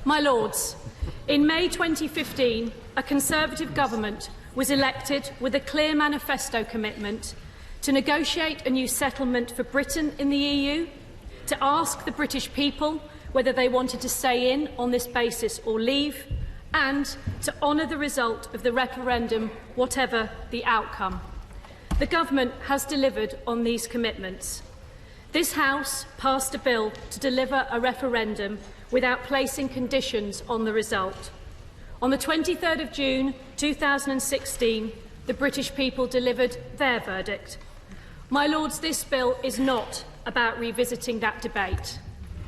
My Lords, in May 2015, a Conservative government was elected with a clear manifesto commitment to negotiate a new settlement for Britain in the EU, to ask the British people whether they wanted to stay in on this basis or leave, and to honour the result of the referendum, whatever the outcome. The Government has delivered on these commitments. This House passed a bill to deliver a referendum without placing conditions on the result. On the 23rd of June 2016, the British people delivered their verdict. My Lords, this bill is not about revisiting that debate.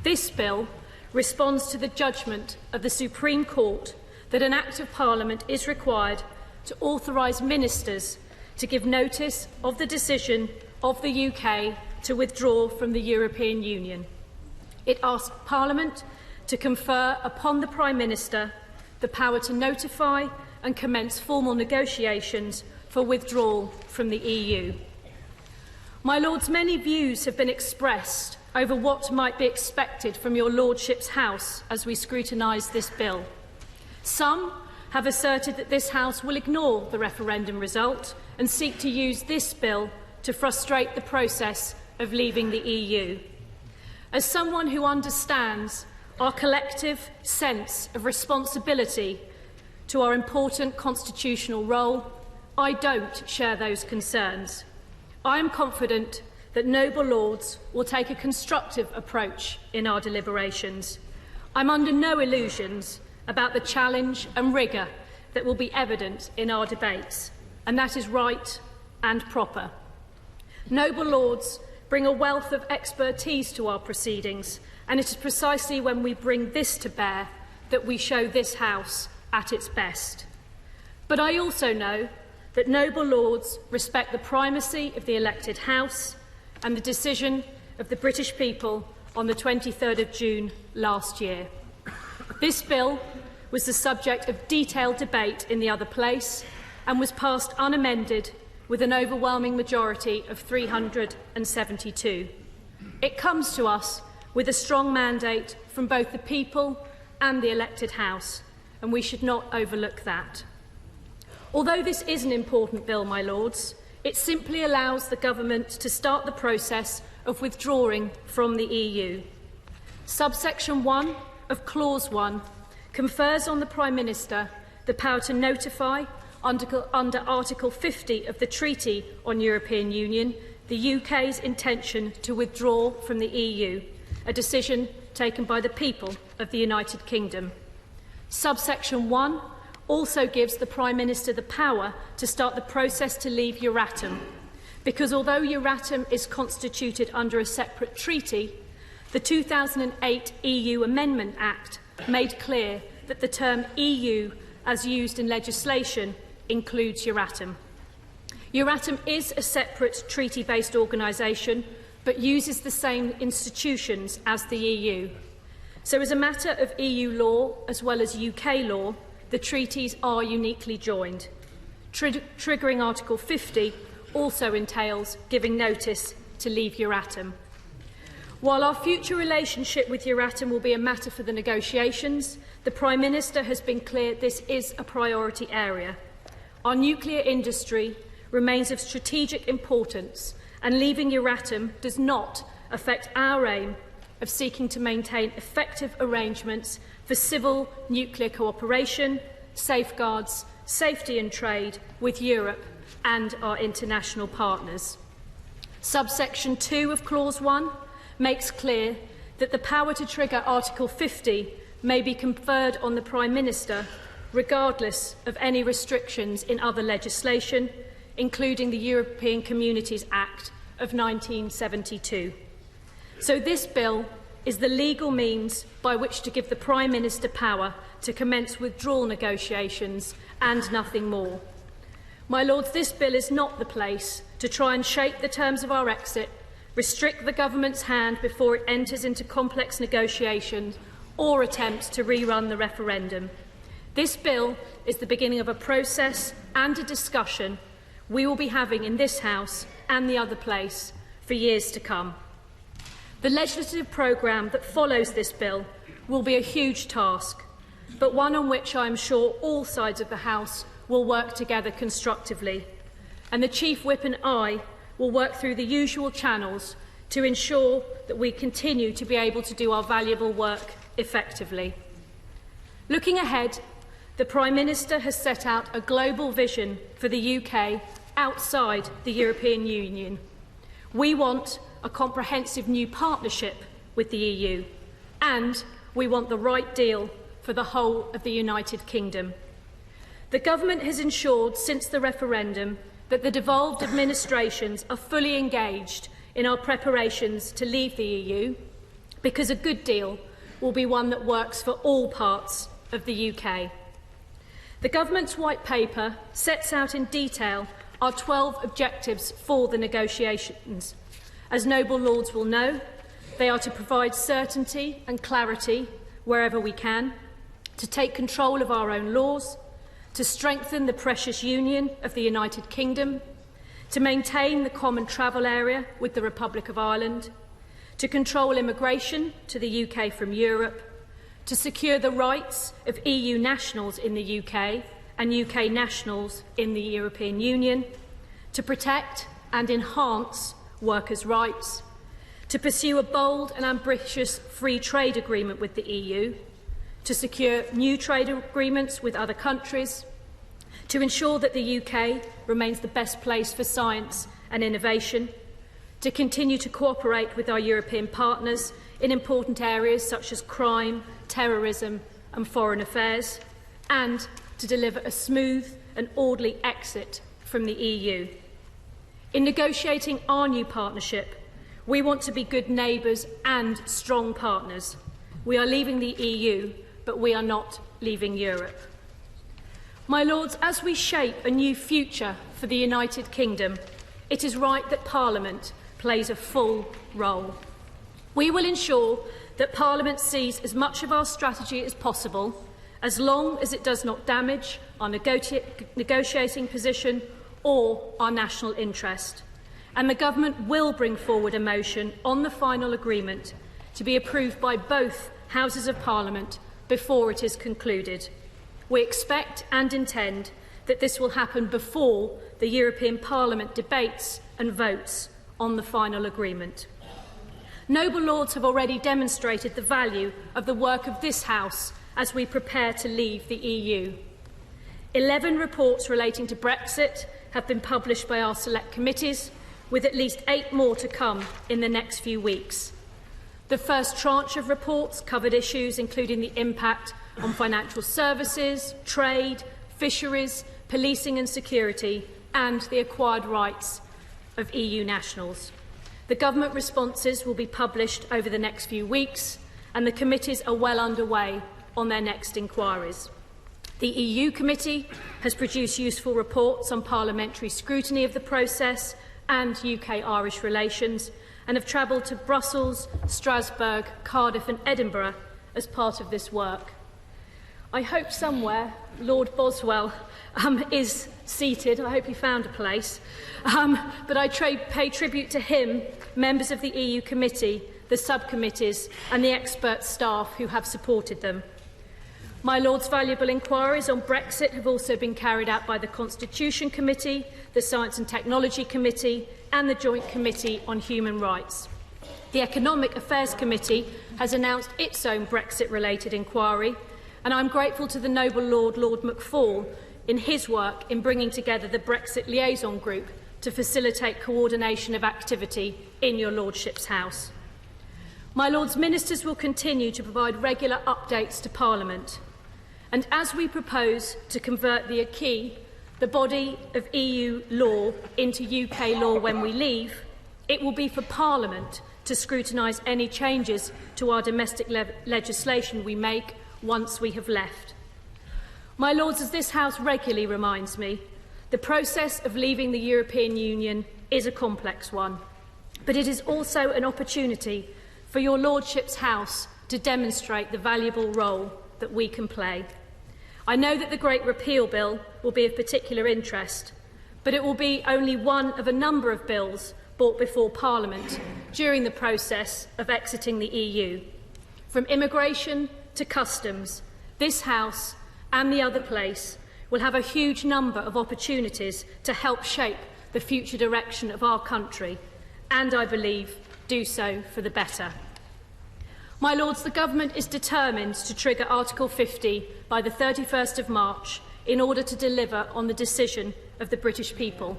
This bill responds to the judgment of the Supreme Court that an Act of Parliament is required to authorise ministers to give notice of the decision of the UK to withdraw from the European Union. It asks Parliament to confer upon the Prime Minister the power to notify and commence formal negotiations for withdrawal from the EU. My Lords, many views have been expressed over what might be expected from your Lordship's House as we scrutinise this bill. Some have asserted that this House will ignore the referendum result and seek to use this bill to frustrate the process of leaving the EU. As someone who understands our collective sense of responsibility to our important constitutional role, I don't share those concerns. I am confident that noble Lords will take a constructive approach in our deliberations. I'm under no illusions about the challenge and rigour that will be evident in our debates, and that is right and proper. Noble Lords bring a wealth of expertise to our proceedings, and it is precisely when we bring this to bear that we show this House at its best. But I also know that noble Lords respect the primacy of the elected House and the decision of the British people on the 23rd of June last year. This bill was the subject of detailed debate in the other place and was passed unamended with an overwhelming majority of 372. It comes to us with a strong mandate from both the people and the elected House, and we should not overlook that. Although this is an important bill, my Lords, it simply allows the Government to start the process of withdrawing from the EU. Subsection 1 of Clause 1 confers on the Prime Minister the power to notify, under Article 50 of the Treaty on European Union, the UK's intention to withdraw from the EU, a decision taken by the people of the United Kingdom. Subsection 1 also gives the Prime Minister the power to start the process to leave Euratom, because although Euratom is constituted under a separate treaty, the 2008 EU Amendment Act made clear that the term EU, as used in legislation, includes Euratom. Euratom is a separate treaty-based organisation, but uses the same institutions as the EU. So as a matter of EU law, as well as UK law, the treaties are uniquely joined. Triggering Article 50 also entails giving notice to leave Euratom. While our future relationship with Euratom will be a matter for the negotiations, the Prime Minister has been clear this is a priority area. Our nuclear industry remains of strategic importance, and leaving Euratom does not affect our aim of seeking to maintain effective arrangements for civil nuclear cooperation, safeguards, safety and trade with Europe and our international partners. Subsection 2 of Clause 1 makes clear that the power to trigger Article 50 may be conferred on the Prime Minister regardless of any restrictions in other legislation, including the European Communities Act of 1972. So this bill is the legal means by which to give the Prime Minister power to commence withdrawal negotiations and nothing more. My Lords, this bill is not the place to try and shape the terms of our exit, restrict the Government's hand before it enters into complex negotiations, or attempts to rerun the referendum. This bill is the beginning of a process and a discussion we will be having in this House and the other place for years to come. The legislative programme that follows this bill will be a huge task, but one on which I am sure all sides of the House will work together constructively. And the Chief Whip and I will work through the usual channels to ensure that we continue to be able to do our valuable work effectively. Looking ahead, the Prime Minister has set out a global vision for the UK outside the European Union. We want a comprehensive new partnership with the EU, and we want the right deal for the whole of the United Kingdom. The Government has ensured since the referendum that the devolved administrations are fully engaged in our preparations to leave the EU, because a good deal will be one that works for all parts of the UK. The Government's White Paper sets out in detail our 12 objectives for the negotiations. As noble lords will know, they are to provide certainty and clarity wherever we can, to take control of our own laws, to strengthen the precious union of the United Kingdom, to maintain the common travel area with the Republic of Ireland, to control immigration to the UK from Europe, to secure the rights of EU nationals in the UK and UK nationals in the European Union, to protect and enhance workers' rights, to pursue a bold and ambitious free trade agreement with the EU, to secure new trade agreements with other countries, to ensure that the UK remains the best place for science and innovation, to continue to cooperate with our European partners in important areas such as crime, terrorism and foreign affairs, and to deliver a smooth and orderly exit from the EU. In negotiating our new partnership, we want to be good neighbours and strong partners. We are leaving the EU, but we are not leaving Europe. My Lords, as we shape a new future for the United Kingdom, it is right that Parliament plays a full role. We will ensure that Parliament sees as much of our strategy as possible, as long as it does not damage our negotiating position or our national interest. And the Government will bring forward a motion on the final agreement to be approved by both Houses of Parliament before it is concluded. We expect and intend that this will happen before the European Parliament debates and votes on the final agreement. Noble Lords have already demonstrated the value of the work of this House as we prepare to leave the EU. 11 reports relating to Brexit have been published by our select committees, with at least 8 more to come in the next few weeks. The first tranche of reports covered issues including the impact on financial services, trade, fisheries, policing and security, and the acquired rights of EU nationals. The Government responses will be published over the next few weeks, and the committees are well underway on their next inquiries. The EU Committee has produced useful reports on parliamentary scrutiny of the process and UK-Irish relations, and have travelled to Brussels, Strasbourg, Cardiff and Edinburgh as part of this work. I hope somewhere Lord Boswell is seated. I hope he found a place. But I pay tribute to him, members of the EU Committee, the subcommittees and the expert staff who have supported them. My Lord's valuable inquiries on Brexit have also been carried out by the Constitution Committee, the Science and Technology Committee and the Joint Committee on Human Rights. The Economic Affairs Committee has announced its own Brexit-related inquiry, and I am grateful to the noble Lord McFall in his work in bringing together the Brexit Liaison Group to facilitate coordination of activity in your Lordship's House. My Lords, Ministers will continue to provide regular updates to Parliament, and as we propose to convert the acquis, the body of EU law, into UK law when we leave, it will be for Parliament to scrutinise any changes to our domestic legislation we make once we have left. My Lords, as this House regularly reminds me, the process of leaving the European Union is a complex one, but it is also an opportunity for your Lordship's House to demonstrate the valuable role that we can play. I know that the Great Repeal Bill will be of particular interest, but it will be only one of a number of bills brought before Parliament during the process of exiting the EU. From immigration to customs, This House and the other place will have a huge number of opportunities to help shape the future direction of our country, and I believe do so for the better. My Lords, the Government is determined to trigger Article 50 by the 31st of March in order to deliver on the decision of the British people.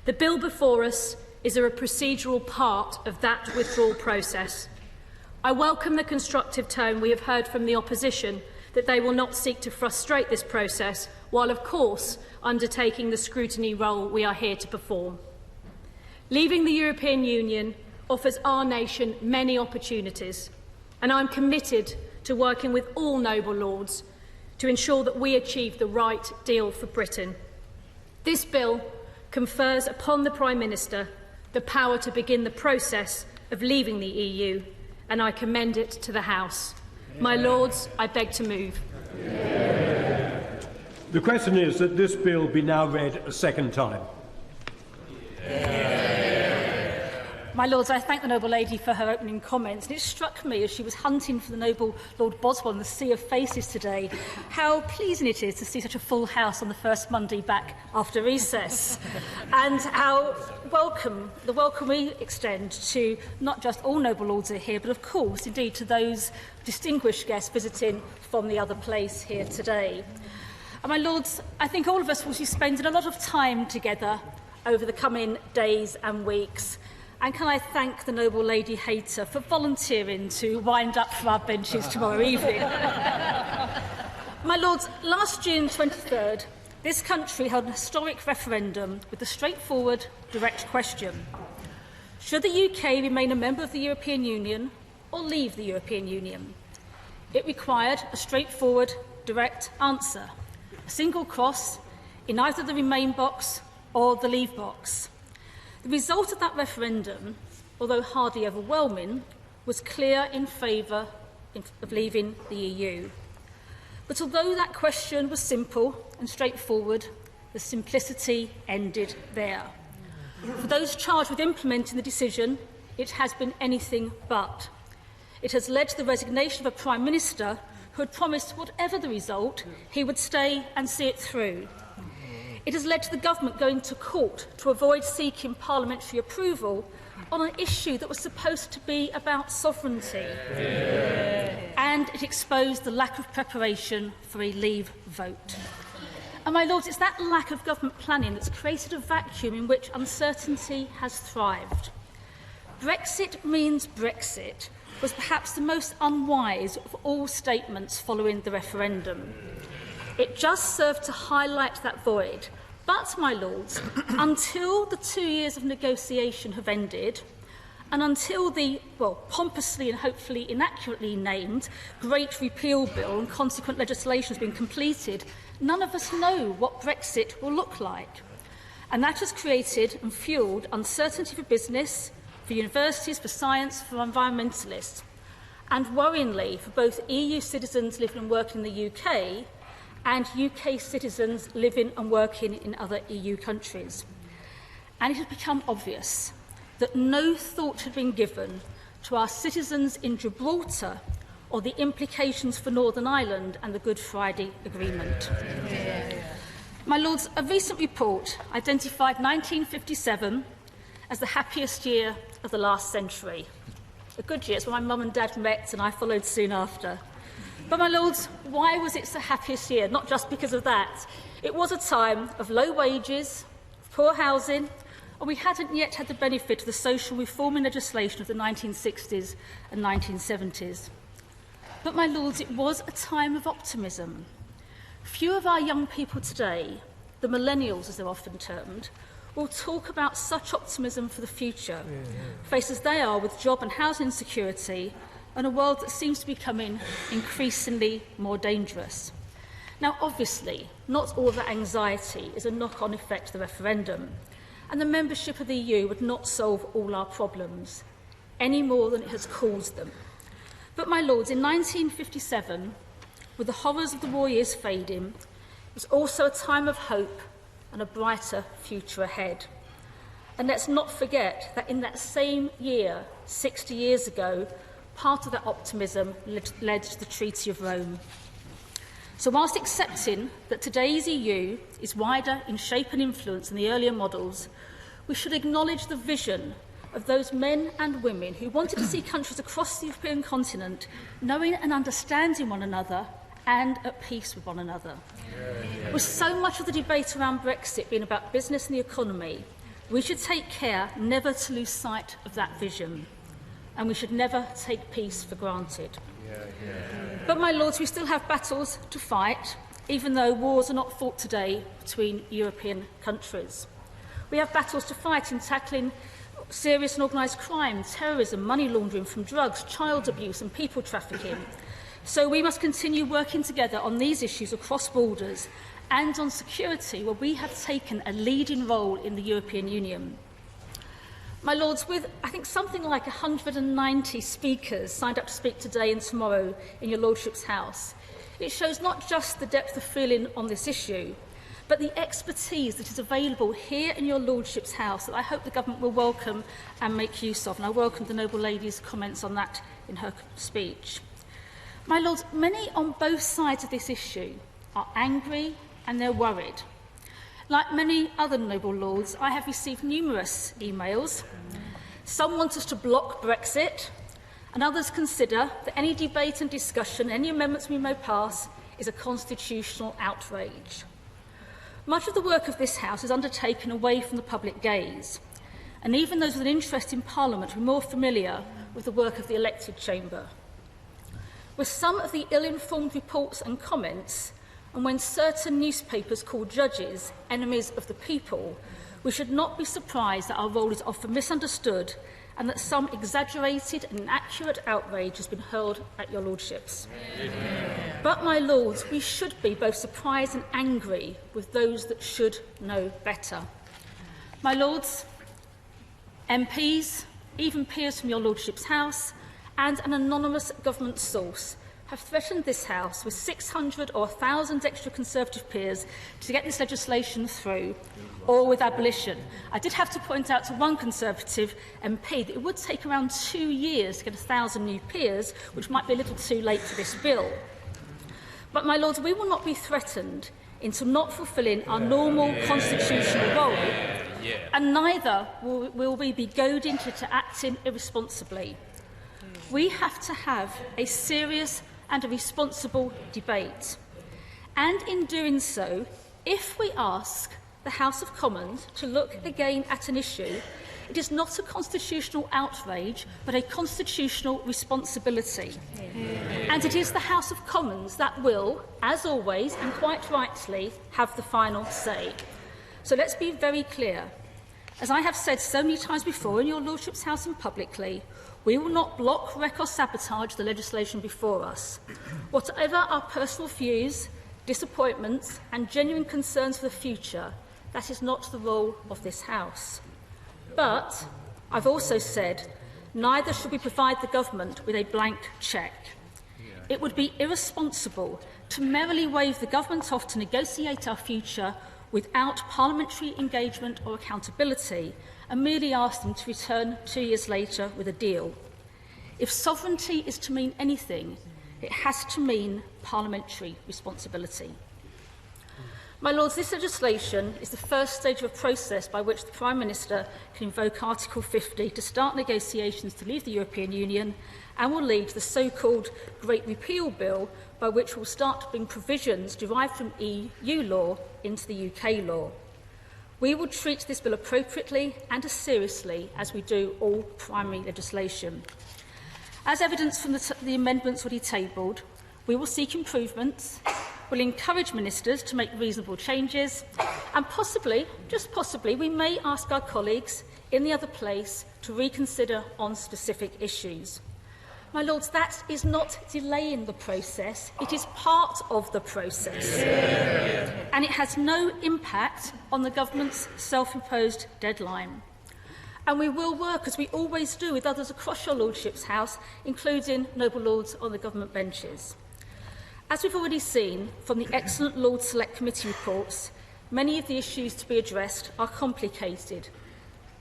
The bill before us is a procedural part of that withdrawal process. I welcome the constructive tone we have heard from the opposition that they will not seek to frustrate this process, while of course undertaking the scrutiny role we are here to perform. Leaving the European Union offers our nation many opportunities, and I am committed to working with all noble lords to ensure that we achieve the right deal for Britain. This bill confers upon the Prime Minister the power to begin the process of leaving the EU, and I commend it to the House. My Lords, I beg to move. The question is that this bill be now read a second time. My Lords, I thank the noble lady for her opening comments. And it struck me as she was hunting for the noble Lord Boswell in the sea of faces today, how pleasing it is to see such a full House on the first Monday back after recess, and how the welcome we extend to not just all noble lords who are here, but of course, indeed, to those distinguished guests visiting from the other place here today. And my Lords, I think all of us will be spending a lot of time together over the coming days and weeks. And can I thank the noble Lady Hayter for volunteering to wind up for our benches tomorrow evening. My Lords, last June 23rd, this country held an historic referendum with a straightforward, direct question. Should the UK remain a member of the European Union or leave the European Union? It required a straightforward, direct answer. A single cross in either the Remain box or the Leave box. The result of that referendum, although hardly overwhelming, was clear in favour of leaving the EU. But although that question was simple and straightforward, the simplicity ended there. For those charged with implementing the decision, it has been anything but. It has led to the resignation of a Prime Minister who had promised, whatever the result, he would stay and see it through. It has led to the Government going to court to avoid seeking parliamentary approval on an issue that was supposed to be about sovereignty. And it exposed the lack of preparation for a Leave vote. And, my Lords, it's that lack of government planning that's created a vacuum in which uncertainty has thrived. Brexit means Brexit was perhaps the most unwise of all statements following the referendum. It just served to highlight that void. But, my Lords, until the 2 years of negotiation have ended, and until the, pompously and hopefully inaccurately named Great Repeal Bill and consequent legislation has been completed, none of us know what Brexit will look like. And that has created and fuelled uncertainty for business, for universities, for science, for environmentalists, and worryingly for both EU citizens living and working in the UK and UK citizens living and working in other EU countries. And it has become obvious that no thought had been given to our citizens in Gibraltar or the implications for Northern Ireland and the Good Friday Agreement. My Lords, a recent report identified 1957 as the happiest year of the last century. A good year, it's when my mum and dad met and I followed soon after. But, my Lords, why was it the happiest year? Not just because of that. It was a time of low wages, poor housing, and we hadn't yet had the benefit of the social reforming legislation of the 1960s and 1970s. But, my Lords, it was a time of optimism. Few of our young people today, the millennials as they're often termed, will talk about such optimism for the future, faced as they are with job and housing insecurity and a world that seems to be becoming increasingly more dangerous. Now, obviously, not all of that anxiety is a knock-on effect of the referendum, and the membership of the EU would not solve all our problems, any more than it has caused them. But, my Lords, in 1957, with the horrors of the war years fading, it was also a time of hope and a brighter future ahead. And let's not forget that in that same year, 60 years ago, part of that optimism led to the Treaty of Rome. So whilst accepting that today's EU is wider in shape and influence than the earlier models, we should acknowledge the vision of those men and women who wanted to see countries across the European continent knowing and understanding one another and at peace with one another. With so much of the debate around Brexit being about business and the economy, we should take care never to lose sight of that vision, and we should never take peace for granted. But, my lords, we still have battles to fight, even though wars are not fought today between European countries. We have battles to fight in tackling serious and organised crime, terrorism, money laundering from drugs, child abuse and people trafficking. So we must continue working together on these issues across borders and on security, where we have taken a leading role in the European Union. My lords, with I think something like 190 speakers signed up to speak today and tomorrow in your lordship's house, it shows not just the depth of feeling on this issue, but the expertise that is available here in your lordship's house that I hope the government will welcome and make use of. And I welcome the noble lady's comments on that in her speech. My lords, many on both sides of this issue are angry and they're worried. Like many other noble lords, I have received numerous emails. Some want us to block Brexit, and others consider that any debate and discussion, any amendments we may pass, is a constitutional outrage. Much of the work of this House is undertaken away from the public gaze, and even those with an interest in Parliament are more familiar with the work of the elected chamber. With some of the ill-informed reports and comments, and when certain newspapers call judges enemies of the people, we should not be surprised that our role is often misunderstood and that some exaggerated and inaccurate outrage has been hurled at your lordships. But, my lords, we should be both surprised and angry with those that should know better. My lords, MPs, even peers from your lordship's house, and an anonymous government source have threatened this House with 600 or 1,000 extra Conservative peers to get this legislation through, or with abolition. I did have to point out to one Conservative MP that it would take around 2 years to get 1,000 new peers, which might be a little too late for this bill. But, my lords, we will not be threatened into not fulfilling our normal constitutional role, and neither will we be goaded into acting irresponsibly. We have to have a serious and a responsible debate. And in doing so, if we ask the House of Commons to look again at an issue, it is not a constitutional outrage, but a constitutional responsibility. And it is the House of Commons that will, as always, and quite rightly, have the final say. So let's be very clear. As I have said so many times before in your lordship's house and publicly, we will not block, wreck or sabotage the legislation before us. Whatever our personal views, disappointments and genuine concerns for the future, that is not the role of this House. But I've also said neither should we provide the government with a blank cheque. It would be irresponsible to merrily wave the government off to negotiate our future without parliamentary engagement or accountability, and merely ask them to return 2 years later with a deal. If sovereignty is to mean anything, it has to mean parliamentary responsibility. My lords, this legislation is the first stage of a process by which the Prime Minister can invoke Article 50 to start negotiations to leave the European Union, and will lead to the so-called Great Repeal Bill, by which we'll start to bring provisions derived from EU law into the UK law. We will treat this bill appropriately and as seriously as we do all primary legislation. As evidence from the amendments already tabled, we will seek improvements, will encourage ministers to make reasonable changes, and possibly, just possibly, we may ask our colleagues in the other place to reconsider on specific issues. My lords, that is not delaying the process, it is part of the process. And it has no impact on the government's self-imposed deadline. And we will work, as we always do, with others across your lordship's house, including noble lords on the government benches. As we've already seen from the excellent Lords Select Committee reports, many of the issues to be addressed are complicated.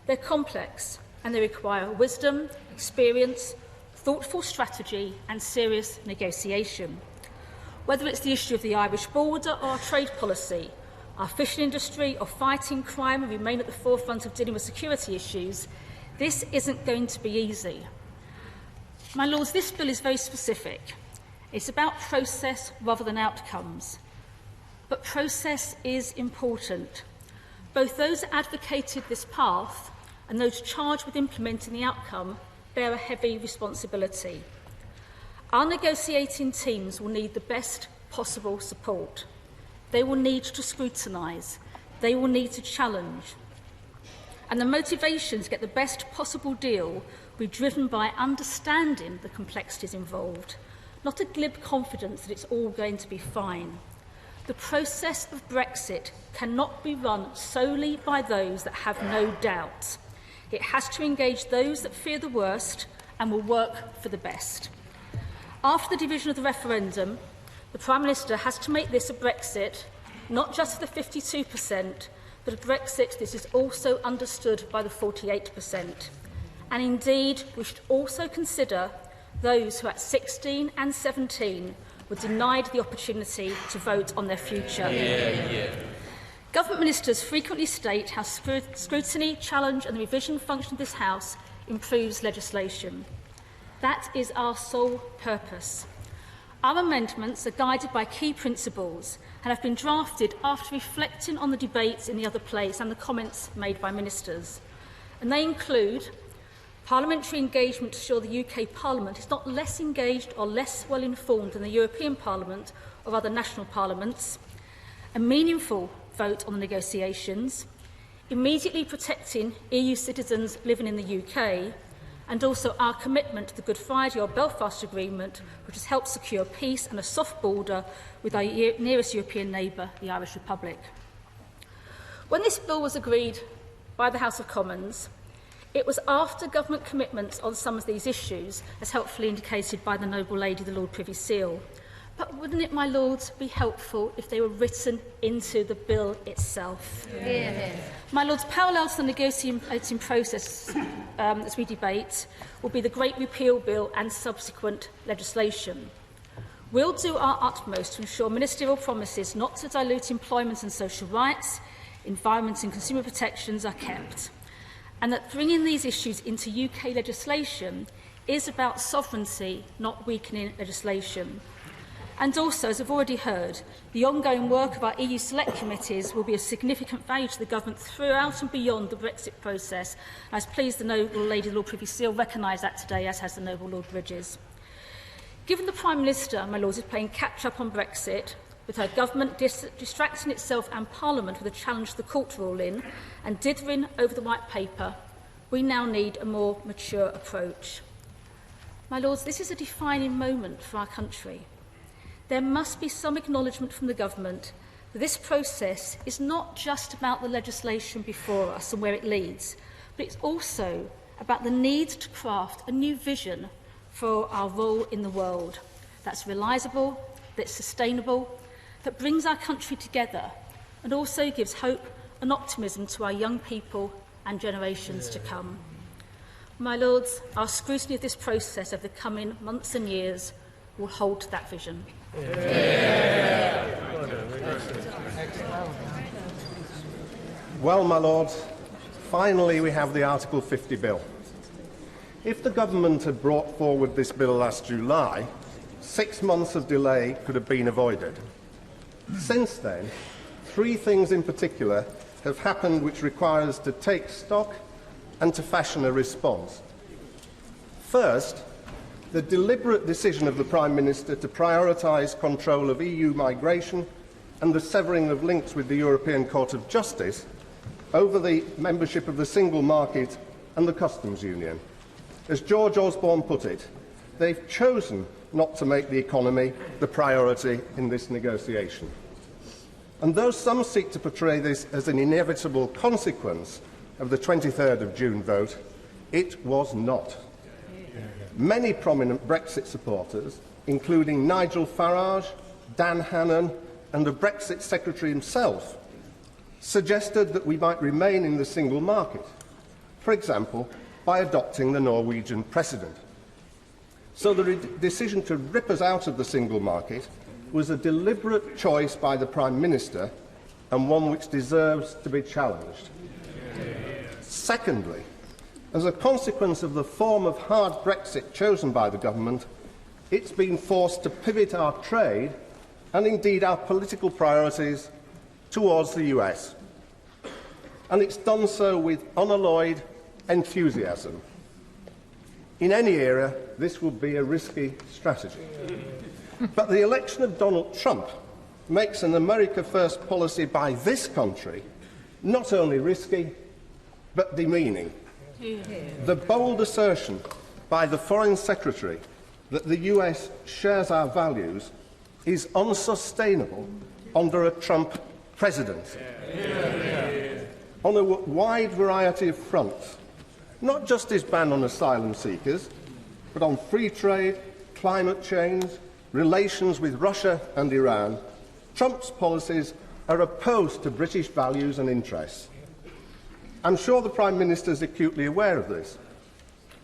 They're complex, and they require wisdom, experience, thoughtful strategy and serious negotiation. Whether it's the issue of the Irish border or our trade policy, our fishing industry or fighting crime and remain at the forefront of dealing with security issues, this isn't going to be easy. My Lords, this bill is very specific. It's about process rather than outcomes. But process is important. Both those that advocated this path and those charged with implementing the outcome bear a heavy responsibility. Our negotiating teams will need the best possible support. They will need to scrutinise. They will need to challenge. And the motivation to get the best possible deal will be driven by understanding the complexities involved, not a glib confidence that it's all going to be fine. The process of Brexit cannot be run solely by those that have no doubt. It has to engage those that fear the worst and will work for the best. After the division of the referendum, the Prime Minister has to make this a Brexit, not just for the 52%, but a Brexit that is also understood by the 48%. And indeed, we should also consider those who at 16 and 17 were denied the opportunity to vote on their future. Government ministers frequently state how scrutiny, challenge and the revision function of this House improves legislation. That is our sole purpose. Our amendments are guided by key principles and have been drafted after reflecting on the debates in the other place and the comments made by ministers. And they include parliamentary engagement to ensure the UK Parliament is not less engaged or less well informed than the European Parliament or other national parliaments, a meaningful vote on the negotiations, immediately protecting EU citizens living in the UK, and also our commitment to the Good Friday or Belfast Agreement, which has helped secure peace and a soft border with our nearest European neighbour, the Irish Republic. When this bill was agreed by the House of Commons, it was after government commitments on some of these issues, as helpfully indicated by the noble lady, the Lord Privy Seal. But wouldn't it, my Lords, be helpful if they were written into the bill itself? Yes. My Lords, parallel to the negotiating process as we debate will be the Great Repeal Bill and subsequent legislation. We'll do our utmost to ensure ministerial promises not to dilute employment and social rights, environment and consumer protections are kept, and that bringing these issues into UK legislation is about sovereignty, not weakening legislation. And also, as I've already heard, the ongoing work of our EU Select Committees will be of significant value to the Government throughout and beyond the Brexit process. I was pleased the noble lady, the Lord Privy Seal, recognised that today, as has the noble Lord Bridges. Given the Prime Minister, my Lords, is playing catch-up on Brexit, with her Government distracting itself and Parliament with a challenge to the court ruling and dithering over the White Paper, we now need a more mature approach. My Lords, this is a defining moment for our country. There must be some acknowledgement from the Government that this process is not just about the legislation before us and where it leads, but it's also about the need to craft a new vision for our role in the world that's realisable, that's sustainable, that brings our country together and also gives hope and optimism to our young people and generations to come. My Lords, our scrutiny of this process over the coming months and years will hold to that vision. Well, my Lords, finally we have the Article 50 bill. If the Government had brought forward this bill last July, 6 months of delay could have been avoided. Since then, 3 things in particular have happened which require us to take stock and to fashion a response. First, the deliberate decision of the Prime Minister to prioritise control of EU migration and the severing of links with the European Court of Justice over the membership of the single market and the customs union. As George Osborne put it, they've chosen not to make the economy the priority in this negotiation. And though some seek to portray this as an inevitable consequence of the 23rd of June vote, it was not. Many prominent Brexit supporters, including Nigel Farage, Dan Hannan and the Brexit Secretary himself, suggested that we might remain in the single market, for example, by adopting the Norwegian precedent. So the decision to rip us out of the single market was a deliberate choice by the Prime Minister and one which deserves to be challenged. Secondly, as a consequence of the form of hard Brexit chosen by the government, it's been forced to pivot our trade and indeed our political priorities towards the US. And it's done so with unalloyed enthusiasm. In any era, this would be a risky strategy. But the election of Donald Trump makes an America First policy by this country not only risky, but demeaning. The bold assertion by the Foreign Secretary that the US shares our values is unsustainable under a Trump presidency. On a wide variety of fronts, not just his ban on asylum seekers, but on free trade, climate change, relations with Russia and Iran, Trump's policies are opposed to British values and interests. I'm sure the Prime Minister is acutely aware of this,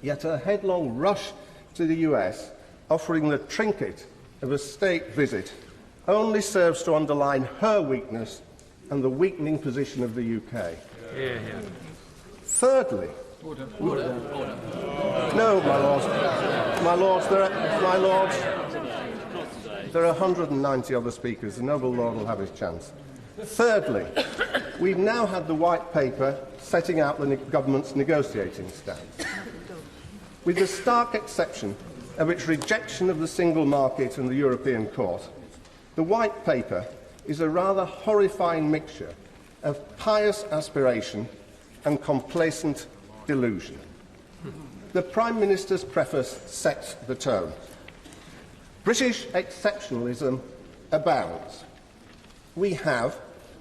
yet her headlong rush to the US, offering the trinket of a state visit, only serves to underline her weakness and the weakening position of the UK. Thirdly, no, my lords, there are 190 other speakers. The noble lord will have his chance. Thirdly, we've now had the White Paper setting out the government's negotiating stance. With the stark exception of its rejection of the single market and the European Court, the White Paper is a rather horrifying mixture of pious aspiration and complacent delusion. The Prime Minister's preface sets the tone. British exceptionalism abounds. We have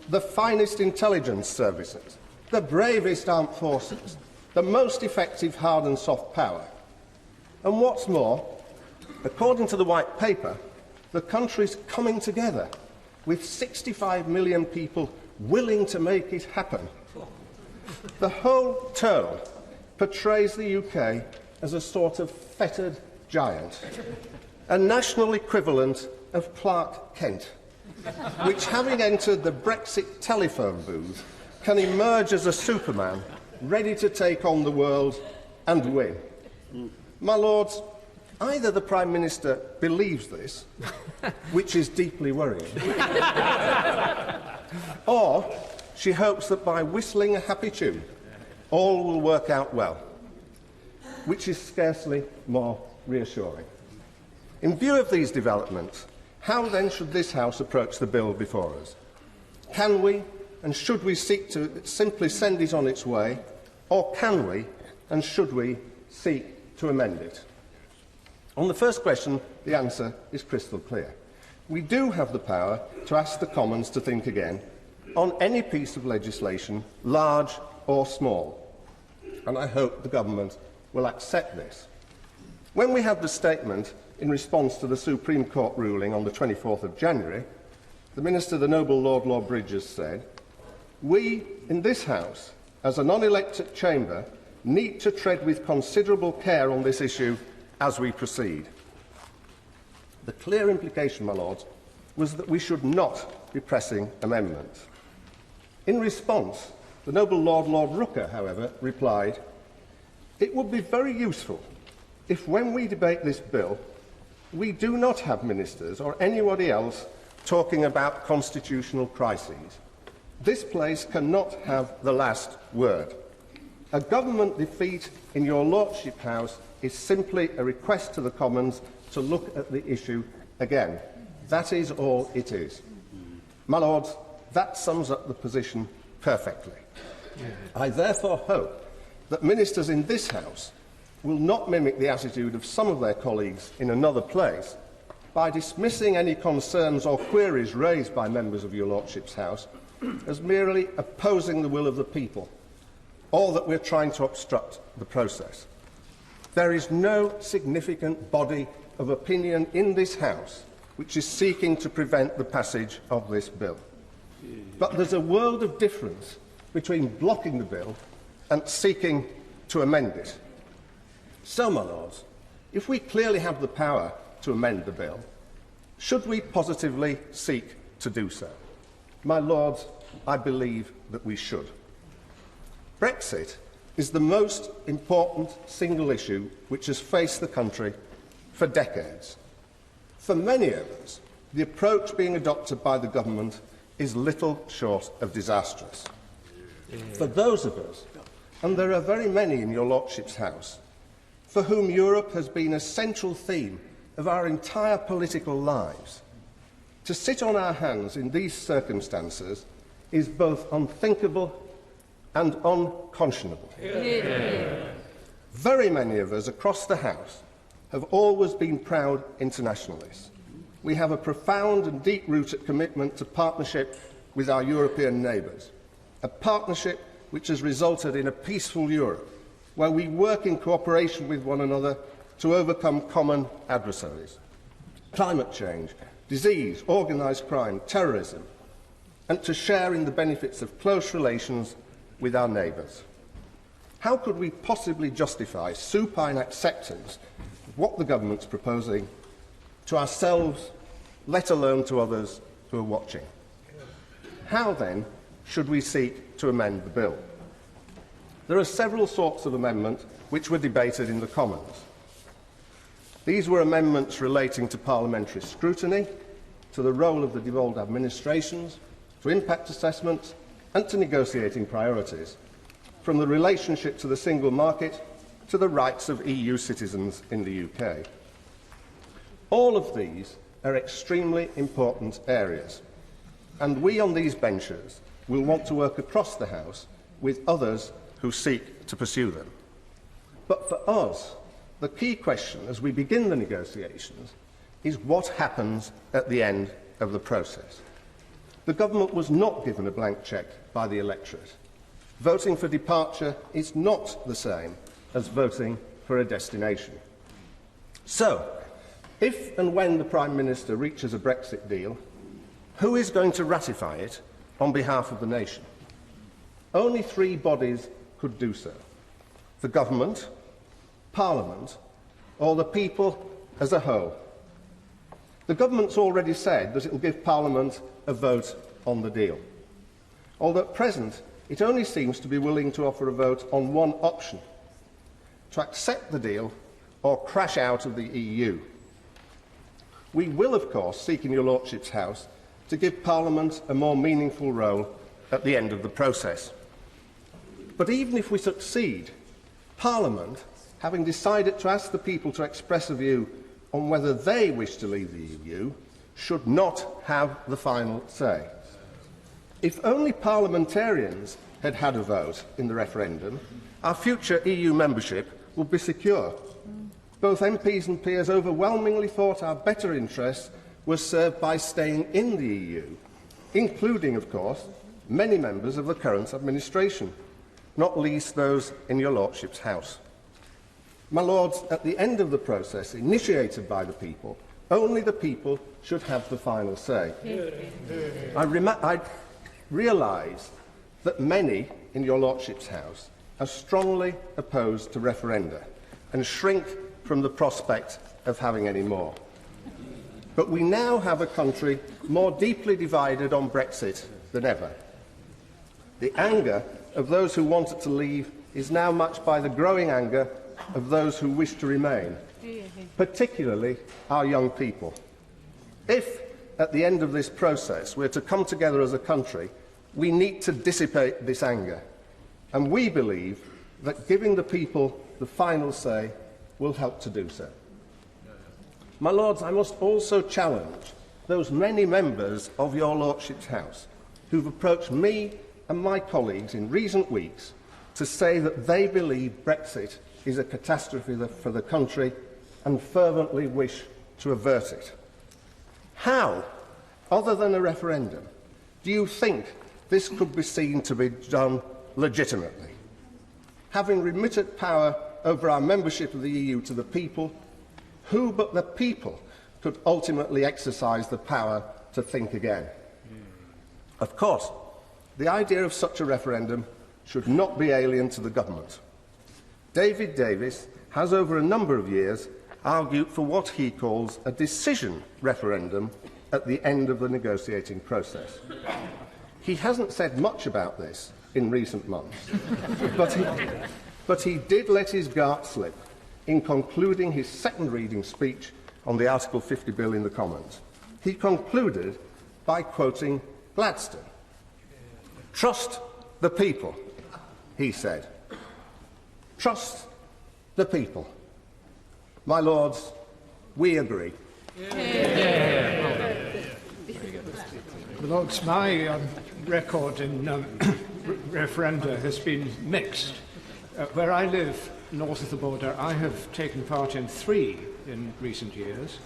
the finest intelligence services, the bravest armed forces, the most effective hard and soft power. And what's more, according to the White Paper, the country's coming together with 65 million people willing to make it happen. The whole tone portrays the UK as a sort of fettered giant, a national equivalent of Clark Kent, which, having entered the Brexit telephone booth, can emerge as a Superman ready to take on the world and win. My lords, either the Prime Minister believes this, which is deeply worrying, or she hopes that by whistling a happy tune, all will work out well, which is scarcely more reassuring. In view of these developments, how then should this House approach the bill before us? Can we and should we seek to simply send it on its way, or can we and should we seek to amend it? On the first question, the answer is crystal clear. We do have the power to ask the Commons to think again on any piece of legislation, large or small, and I hope the government will accept this. When we had the statement in response to the Supreme Court ruling on the 24th of January, the Minister, the Noble Lord Bridges, said, "We, in this House, as a non-elected chamber, need to tread with considerable care on this issue as we proceed." The clear implication, my lords, was that we should not be pressing amendments. In response, the Noble Lord Rooker, however, replied, "It would be very useful if, when we debate this bill, we do not have ministers or anybody else talking about constitutional crises. This place cannot have the last word. A government defeat in your Lordship House is simply a request to the Commons to look at the issue again. That is all it is." My lords, that sums up the position perfectly. I therefore hope that ministers in this House will not mimic the attitude of some of their colleagues in another place by dismissing any concerns or queries raised by members of your Lordship's House as merely opposing the will of the people, or that we're trying to obstruct the process. There is no significant body of opinion in this House which is seeking to prevent the passage of this bill. But there's a world of difference between blocking the bill and seeking to amend it. So, my lords, if we clearly have the power to amend the bill, Should we positively seek to do so? My Lords, I believe that we should. Brexit is the most important single issue which has faced the country for decades. For many of us, the approach being adopted by the government is little short of disastrous. For those of us, and there are very many in your Lordship's House, for whom Europe has been a central theme of our entire political lives, to sit on our hands in these circumstances is both unthinkable and unconscionable. Very many of us across the House have always been proud internationalists. We have a profound and deep-rooted commitment to partnership with our European neighbours, a partnership which has resulted in a peaceful Europe, where we work in cooperation with one another to overcome common adversaries. Climate change, disease, organised crime, terrorism, and to share in the benefits of close relations with our neighbours. How could we possibly justify supine acceptance of what the government's proposing to ourselves, let alone to others who are watching? How, then, should we seek to amend the bill? There are several sorts of amendment which were debated in the Commons. These were amendments relating to parliamentary scrutiny, to the role of the devolved administrations, to impact assessments and to negotiating priorities, from the relationship to the single market to the rights of EU citizens in the UK. All of these are extremely important areas, and we on these benches will want to work across the House with others who seek to pursue them. But for us, the key question as we begin the negotiations is what happens at the end of the process. The government was not given a blank cheque by the electorate. Voting for departure is not the same as voting for a destination. So, if and when the Prime Minister reaches a Brexit deal, who is going to ratify it on behalf of the nation? Only three bodies could do so: the government, Parliament, or the people as a whole. The government's already said that it will give Parliament a vote on the deal, although at present it only seems to be willing to offer a vote on one option: to accept the deal or crash out of the EU. We will, of course, seek in your Lordship's House to give Parliament a more meaningful role at the end of the process. But even if we succeed, Parliament, having decided to ask the people to express a view on whether they wish to leave the EU, should not have the final say. If only parliamentarians had had a vote in the referendum, our future EU membership would be secure. Both MPs and peers overwhelmingly thought our better interests were served by staying in the EU, including, of course, many members of the current administration, not least those in your Lordship's House. My Lords, at the end of the process initiated by the people, only the people should have the final say. I realise that many in your Lordship's House are strongly opposed to referenda and shrink from the prospect of having any more. But we now have a country more deeply divided on Brexit than ever. The anger of those who wanted to leave is now matched by the growing anger of those who wish to remain, particularly our young people. If, at the end of this process, we're to come together as a country, we need to dissipate this anger, and we believe that giving the people the final say will help to do so. My Lords, I must also challenge those many members of your Lordship's House who've approached me and my colleagues in recent weeks to say that they believe Brexit is a catastrophe for the country and fervently wish to avert it. How, other than a referendum, do you think this could be seen to be done legitimately? Having remitted power over our membership of the EU to the people, who but the people could ultimately exercise the power to think again? Of course, the idea of such a referendum should not be alien to the government. David Davis has over a number of years argued for what he calls a decision referendum at the end of the negotiating process. He hasn't said much about this in recent months, but he did let his guard slip in concluding his second reading speech on the Article 50 bill in the Commons. He concluded by quoting Gladstone. "Trust the people," he said. Trust the people. My Lords, we agree. Lords, my record in referenda has been mixed. Where I live, north of the border, I have taken part in 3 in recent years.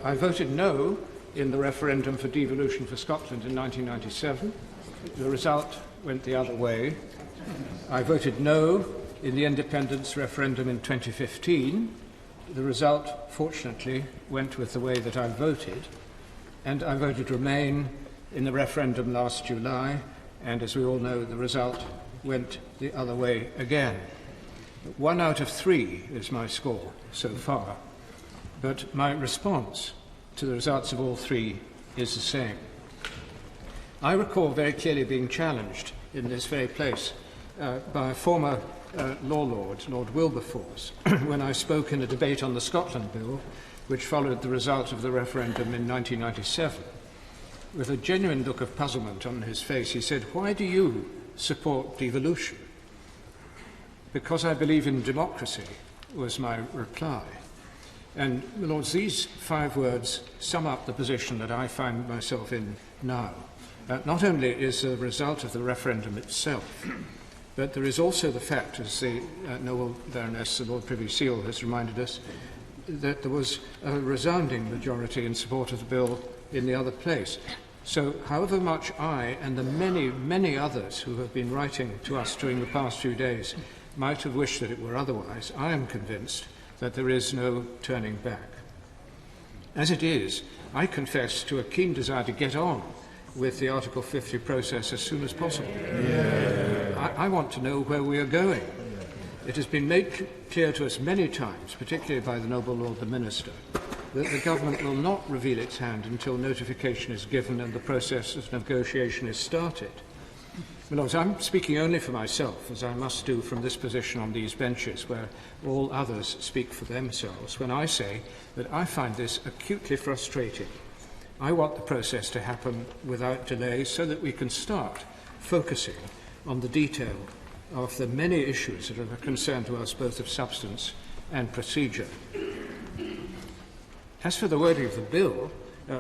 I voted no in the referendum for devolution for Scotland in 1997. The result went the other way. I voted no in the independence referendum in 2015. The result, fortunately, went with the way that I voted. And I voted Remain in the referendum last July, and as we all know, the result went the other way again. 1 out of 3 is my score so far, but my response to the results of all 3 is the same. I recall very clearly being challenged in this very place by a former law lord, Lord Wilberforce, when I spoke in a debate on the Scotland Bill, which followed the result of the referendum in 1997. With a genuine look of puzzlement on his face, he said, "Why do you support devolution?" "Because I believe in democracy," was my reply. And, Lords, these 5 words sum up the position that I find myself in now. Not only is the result of the referendum itself, but there is also the fact, as the noble Baroness, the Lord Privy Seal, has reminded us, that there was a resounding majority in support of the bill in the other place. So, however much I and the many, many others who have been writing to us during the past few days might have wished that it were otherwise, I am convinced that there is no turning back. As it is, I confess to a keen desire to get on with the Article 50 process as soon as possible. I want to know where we are going. It has been made clear to us many times, particularly by the noble Lord the Minister, that the government will not reveal its hand until notification is given and the process of negotiation is started. My Lords, I'm speaking only for myself, as I must do from this position on these benches, where all others speak for themselves, when I say that I find this acutely frustrating. I want the process to happen without delay so that we can start focusing on the detail of the many issues that are of concern to us, both of substance and procedure. As for the wording of the bill,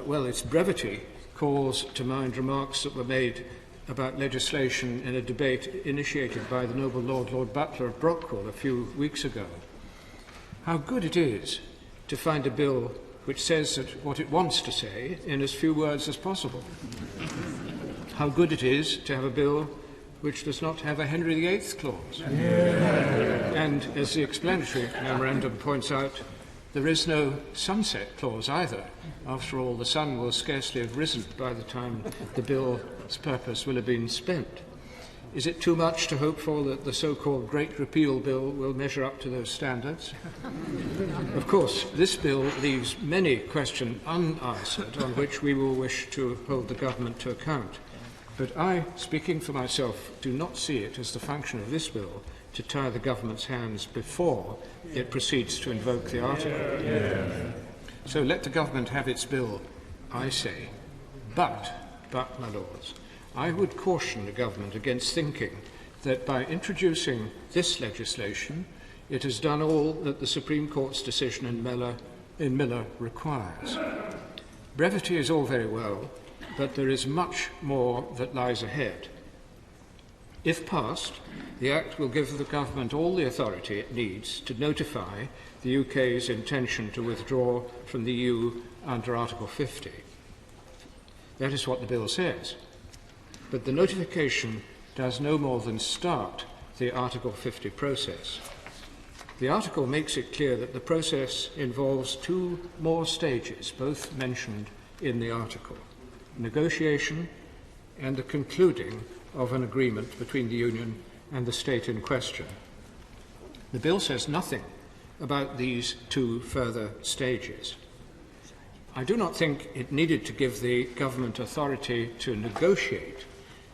well, its brevity calls to mind remarks that were made about legislation in a debate initiated by the noble Lord Butler of Brockwell a few weeks ago. How good it is to find a bill which says what it wants to say in as few words as possible. How good it is to have a bill which does not have a Henry VIII clause. And as the explanatory memorandum points out, there is no sunset clause either. After all, the sun will scarcely have risen by the time the bill's purpose will have been spent. Is it too much to hope for that the so-called Great Repeal Bill will measure up to those standards? Of course, this bill leaves many questions unanswered on which we will wish to hold the government to account. But I, speaking for myself, do not see it as the function of this bill to tie the government's hands before it proceeds to invoke the article. So let the government have its bill, I say. But, my Lords, I would caution the government against thinking that by introducing this legislation, it has done all that the Supreme Court's decision in Miller requires. Brevity is all very well, but there is much more that lies ahead. If passed, the Act will give the government all the authority it needs to notify the UK's intention to withdraw from the EU under Article 50. That is what the bill says. But the notification does no more than start the Article 50 process. The article makes it clear that the process involves 2 more stages, both mentioned in the article: negotiation and the concluding of an agreement between the Union and the state in question. The bill says nothing about these two further stages. I do not think it needed to give the government authority to negotiate,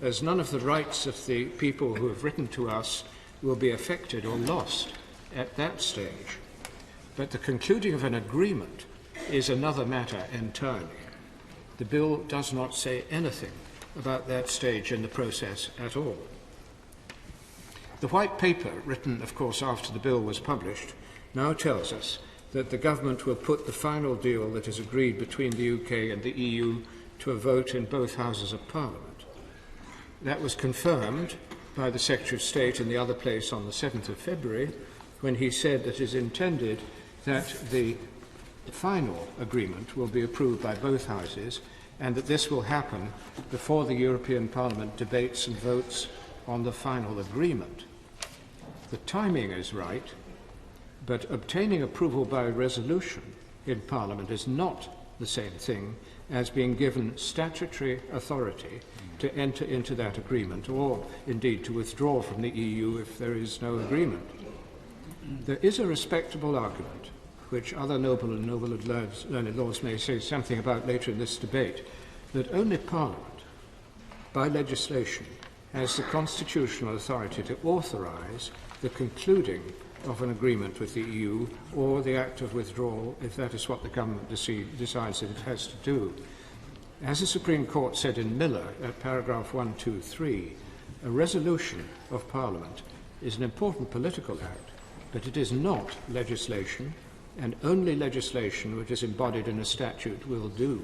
as none of the rights of the people who have written to us will be affected or lost at that stage. But the concluding of an agreement is another matter entirely. The bill does not say anything about that stage in the process at all. The white paper, written, of course, after the bill was published, now tells us that the government will put the final deal that is agreed between the UK and the EU to a vote in both Houses of Parliament. That was confirmed by the Secretary of State in the other place on the 7th of February, when he said that it is intended that the final agreement will be approved by both Houses and that this will happen before the European Parliament debates and votes on the final agreement. The timing is right, but obtaining approval by resolution in Parliament is not the same thing as being given statutory authority to enter into that agreement, or indeed to withdraw from the EU if there is no agreement. There is a respectable argument, which other noble and learned lords may say something about later in this debate, that only Parliament, by legislation, has the constitutional authority to authorise the concluding of an agreement with the EU or the act of withdrawal, if that is what the government decides that it has to do. As the Supreme Court said in Miller at paragraph 123, a resolution of Parliament is an important political act, but it is not legislation, and only legislation which is embodied in a statute will do.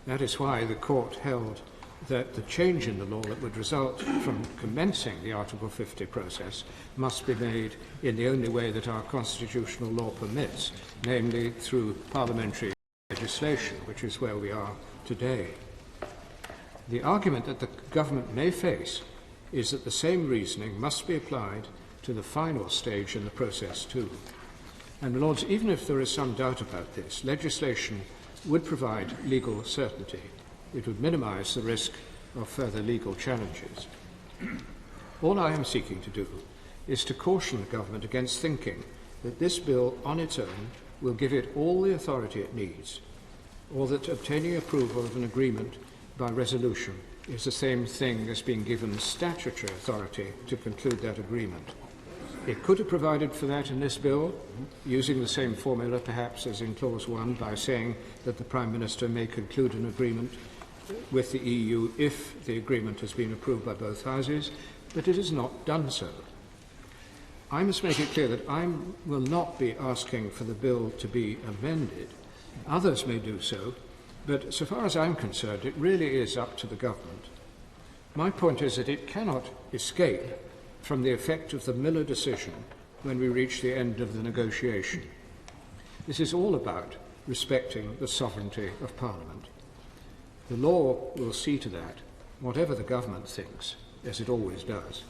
That is why the Court held that the change in the law that would result from commencing the Article 50 process must be made in the only way that our constitutional law permits, namely through parliamentary legislation, which is where we are today. The argument that the government may face is that the same reasoning must be applied to the final stage in the process too. And, Lords, even if there is some doubt about this, legislation would provide legal certainty. It would minimise the risk of further legal challenges. All I am seeking to do is to caution the government against thinking that this bill on its own will give it all the authority it needs, or that obtaining approval of an agreement by resolution is the same thing as being given statutory authority to conclude that agreement. It could have provided for that in this bill, using the same formula perhaps as in Clause 1, by saying that the Prime Minister may conclude an agreement with the EU if the agreement has been approved by both Houses, but it has not done so. I must make it clear that I will not be asking for the bill to be amended. Others may do so, but so far as I'm concerned, it really is up to the government. My point is that it cannot escape from the effect of the Miller decision when we reach the end of the negotiation. This is all about respecting the sovereignty of Parliament. The law will see to that, whatever the government thinks, as it always does.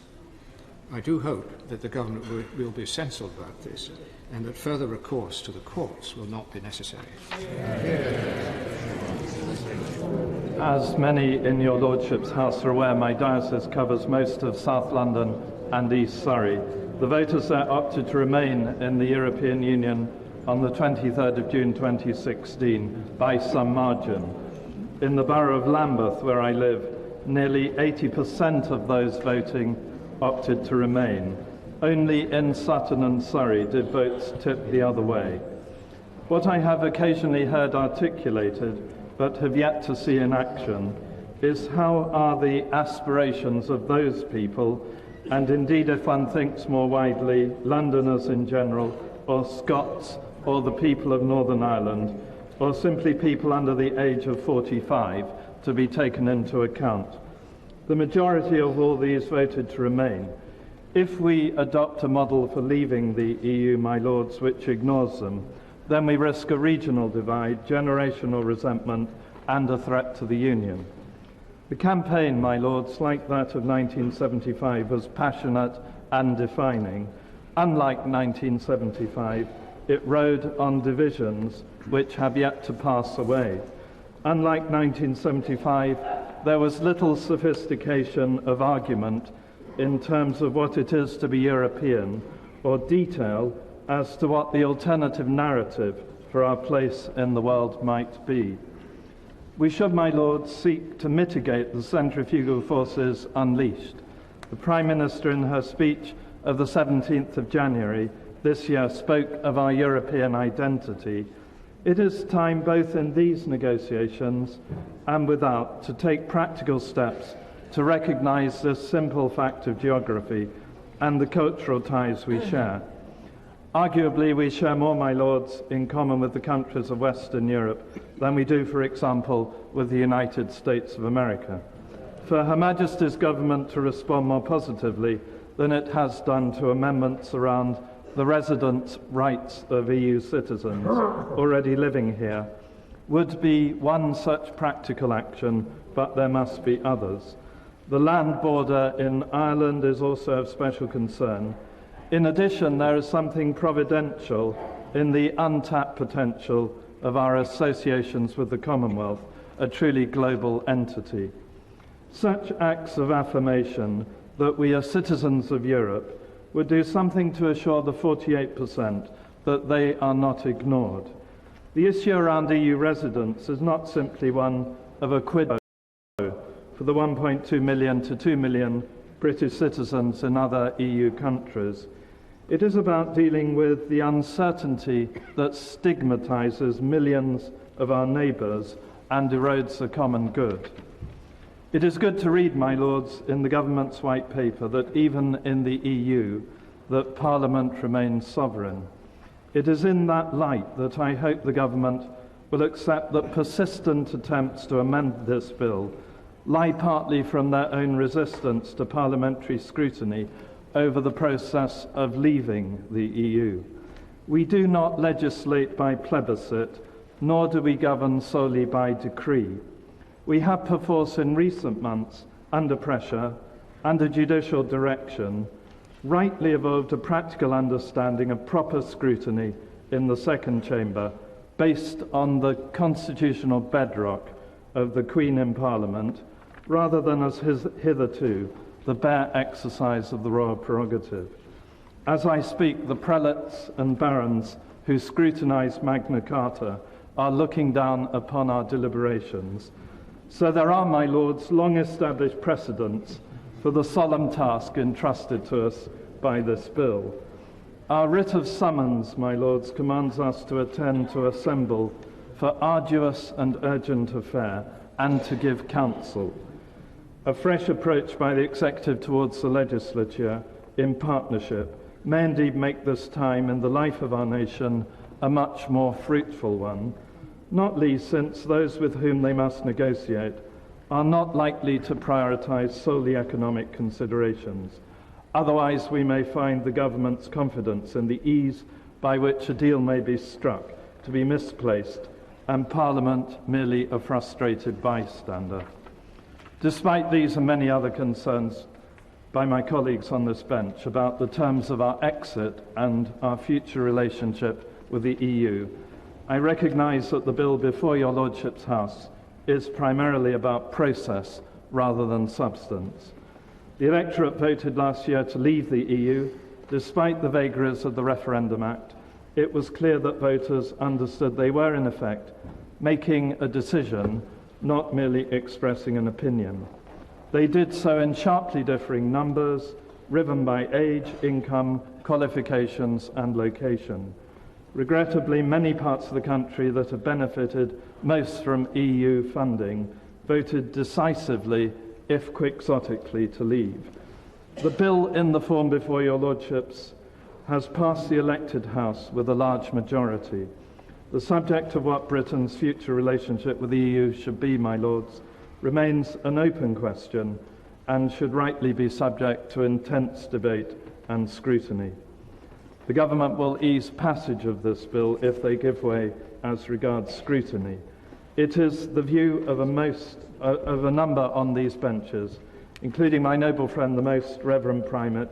I do hope that the government will be sensible about this and that further recourse to the courts will not be necessary. As many in your Lordship's House are aware, my diocese covers most of South London and East Surrey. The voters there opted to remain in the European Union on the 23rd of June 2016 by some margin. In the borough of Lambeth, where I live, nearly 80% of those voting opted to remain. Only in Sutton and Surrey did votes tip the other way. What I have occasionally heard articulated, but have yet to see in action, is how are the aspirations of those people, and indeed if one thinks more widely, Londoners in general, or Scots, or the people of Northern Ireland, or simply people under the age of 45, to be taken into account. The majority of all these voted to remain. If we adopt a model for leaving the EU, my lords, which ignores them, then we risk a regional divide, generational resentment, and a threat to the Union. The campaign, my lords, like that of 1975, was passionate and defining. Unlike 1975, it rode on divisions which have yet to pass away. Unlike 1975, there was little sophistication of argument in terms of what it is to be European, or detail as to what the alternative narrative for our place in the world might be. We should, my Lords, seek to mitigate the centrifugal forces unleashed. The Prime Minister, in her speech of the 17th of January this year, spoke of our European identity. It is time, both in these negotiations and without, to take practical steps to recognise this simple fact of geography and the cultural ties we share. Arguably, we share more, my Lords, in common with the countries of Western Europe than we do, for example, with the United States of America. For Her Majesty's government to respond more positively than it has done to amendments around the residence rights of EU citizens already living here would be one such practical action, but there must be others. The land border in Ireland is also of special concern. In addition, there is something providential in the untapped potential of our associations with the Commonwealth, a truly global entity. Such acts of affirmation that we are citizens of Europe would do something to assure the 48% that they are not ignored. The issue around EU residence is not simply one of a quid for the 1.2 million to 2 million British citizens in other EU countries. It is about dealing with the uncertainty that stigmatises millions of our neighbours and erodes the common good. It is good to read, my Lords, in the government's white paper that even in the EU, that Parliament remains sovereign. It is in that light that I hope the government will accept that persistent attempts to amend this bill lie partly from their own resistance to parliamentary scrutiny over the process of leaving the EU. We do not legislate by plebiscite, nor do we govern solely by decree. We have perforce in recent months, under pressure, under judicial direction, rightly evolved a practical understanding of proper scrutiny in the second chamber, based on the constitutional bedrock of the Queen in Parliament, rather than as hitherto the bare exercise of the royal prerogative. As I speak, the prelates and barons who scrutinise Magna Carta are looking down upon our deliberations. So there are, my Lords, long-established precedents for the solemn task entrusted to us by this bill. Our writ of summons, my Lords, commands us to attend to assemble for arduous and urgent affair and to give counsel. A fresh approach by the executive towards the legislature in partnership may indeed make this time in the life of our nation a much more fruitful one, not least since those with whom they must negotiate are not likely to prioritise solely economic considerations. Otherwise, we may find the government's confidence in the ease by which a deal may be struck to be misplaced, and Parliament merely a frustrated bystander. Despite these and many other concerns by my colleagues on this bench about the terms of our exit and our future relationship with the EU, I recognise that the bill before your Lordship's House is primarily about process rather than substance. The electorate voted last year to leave the EU. Despite the vagaries of the Referendum Act, it was clear that voters understood they were, in effect, making a decision, not merely expressing an opinion. They did so in sharply differing numbers, driven by age, income, qualifications, and location. Regrettably, many parts of the country that have benefited most from EU funding voted decisively, if quixotically, to leave. The bill in the form before your Lordships has passed the elected House with a large majority. The subject of what Britain's future relationship with the EU should be, my Lords, remains an open question and should rightly be subject to intense debate and scrutiny. The government will ease passage of this bill if they give way as regards scrutiny. It is the view of a number on these benches, including my noble friend, the Most Reverend Primate,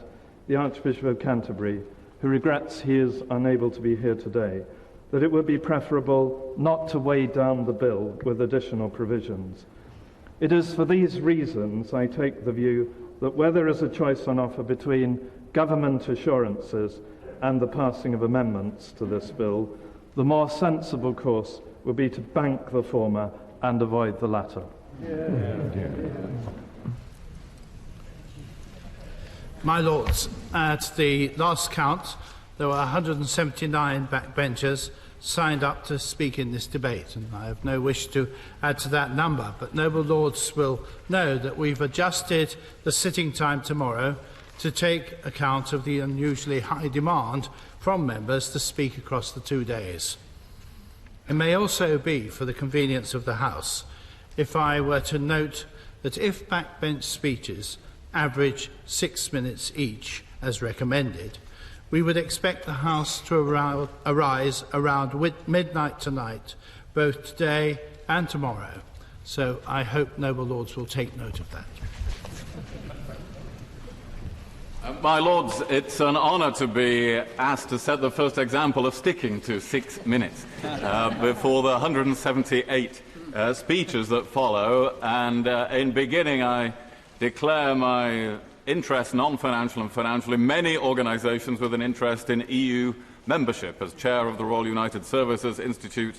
the Archbishop of Canterbury, who regrets he is unable to be here today, that it would be preferable not to weigh down the bill with additional provisions. It is for these reasons I take the view that where there is a choice on offer between government assurances and the passing of amendments to this bill, the more sensible course would be to bank the former and avoid the latter. My Lords, at the last count, there were 179 backbenchers signed up to speak in this debate, and I have no wish to add to that number. But noble Lords will know that we've adjusted the sitting time tomorrow to take account of the unusually high demand from members to speak across the 2 days. It may also be for the convenience of the House if I were to note that if backbench speeches average 6 minutes each, as recommended, we would expect the House to arise around midnight tonight, both today and tomorrow. So I hope noble Lords will take note of that. My Lords, it's an honour to be asked to set the first example of sticking to 6 minutes before the 178 speeches that follow. And in beginning, I declare my interest, non-financial and financial, in many organisations with an interest in EU membership, as Chair of the Royal United Services Institute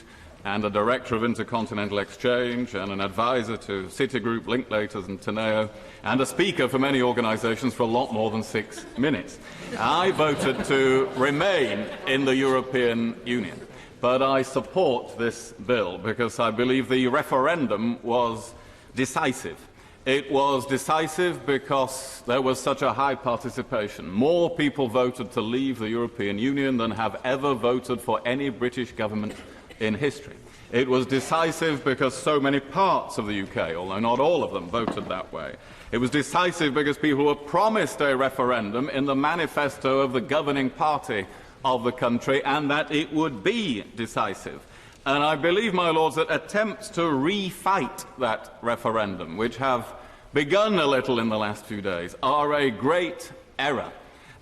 and a Director of Intercontinental Exchange and an advisor to Citigroup, Linklaters and Teneo, and a speaker for many organisations for a lot more than 6 minutes. I voted to remain in the European Union, but I support this bill because I believe the referendum was decisive. It was decisive because there was such a high participation. More people voted to leave the European Union than have ever voted for any British government in history. It was decisive because so many parts of the UK, although not all of them, voted that way. It was decisive because people were promised a referendum in the manifesto of the governing party of the country, and that it would be decisive. And I believe, my Lords, that attempts to refight that referendum, which have begun a little in the last few days, are a great error.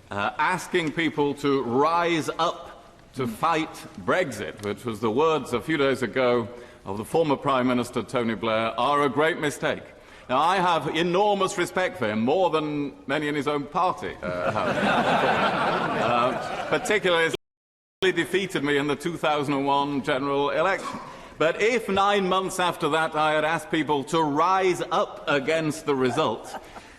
Asking people to rise up to fight Brexit, which was the words a few days ago of the former Prime Minister Tony Blair, are a great mistake. Now, I have enormous respect for him, more than many in his own party have. Particularly as he defeated me in the 2001 general election. But if 9 months after that I had asked people to rise up against the result,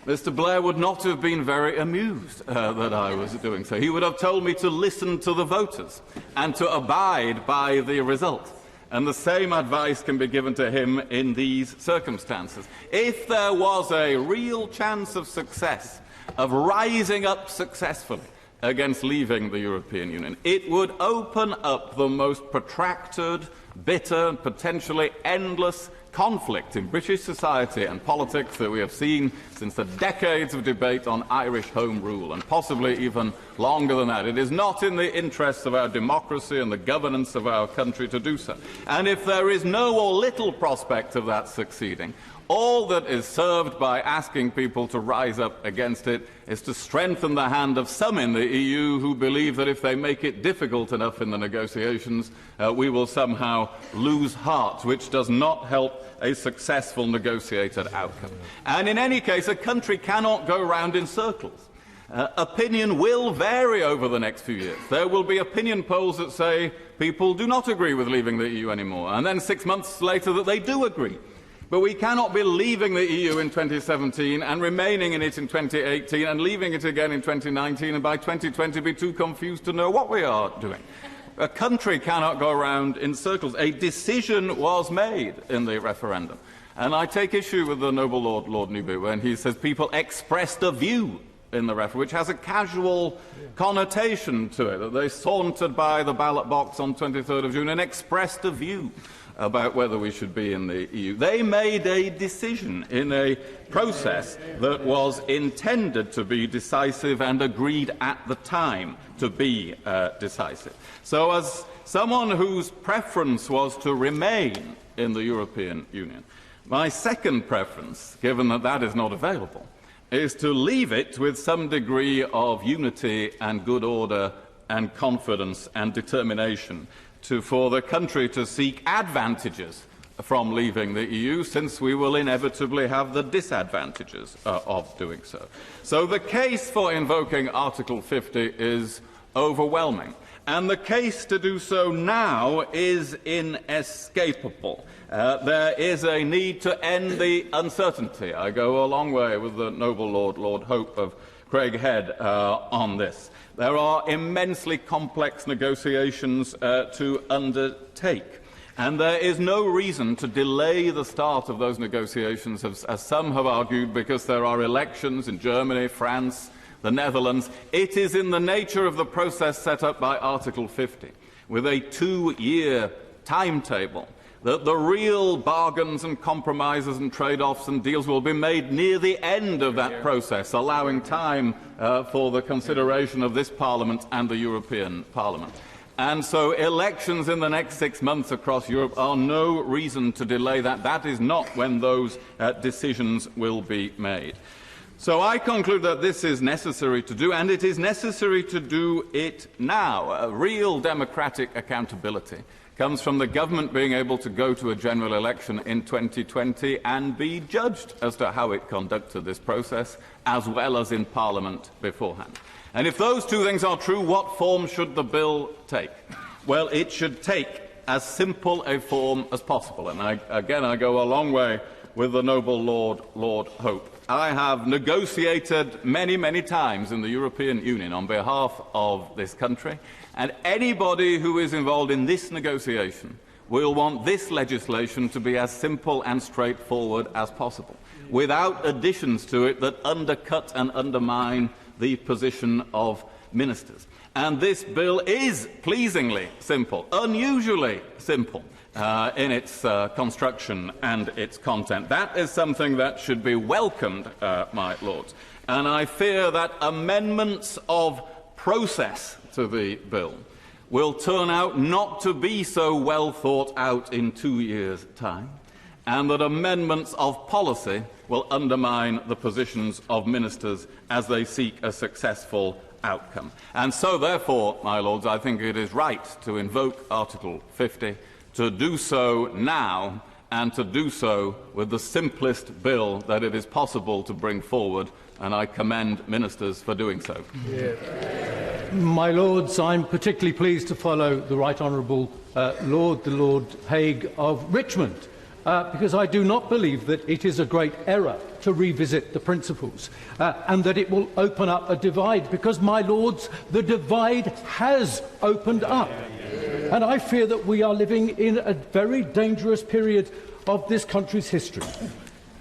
Mr. Blair would not have been very amused that I was doing so. He would have told me to listen to the voters and to abide by the result. And the same advice can be given to him in these circumstances. If there was a real chance of success, of rising up successfully against leaving the European Union, it would open up the most protracted, bitter and potentially endless conflict in British society and politics that we have seen since the decades of debate on Irish Home Rule, and possibly even longer than that. It is not in the interests of our democracy and the governance of our country to do so. And if there is no or little prospect of that succeeding, all that is served by asking people to rise up against it is to strengthen the hand of some in the EU who believe that if they make it difficult enough in the negotiations, we will somehow lose heart, which does not help a successful negotiated outcome. And in any case, a country cannot go round in circles. Opinion will vary over the next few years. There will be opinion polls that say people do not agree with leaving the EU anymore, and then 6 months later that they do agree. But we cannot be leaving the EU in 2017 and remaining in it in 2018 and leaving it again in 2019 and by 2020 be too confused to know what we are doing. A country cannot go around in circles. A decision was made in the referendum. And I take issue with the noble Lord, Lord Newby, when he says people expressed a view in the referendum, which has a casual connotation to it, that they sauntered by the ballot box on 23rd of June and expressed a view about whether we should be in the EU. They made a decision in a process that was intended to be decisive and agreed at the time to be decisive. So as someone whose preference was to remain in the European Union, my second preference, given that that is not available, is to leave it with some degree of unity and good order and confidence and determination for the country to seek advantages from leaving the EU, since we will inevitably have the disadvantages of doing so. So the case for invoking Article 50 is overwhelming. And the case to do so now is inescapable. There is a need to end the uncertainty. I go a long way with the noble Lord Hope of Craighead on this. There are immensely complex negotiations to undertake. And there is no reason to delay the start of those negotiations, as some have argued, because there are elections in Germany, France, the Netherlands. It is in the nature of the process set up by Article 50, with a 2-year timetable, that the real bargains and compromises and trade-offs and deals will be made near the end of that process, allowing time for the consideration of this Parliament and the European Parliament. And so elections in the next 6 months across Europe are no reason to delay that. That is not when those decisions will be made. So I conclude that this is necessary to do, and it is necessary to do it now. Real democratic accountability comes from the government being able to go to a general election in 2020 and be judged as to how it conducted this process, as well as in Parliament beforehand. And if those two things are true, what form should the bill take? Well, it should take as simple a form as possible. And I go a long way with the noble Lord Hope. I have negotiated many, many times in the European Union on behalf of this country, and anybody who is involved in this negotiation will want this legislation to be as simple and straightforward as possible, without additions to it that undercut and undermine the position of ministers. And this bill is pleasingly simple, unusually simple in its construction and its content. That is something that should be welcomed, my lords. And I fear that amendments of process to the bill will turn out not to be so well thought out in 2 years' time, and that amendments of policy will undermine the positions of ministers as they seek a successful outcome. And so, therefore, my lords, I think it is right to invoke Article 50, to do so now, and to do so with the simplest bill that it is possible to bring forward, and I commend ministers for doing so. Yeah. My lords, I'm particularly pleased to follow the Right Honourable the Lord Hague of Richmond, because I do not believe that it is a great error to revisit the principles and that it will open up a divide, because, my lords, the divide has opened up. And I fear that we are living in a very dangerous period of this country's history,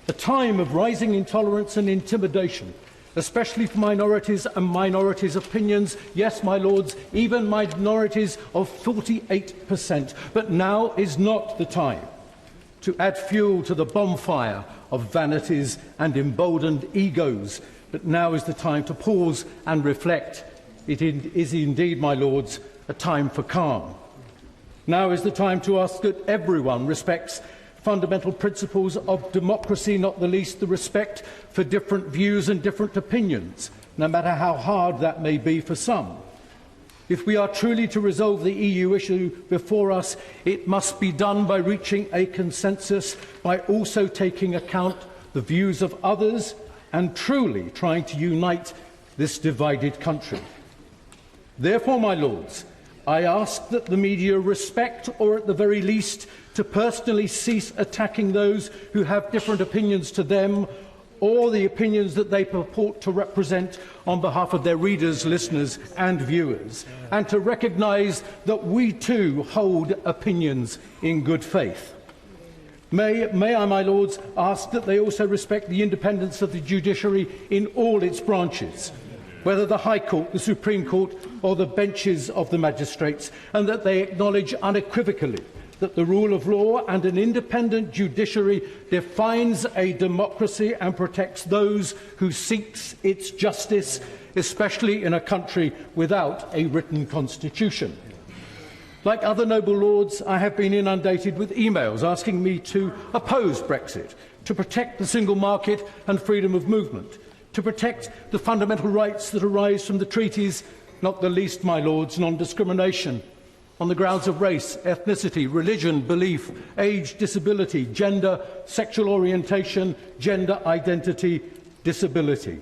a time of rising intolerance and intimidation, especially for minorities and minorities' opinions. Yes, my lords, even minorities of 48%. But now is not the time to add fuel to the bonfire of vanities and emboldened egos. But now is the time to pause and reflect. It is indeed, my lords, a time for calm. Now is the time to ask that everyone respects fundamental principles of democracy, not the least the respect for different views and different opinions, no matter how hard that may be for some. If we are truly to resolve the EU issue before us, it must be done by reaching a consensus, by also taking account the views of others and truly trying to unite this divided country. Therefore, my lords, I ask that the media respect, or at the very least, to personally cease attacking those who have different opinions to them, or the opinions that they purport to represent on behalf of their readers, listeners and viewers, and to recognise that we too hold opinions in good faith. May I, my lords, ask that they also respect the independence of the judiciary in all its branches, whether the High Court, the Supreme Court or the benches of the magistrates, and that they acknowledge unequivocally that the rule of law and an independent judiciary defines a democracy and protects those who seek its justice, especially in a country without a written constitution. Like other noble lords, I have been inundated with emails asking me to oppose Brexit, to protect the single market and freedom of movement, to protect the fundamental rights that arise from the treaties, not the least, my lords, non-discrimination on the grounds of race, ethnicity, religion, belief, age, disability, gender, sexual orientation, gender identity, disability.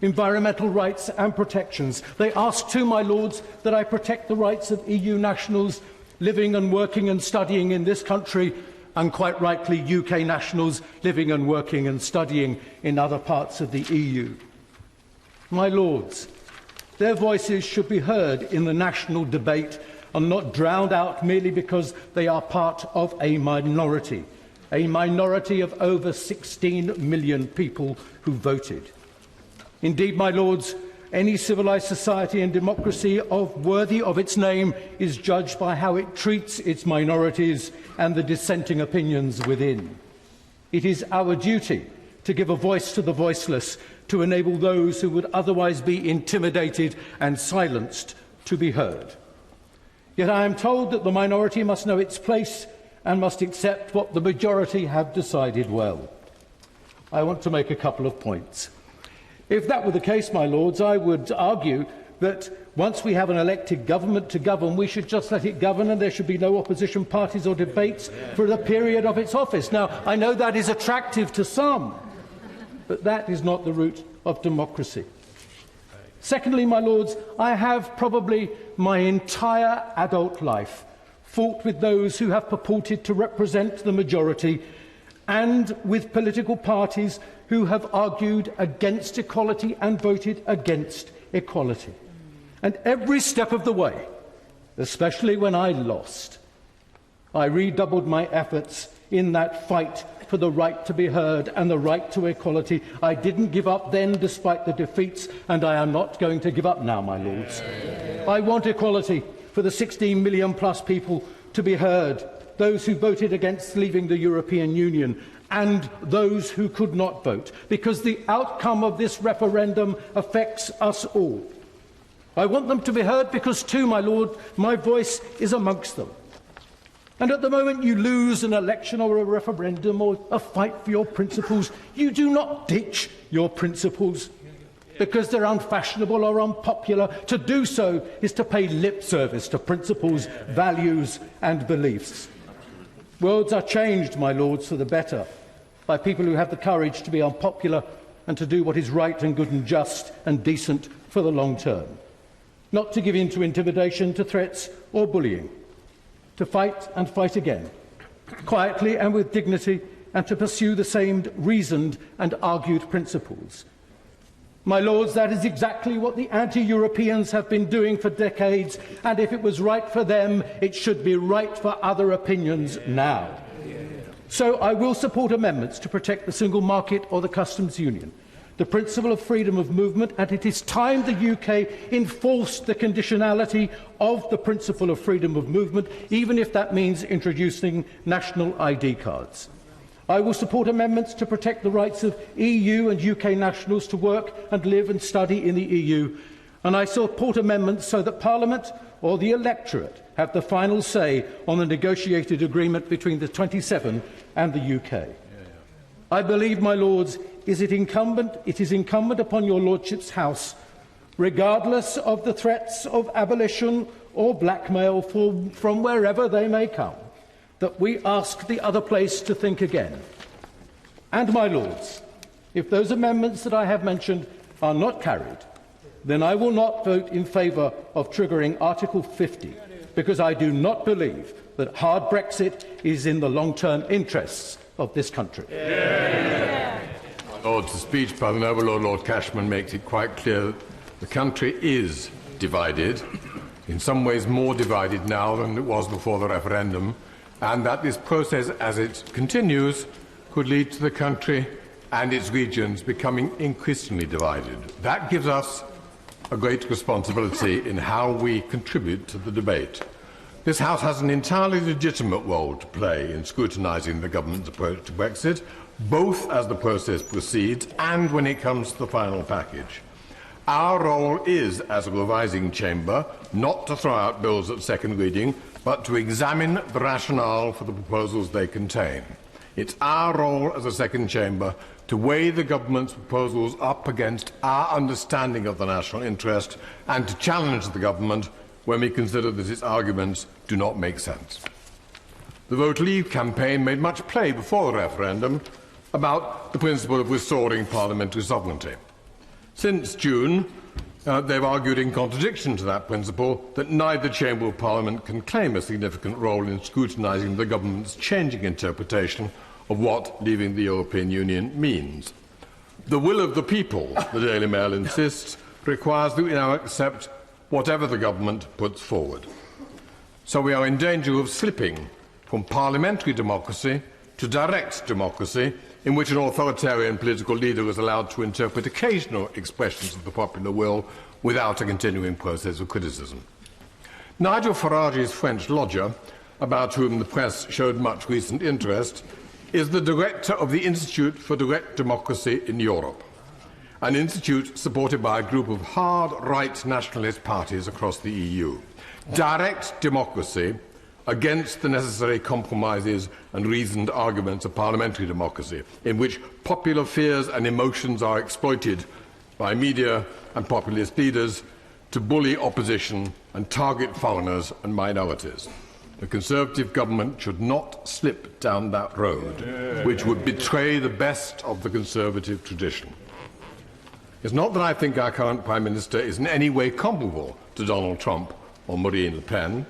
environmental rights and protections. They ask too, my lords, that I protect the rights of EU nationals living and working and studying in this country, and quite rightly UK nationals living and working and studying in other parts of the EU. My lords, their voices should be heard in the national debate and not drowned out merely because they are part of a minority of over 16 million people who voted. Indeed, my lords, any civilised society and democracy worthy of its name is judged by how it treats its minorities and the dissenting opinions within. It is our duty to give a voice to the voiceless, to enable those who would otherwise be intimidated and silenced to be heard. Yet I am told that the minority must know its place and must accept what the majority have decided well. I want to make a couple of points. If that were the case, my lords, I would argue that once we have an elected government to govern, we should just let it govern and there should be no opposition parties or debates for the period of its office. Now, I know that is attractive to some, but that is not the root of democracy. Secondly, my lords, I have probably my entire adult life fought with those who have purported to represent the majority and with political parties who have argued against equality and voted against equality. And every step of the way, especially when I lost, I redoubled my efforts in that fight for the right to be heard and the right to equality. I didn't give up then despite the defeats, and I am not going to give up now, my lords. I want equality for the 16 million plus people to be heard, those who voted against leaving the European Union and those who could not vote, because the outcome of this referendum affects us all. I want them to be heard because too, my lord, my voice is amongst them. And at the moment you lose an election or a referendum or a fight for your principles, you do not ditch your principles because they're unfashionable or unpopular. To do so is to pay lip service to principles, values and beliefs. Worlds are changed, my lords, for the better by people who have the courage to be unpopular and to do what is right and good and just and decent for the long term. Not to give in to intimidation, to threats or bullying. To fight and fight again, quietly and with dignity, and to pursue the same reasoned and argued principles. My lords, that is exactly what the anti-Europeans have been doing for decades, and if it was right for them, it should be right for other opinions now. So I will support amendments to protect the single market or the customs union, the principle of freedom of movement, and it is time the UK enforced the conditionality of the principle of freedom of movement, even if that means introducing national ID cards. I will support amendments to protect the rights of EU and UK nationals to work and live and study in the EU, and I support amendments so that Parliament or the electorate have the final say on the negotiated agreement between the 27 and the UK. I believe, my lords, it is incumbent upon your lordship's House, regardless of the threats of abolition or blackmail from wherever they may come, that we ask the other place to think again. And, my lords, if those amendments that I have mentioned are not carried, then I will not vote in favour of triggering Article 50, because I do not believe that hard Brexit is in the long-term interests of this country. Lord, the speech by the Noble Lord Cashman makes it quite clear that the country is divided, in some ways more divided now than it was before the referendum, and that this process, as it continues, could lead to the country and its regions becoming increasingly divided. That gives us a great responsibility in how we contribute to the debate. This House has an entirely legitimate role to play in scrutinising the government's approach to Brexit, both as the process proceeds and when it comes to the final package. Our role is, as a revising chamber, not to throw out bills at second reading, but to examine the rationale for the proposals they contain. It's our role as a second chamber to weigh the government's proposals up against our understanding of the national interest and to challenge the government when we consider that its arguments do not make sense. The Vote Leave campaign made much play before the referendum about the principle of restoring parliamentary sovereignty. Since June, they've argued in contradiction to that principle that neither Chamber of Parliament can claim a significant role in scrutinising the government's changing interpretation of what leaving the European Union means. The will of the people, the Daily Mail insists, requires that we now accept whatever the government puts forward. So we are in danger of slipping from parliamentary democracy to direct democracy, in which an authoritarian political leader is allowed to interpret occasional expressions of the popular will without a continuing process of criticism. Nigel Farage's French lodger, about whom the press showed much recent interest, is the director of the Institute for Direct Democracy in Europe, an institute supported by a group of hard-right nationalist parties across the EU. Direct democracy against the necessary compromises and reasoned arguments of parliamentary democracy, in which popular fears and emotions are exploited by media and populist leaders to bully opposition and target foreigners and minorities. The Conservative government should not slip down that road, which would betray the best of the Conservative tradition. It's not that I think our current Prime Minister is in any way comparable to Donald Trump or Marine Le Pen,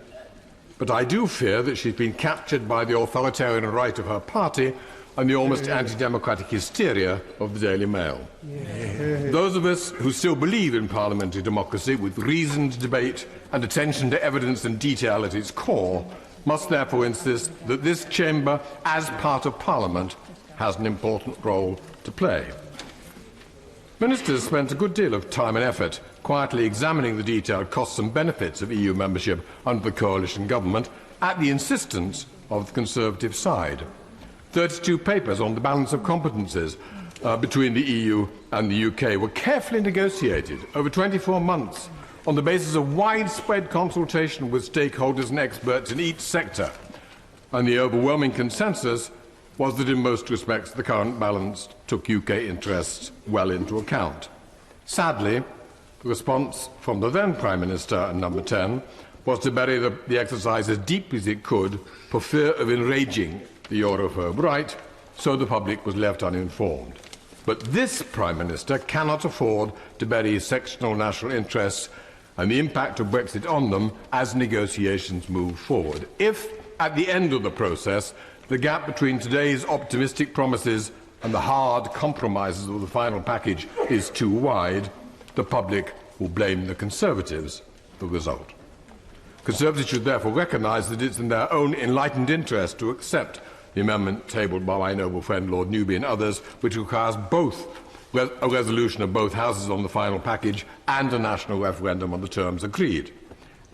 but I do fear that she's been captured by the authoritarian right of her party and the almost anti-democratic hysteria of the Daily Mail. Those of us who still believe in parliamentary democracy, with reasoned debate and attention to evidence and detail at its core, must therefore insist that this chamber, as part of Parliament, has an important role to play. Ministers spent a good deal of time and effort quietly examining the detailed costs and benefits of EU membership under the coalition government at the insistence of the Conservative side. 32 papers on the balance of competences between the EU and the UK were carefully negotiated over 24 months on the basis of widespread consultation with stakeholders and experts in each sector, and the overwhelming consensus was that in most respects the current balance took UK interests well into account. Sadly, the response from the then Prime Minister and Number 10 was to bury the exercise as deeply as it could for fear of enraging the Europhobe right, so the public was left uninformed. But this Prime Minister cannot afford to bury sectional national interests and the impact of Brexit on them as negotiations move forward. If, at the end of the process, the gap between today's optimistic promises and the hard compromises of the final package is too wide, the public will blame the Conservatives for the result. Conservatives should therefore recognise that it's in their own enlightened interest to accept the amendment tabled by my noble friend Lord Newby and others, which requires both a resolution of both houses on the final package and a national referendum on the terms agreed.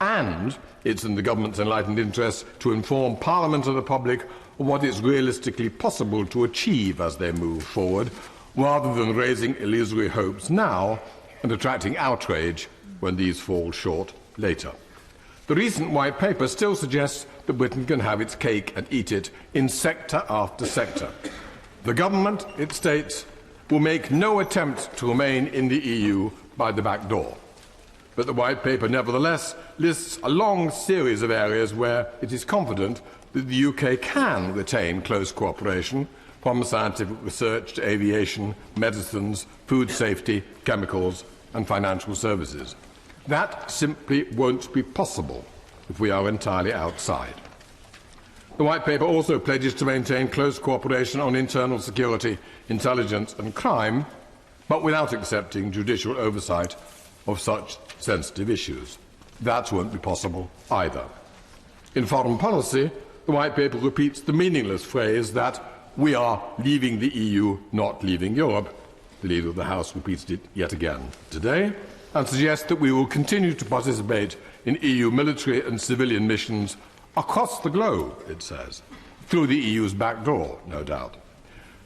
And it's in the government's enlightened interest to inform Parliament and the public of what is realistically possible to achieve as they move forward, rather than raising illusory hopes now and attracting outrage when these fall short later. The recent White Paper still suggests that Britain can have its cake and eat it in sector after sector. The government, it states, will make no attempt to remain in the EU by the back door. But the White Paper nevertheless lists a long series of areas where it is confident that the UK can retain close cooperation, from scientific research to aviation, medicines, food safety, chemicals and financial services. That simply won't be possible if we are entirely outside. The White Paper also pledges to maintain close cooperation on internal security, intelligence and crime, but without accepting judicial oversight of such sensitive issues. That won't be possible either. In foreign policy, the White Paper repeats the meaningless phrase that we are leaving the EU, not leaving Europe. The Leader of the House repeats it yet again today, and suggests that we will continue to participate in EU military and civilian missions across the globe, it says, through the EU's back door, no doubt.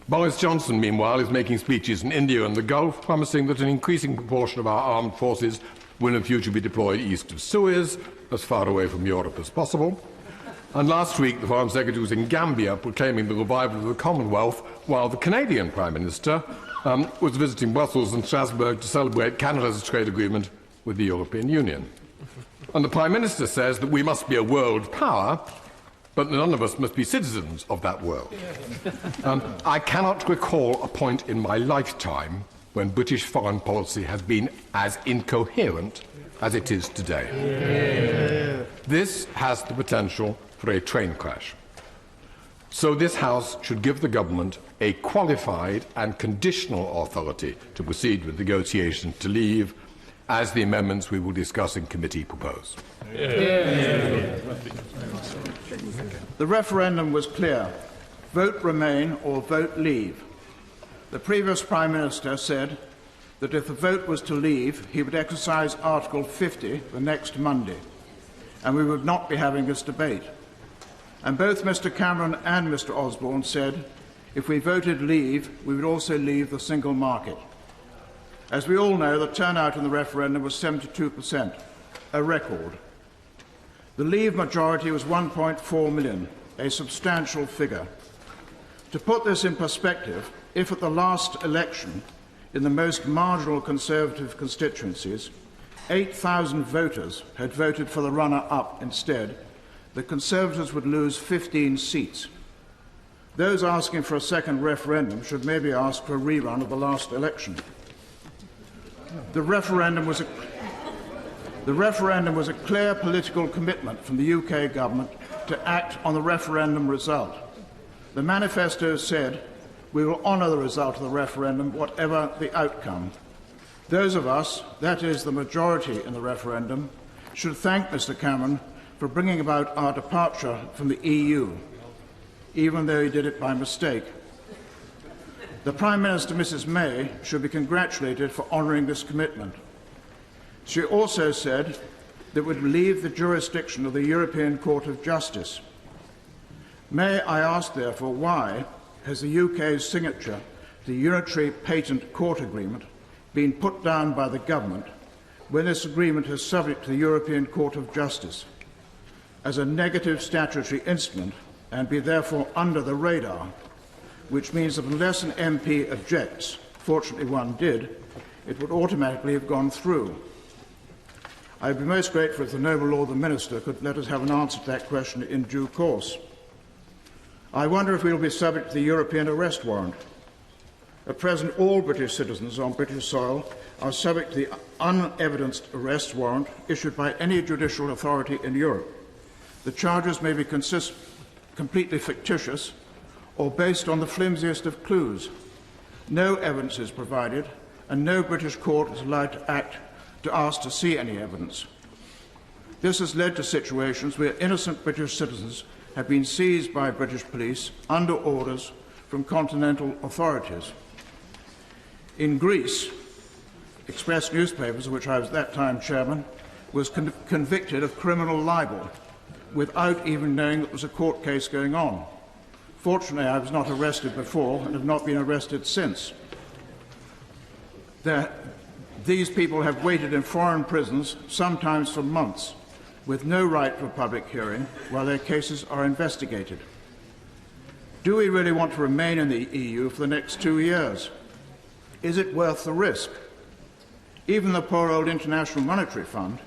Boris Johnson, meanwhile, is making speeches in India and the Gulf, promising that an increasing proportion of our armed forces will in future be deployed east of Suez, as far away from Europe as possible. And last week, the Foreign Secretary was in Gambia proclaiming the revival of the Commonwealth, while the Canadian Prime Minister was visiting Brussels and Strasbourg to celebrate Canada's trade agreement with the European Union. And the Prime Minister says that we must be a world power, but none of us must be citizens of that world. I cannot recall a point in my lifetime when British foreign policy has been as incoherent as it is today. This has the potential for a train crash. So this House should give the government a qualified and conditional authority to proceed with negotiations to leave, as the amendments we will discuss in committee propose. The referendum was clear. Vote Remain or vote Leave. The previous Prime Minister said that if the vote was to leave, he would exercise Article 50 the next Monday, and we would not be having this debate. And both Mr Cameron and Mr Osborne said if we voted Leave, we would also leave the single market. As we all know, the turnout in the referendum was 72%, a record. The Leave majority was 1.4 million, a substantial figure. To put this in perspective, if at the last election, in the most marginal Conservative constituencies, 8,000 voters had voted for the runner-up instead, the Conservatives would lose 15 seats. Those asking for a second referendum should maybe ask for a rerun of the last election. The referendum was a clear political commitment from the UK government to act on the referendum result. The manifesto said, "We will honour the result of the referendum, whatever the outcome." Those of us, that is the majority in the referendum, should thank Mr Cameron for bringing about our departure from the EU, even though he did it by mistake. The Prime Minister, Mrs May, should be congratulated for honouring this commitment. She also said that it would leave the jurisdiction of the European Court of Justice. May I ask, therefore, why has the UK's signature to the Unitary Patent Court Agreement been put down by the government when this agreement is subject to the European Court of Justice as a negative statutory instrument and be therefore under the radar, which means that unless an MP objects, fortunately one did, it would automatically have gone through. I would be most grateful if the noble Lord the Minister could let us have an answer to that question in due course. I wonder if we will be subject to the European arrest warrant. At present, all British citizens on British soil are subject to the unevidenced arrest warrant issued by any judicial authority in Europe. The charges may be completely fictitious or based on the flimsiest of clues. No evidence is provided, and no British court is allowed to ask to see any evidence. This has led to situations where innocent British citizens have been seized by British police under orders from continental authorities. In Greece, Express newspapers, of which I was at that time chairman, was convicted of criminal libel without even knowing that there was a court case going on. Fortunately, I was not arrested before and have not been arrested since. These people have waited in foreign prisons, sometimes for months, with no right to a public hearing while their cases are investigated. Do we really want to remain in the EU for the next 2 years? Is it worth the risk? Even the poor old International Monetary Fund,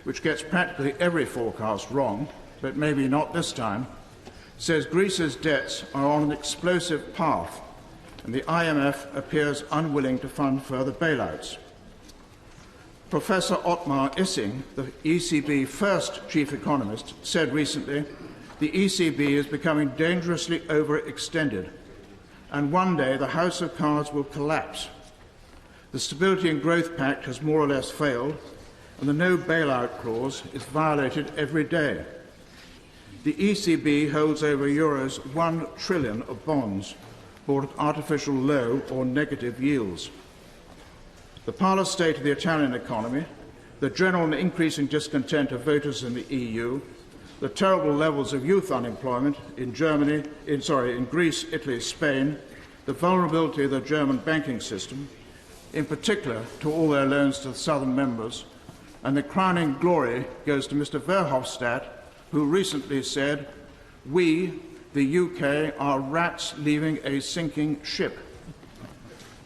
which gets practically every forecast wrong, but maybe not this time, says Greece's debts are on an explosive path, and the IMF appears unwilling to fund further bailouts. Professor Ottmar Issing, the ECB first chief economist, said recently, the ECB is becoming dangerously overextended, and one day the House of Cards will collapse. The Stability and Growth Pact has more or less failed, and the no bailout clause is violated every day. The ECB holds over euros 1 trillion of bonds bought at artificial low or negative yields. The parlous state of the Italian economy, the general and increasing discontent of voters in the EU, the terrible levels of youth unemployment in Greece, Italy, Spain, the vulnerability of the German banking system, in particular to all their loans to the southern members, and the crowning glory goes to Mr. Verhofstadt, who recently said, "We, the UK, are rats leaving a sinking ship."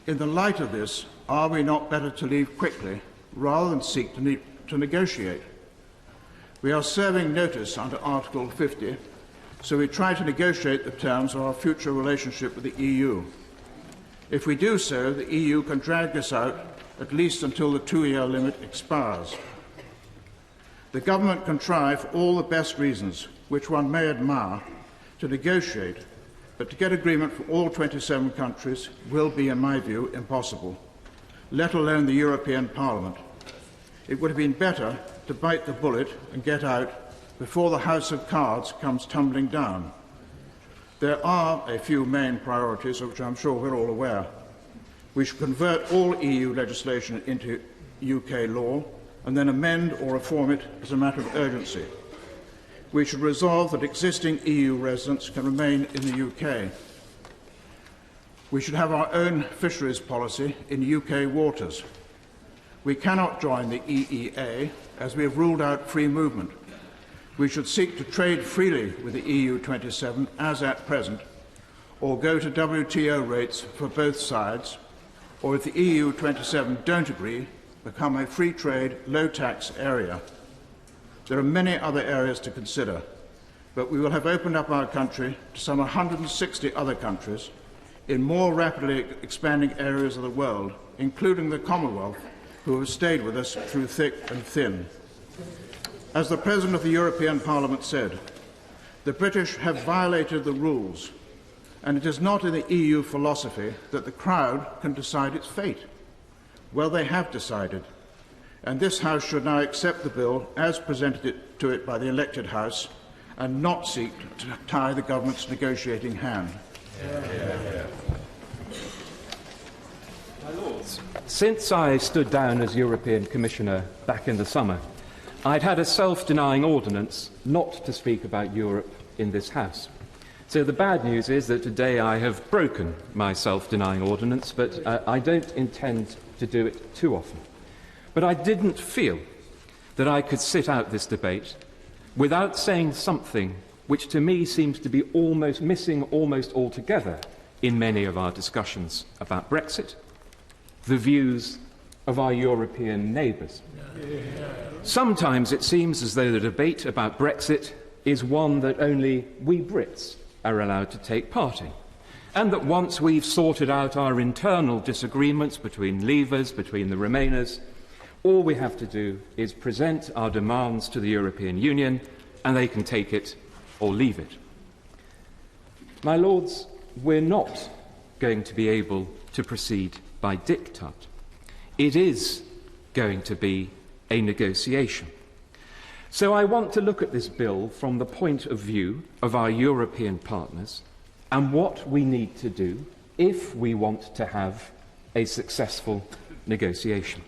In the light of this, are we not better to leave quickly rather than seek to negotiate? We are serving notice under Article 50, so we try to negotiate the terms of our future relationship with the EU. If we do so, the EU can drag this out at least until the 2-year limit expires. The government can try for all the best reasons, which one may admire, to negotiate, but to get agreement from all 27 countries will be, in my view, impossible, let alone the European Parliament. It would have been better to bite the bullet and get out before the House of Cards comes tumbling down. There are a few main priorities, of which I'm sure we're all aware. We should convert all EU legislation into UK law and then amend or reform it as a matter of urgency. We should resolve that existing EU residents can remain in the UK. We should have our own fisheries policy in UK waters. We cannot join the EEA as we have ruled out free movement. We should seek to trade freely with the EU 27 as at present, or go to WTO rates for both sides, or if the EU 27 don't agree, become a free trade, low tax area. There are many other areas to consider, but we will have opened up our country to some 160 other countries in more rapidly expanding areas of the world, including the Commonwealth, who have stayed with us through thick and thin. As the President of the European Parliament said, the British have violated the rules, and it is not in the EU philosophy that the crowd can decide its fate. Well, they have decided, and this House should now accept the bill as presented to it by the elected House and not seek to tie the government's negotiating hand. My Lords, since I stood down as European Commissioner back in the summer, I'd had a self-denying ordinance not to speak about Europe in this House. So the bad news is that today I have broken my self-denying ordinance, but I don't intend to do it too often. But I didn't feel that I could sit out this debate without saying something which to me seems to be missing almost altogether in many of our discussions about Brexit, the views of our European neighbours. Sometimes it seems as though the debate about Brexit is one that only we Brits are allowed to take part in, and that once we've sorted out our internal disagreements between leavers, between the remainers, all we have to do is present our demands to the European Union and they can take it or leave it. My Lords, we're not going to be able to proceed by diktat. It is going to be a negotiation. So I want to look at this bill from the point of view of our European partners and what we need to do if we want to have a successful negotiation.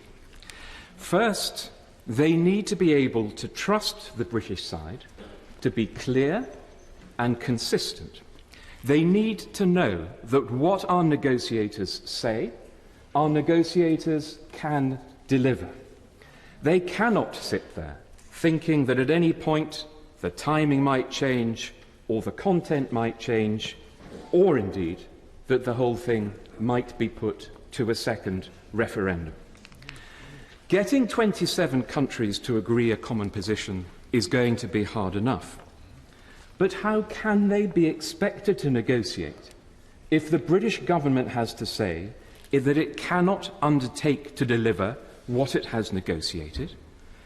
First, they need to be able to trust the British side to be clear and consistent. They need to know that what our negotiators say, our negotiators can deliver. They cannot sit there thinking that at any point the timing might change or the content might change, or indeed that the whole thing might be put to a second referendum. Getting 27 countries to agree a common position is going to be hard enough. But how can they be expected to negotiate if the British government has to say that it cannot undertake to deliver what it has negotiated,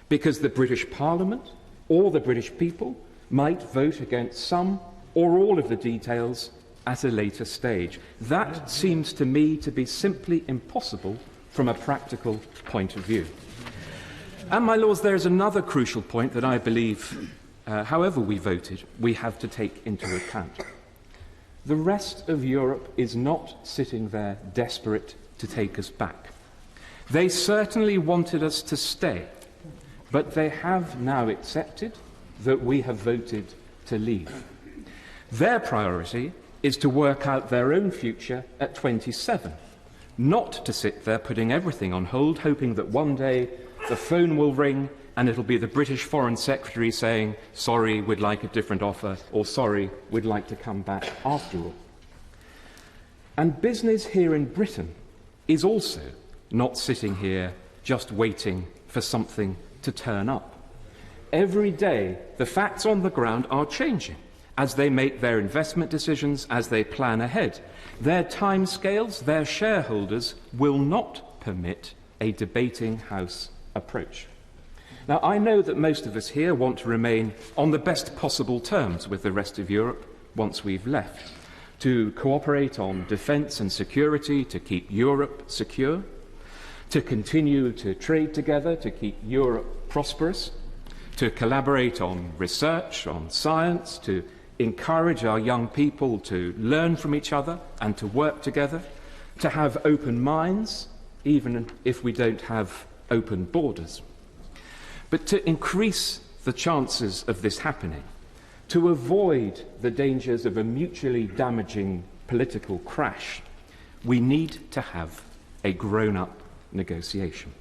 because the British Parliament or the British people might vote against some or all of the details at a later stage? That seems to me to be simply impossible from a practical point of view. And, my Lords, there is another crucial point that I believe, however we voted, we have to take into account. The rest of Europe is not sitting there desperate to take us back. They certainly wanted us to stay, but they have now accepted that we have voted to leave. Their priority is to work out their own future at 27, not to sit there putting everything on hold, hoping that one day the phone will ring and it'll be the British Foreign Secretary saying, sorry, we'd like a different offer, or sorry, we'd like to come back after all. And business here in Britain is also not sitting here just waiting for something to turn up. Every day, the facts on the ground are changing, as they make their investment decisions, as they plan ahead. Their timescales, their shareholders will not permit a debating House approach. Now, I know that most of us here want to remain on the best possible terms with the rest of Europe once we've left, to cooperate on defence and security, to keep Europe secure, to continue to trade together, to keep Europe prosperous, to collaborate on research, on science, to encourage our young people to learn from each other and to work together, to have open minds, even if we don't have open borders. But to increase the chances of this happening, to avoid the dangers of a mutually damaging political crash, we need to have a grown-up negotiation.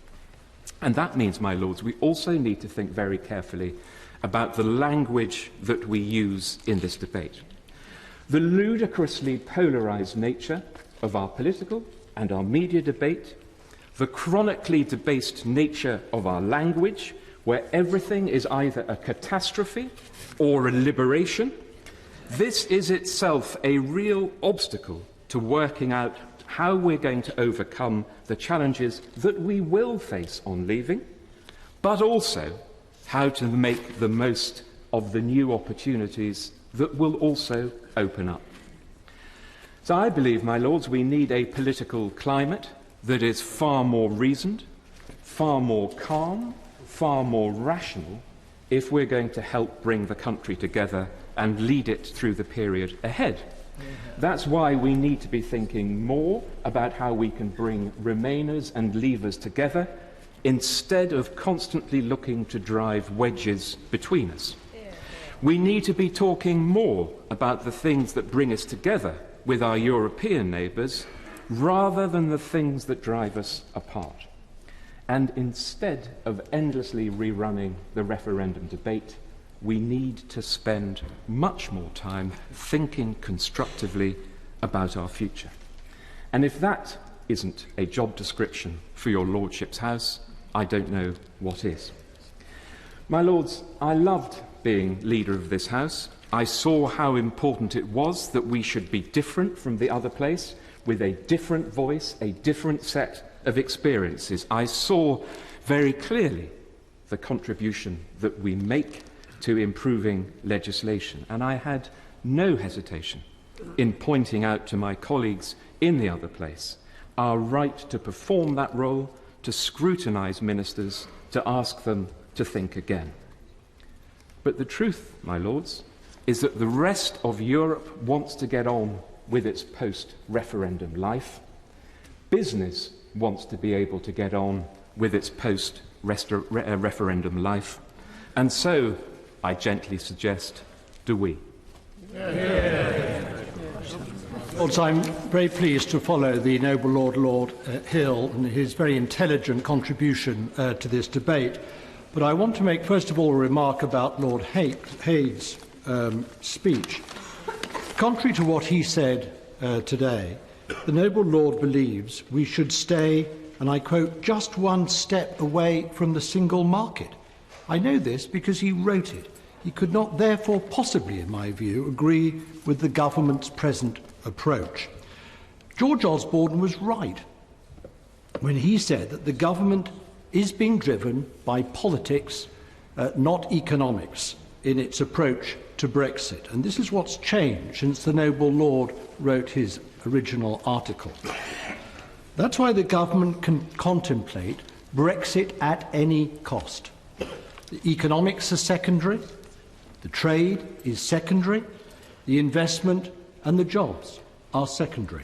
And that means, my lords, we also need to think very carefully about the language that we use in this debate. The ludicrously polarised nature of our political and our media debate, the chronically debased nature of our language, where everything is either a catastrophe or a liberation, this is itself a real obstacle to working out how we're going to overcome the challenges that we will face on leaving, but also how to make the most of the new opportunities that will also open up. So I believe, my lords, we need a political climate that is far more reasoned, far more calm, far more rational, if we're going to help bring the country together and lead it through the period ahead. That's why we need to be thinking more about how we can bring Remainers and Leavers together instead of constantly looking to drive wedges between us. We need to be talking more about the things that bring us together with our European neighbours rather than the things that drive us apart. And instead of endlessly rerunning the referendum debate, we need to spend much more time thinking constructively about our future. And if that isn't a job description for your Lordship's House, I don't know what is. My Lords, I loved being leader of this House. I saw how important it was that we should be different from the other place, with a different voice, a different set of experiences. I saw very clearly the contribution that we make to improving legislation, and I had no hesitation in pointing out to my colleagues in the other place our right to perform that role, to scrutinise ministers, to ask them to think again. But the truth, my lords, is that the rest of Europe wants to get on with its post-referendum life. Business wants to be able to get on with its post-referendum life. And so, I gently suggest, do we. Lords, I'm very pleased to follow the noble Lord Hill and his very intelligent contribution to this debate. But I want to make, first of all, a remark about Lord Haig's speech. Contrary to what he said today, the noble Lord believes we should stay, and I quote, just one step away from the single market. I know this because he wrote it. He could not therefore possibly, in my view, agree with the government's present approach. George Osborne was right when he said that the government is being driven by politics, not economics, in its approach to Brexit. And this is what's changed since the noble Lord wrote his original article. That's why the government can contemplate Brexit at any cost. The economics are secondary, the trade is secondary, the investment and the jobs are secondary.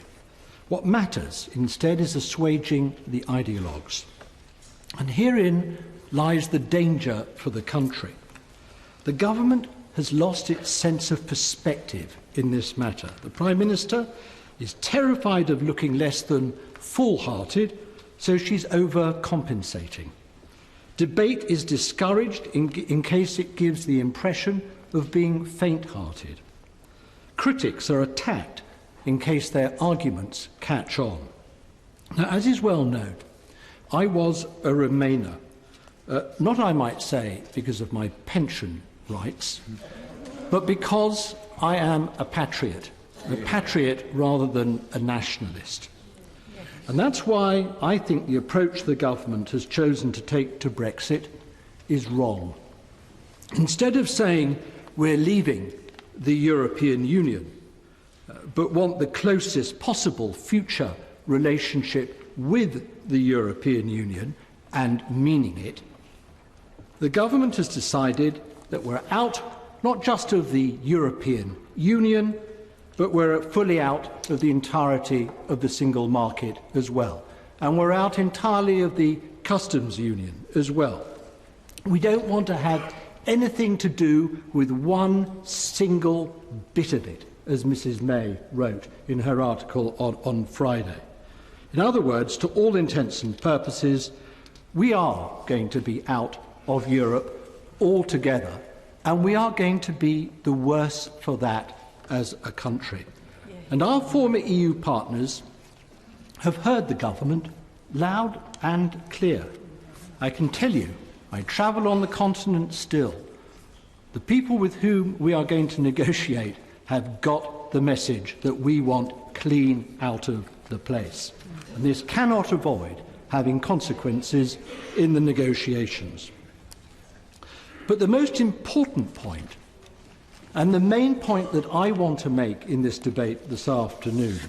What matters instead is assuaging the ideologues. And herein lies the danger for the country. The government has lost its sense of perspective in this matter. The Prime Minister is terrified of looking less than full-hearted, so she's overcompensating. Debate is discouraged in case it gives the impression of being faint-hearted. Critics are attacked in case their arguments catch on. Now, as is well known, I was a Remainer, not, I might say, because of my pension rights, but because I am a patriot rather than a nationalist. And that's why I think the approach the government has chosen to take to Brexit is wrong. Instead of saying we're leaving the European Union, but want the closest possible future relationship with the European Union and meaning it, the government has decided that we're out not just of the European Union, but we're fully out of the entirety of the single market as well. And we're out entirely of the customs union as well. We don't want to have anything to do with one single bit of it, as Mrs. May wrote in her article on Friday. In other words, to all intents and purposes, we are going to be out of Europe altogether, and we are going to be the worse for that as a country. And our former EU partners have heard the government loud and clear. I can tell you, I travel on the continent still. The people with whom we are going to negotiate have got the message that we want clean out of the place. And this cannot avoid having consequences in the negotiations. But the most important point, and the main point that I want to make in this debate this afternoon,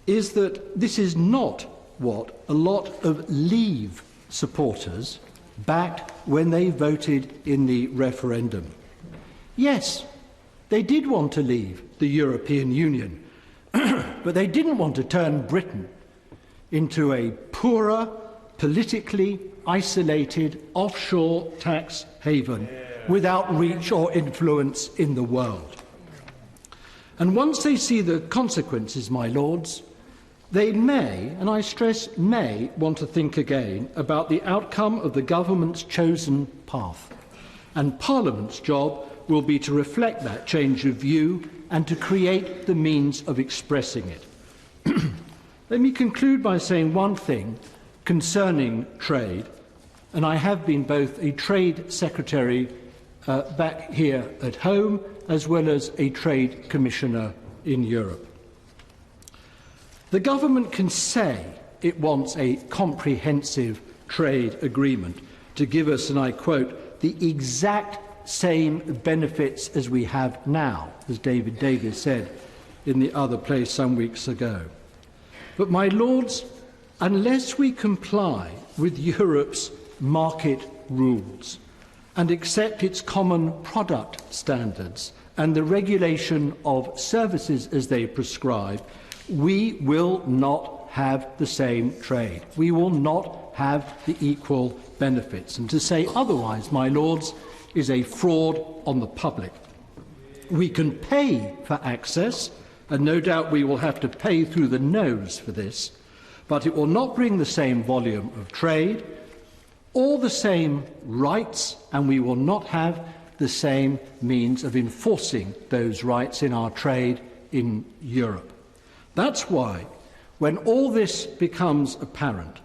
is that this is not what a lot of Leave supporters backed when they voted in the referendum. Yes, they did want to leave the European Union, but they didn't want to turn Britain into a poorer, politically isolated offshore tax haven without reach or influence in the world. And once they see the consequences, my lords, they may, and I stress may, want to think again about the outcome of the government's chosen path. And Parliament's job will be to reflect that change of view and to create the means of expressing it. Let me conclude by saying one thing concerning trade, and I have been both a Trade Secretary back here at home as well as a Trade Commissioner in Europe. The government can say it wants a comprehensive trade agreement to give us, and I quote, the exact same benefits as we have now, as David Davis said in the other place some weeks ago. But, my lords, unless we comply with Europe's market rules and accept its common product standards and the regulation of services as they prescribe, we will not have the same trade. We will not have the equal benefits. And to say otherwise, my lords, is a fraud on the public. We can pay for access, and no doubt we will have to pay through the nose for this, but it will not bring the same volume of trade or the same rights, and we will not have the same means of enforcing those rights in our trade in Europe. That's why, when all this becomes apparent,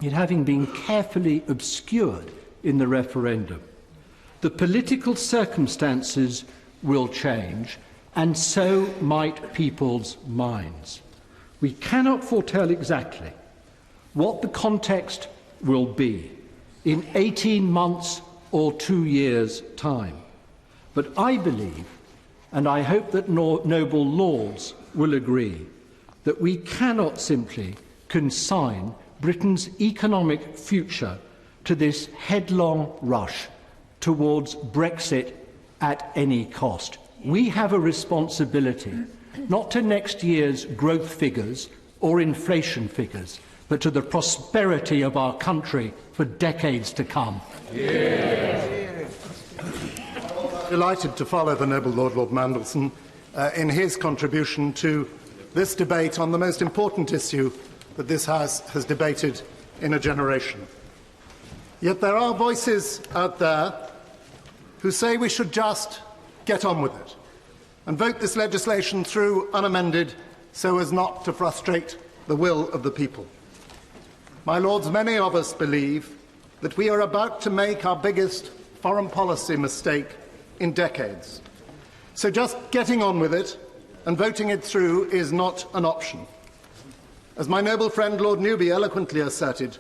it having been carefully obscured in the referendum, the political circumstances will change, and so might people's minds. We cannot foretell exactly what the context will be in 18 months or 2 years' time. But I believe, and I hope that noble lords will agree, that we cannot simply consign Britain's economic future to this headlong rush towards Brexit at any cost. We have a responsibility not to next year's growth figures or inflation figures, but to the prosperity of our country for decades to come. Delighted to follow the noble Lord Mandelson in his contribution to this debate on the most important issue that this House has debated in a generation. Yet there are voices out there who say we should just get on with it and vote this legislation through unamended so as not to frustrate the will of the people. My lords, many of us believe that we are about to make our biggest foreign policy mistake in decades. So just getting on with it and voting it through is not an option. As my noble friend Lord Newby eloquently asserted,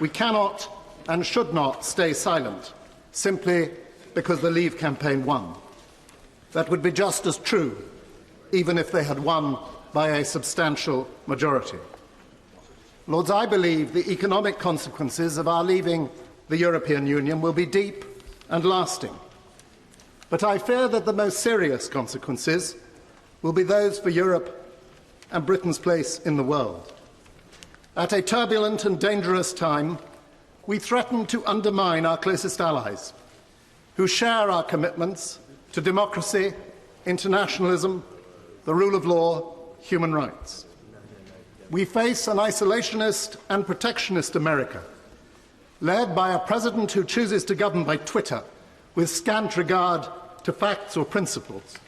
we cannot and should not stay silent simply because the Leave campaign won. That would be just as true, even if they had won by a substantial majority. Lords, I believe the economic consequences of our leaving the European Union will be deep and lasting. But I fear that the most serious consequences will be those for Europe and Britain's place in the world. At a turbulent and dangerous time, we threaten to undermine our closest allies, who share our commitments to democracy, internationalism, the rule of law, human rights. We face an isolationist and protectionist America, led by a president who chooses to govern by Twitter with scant regard to facts or principles,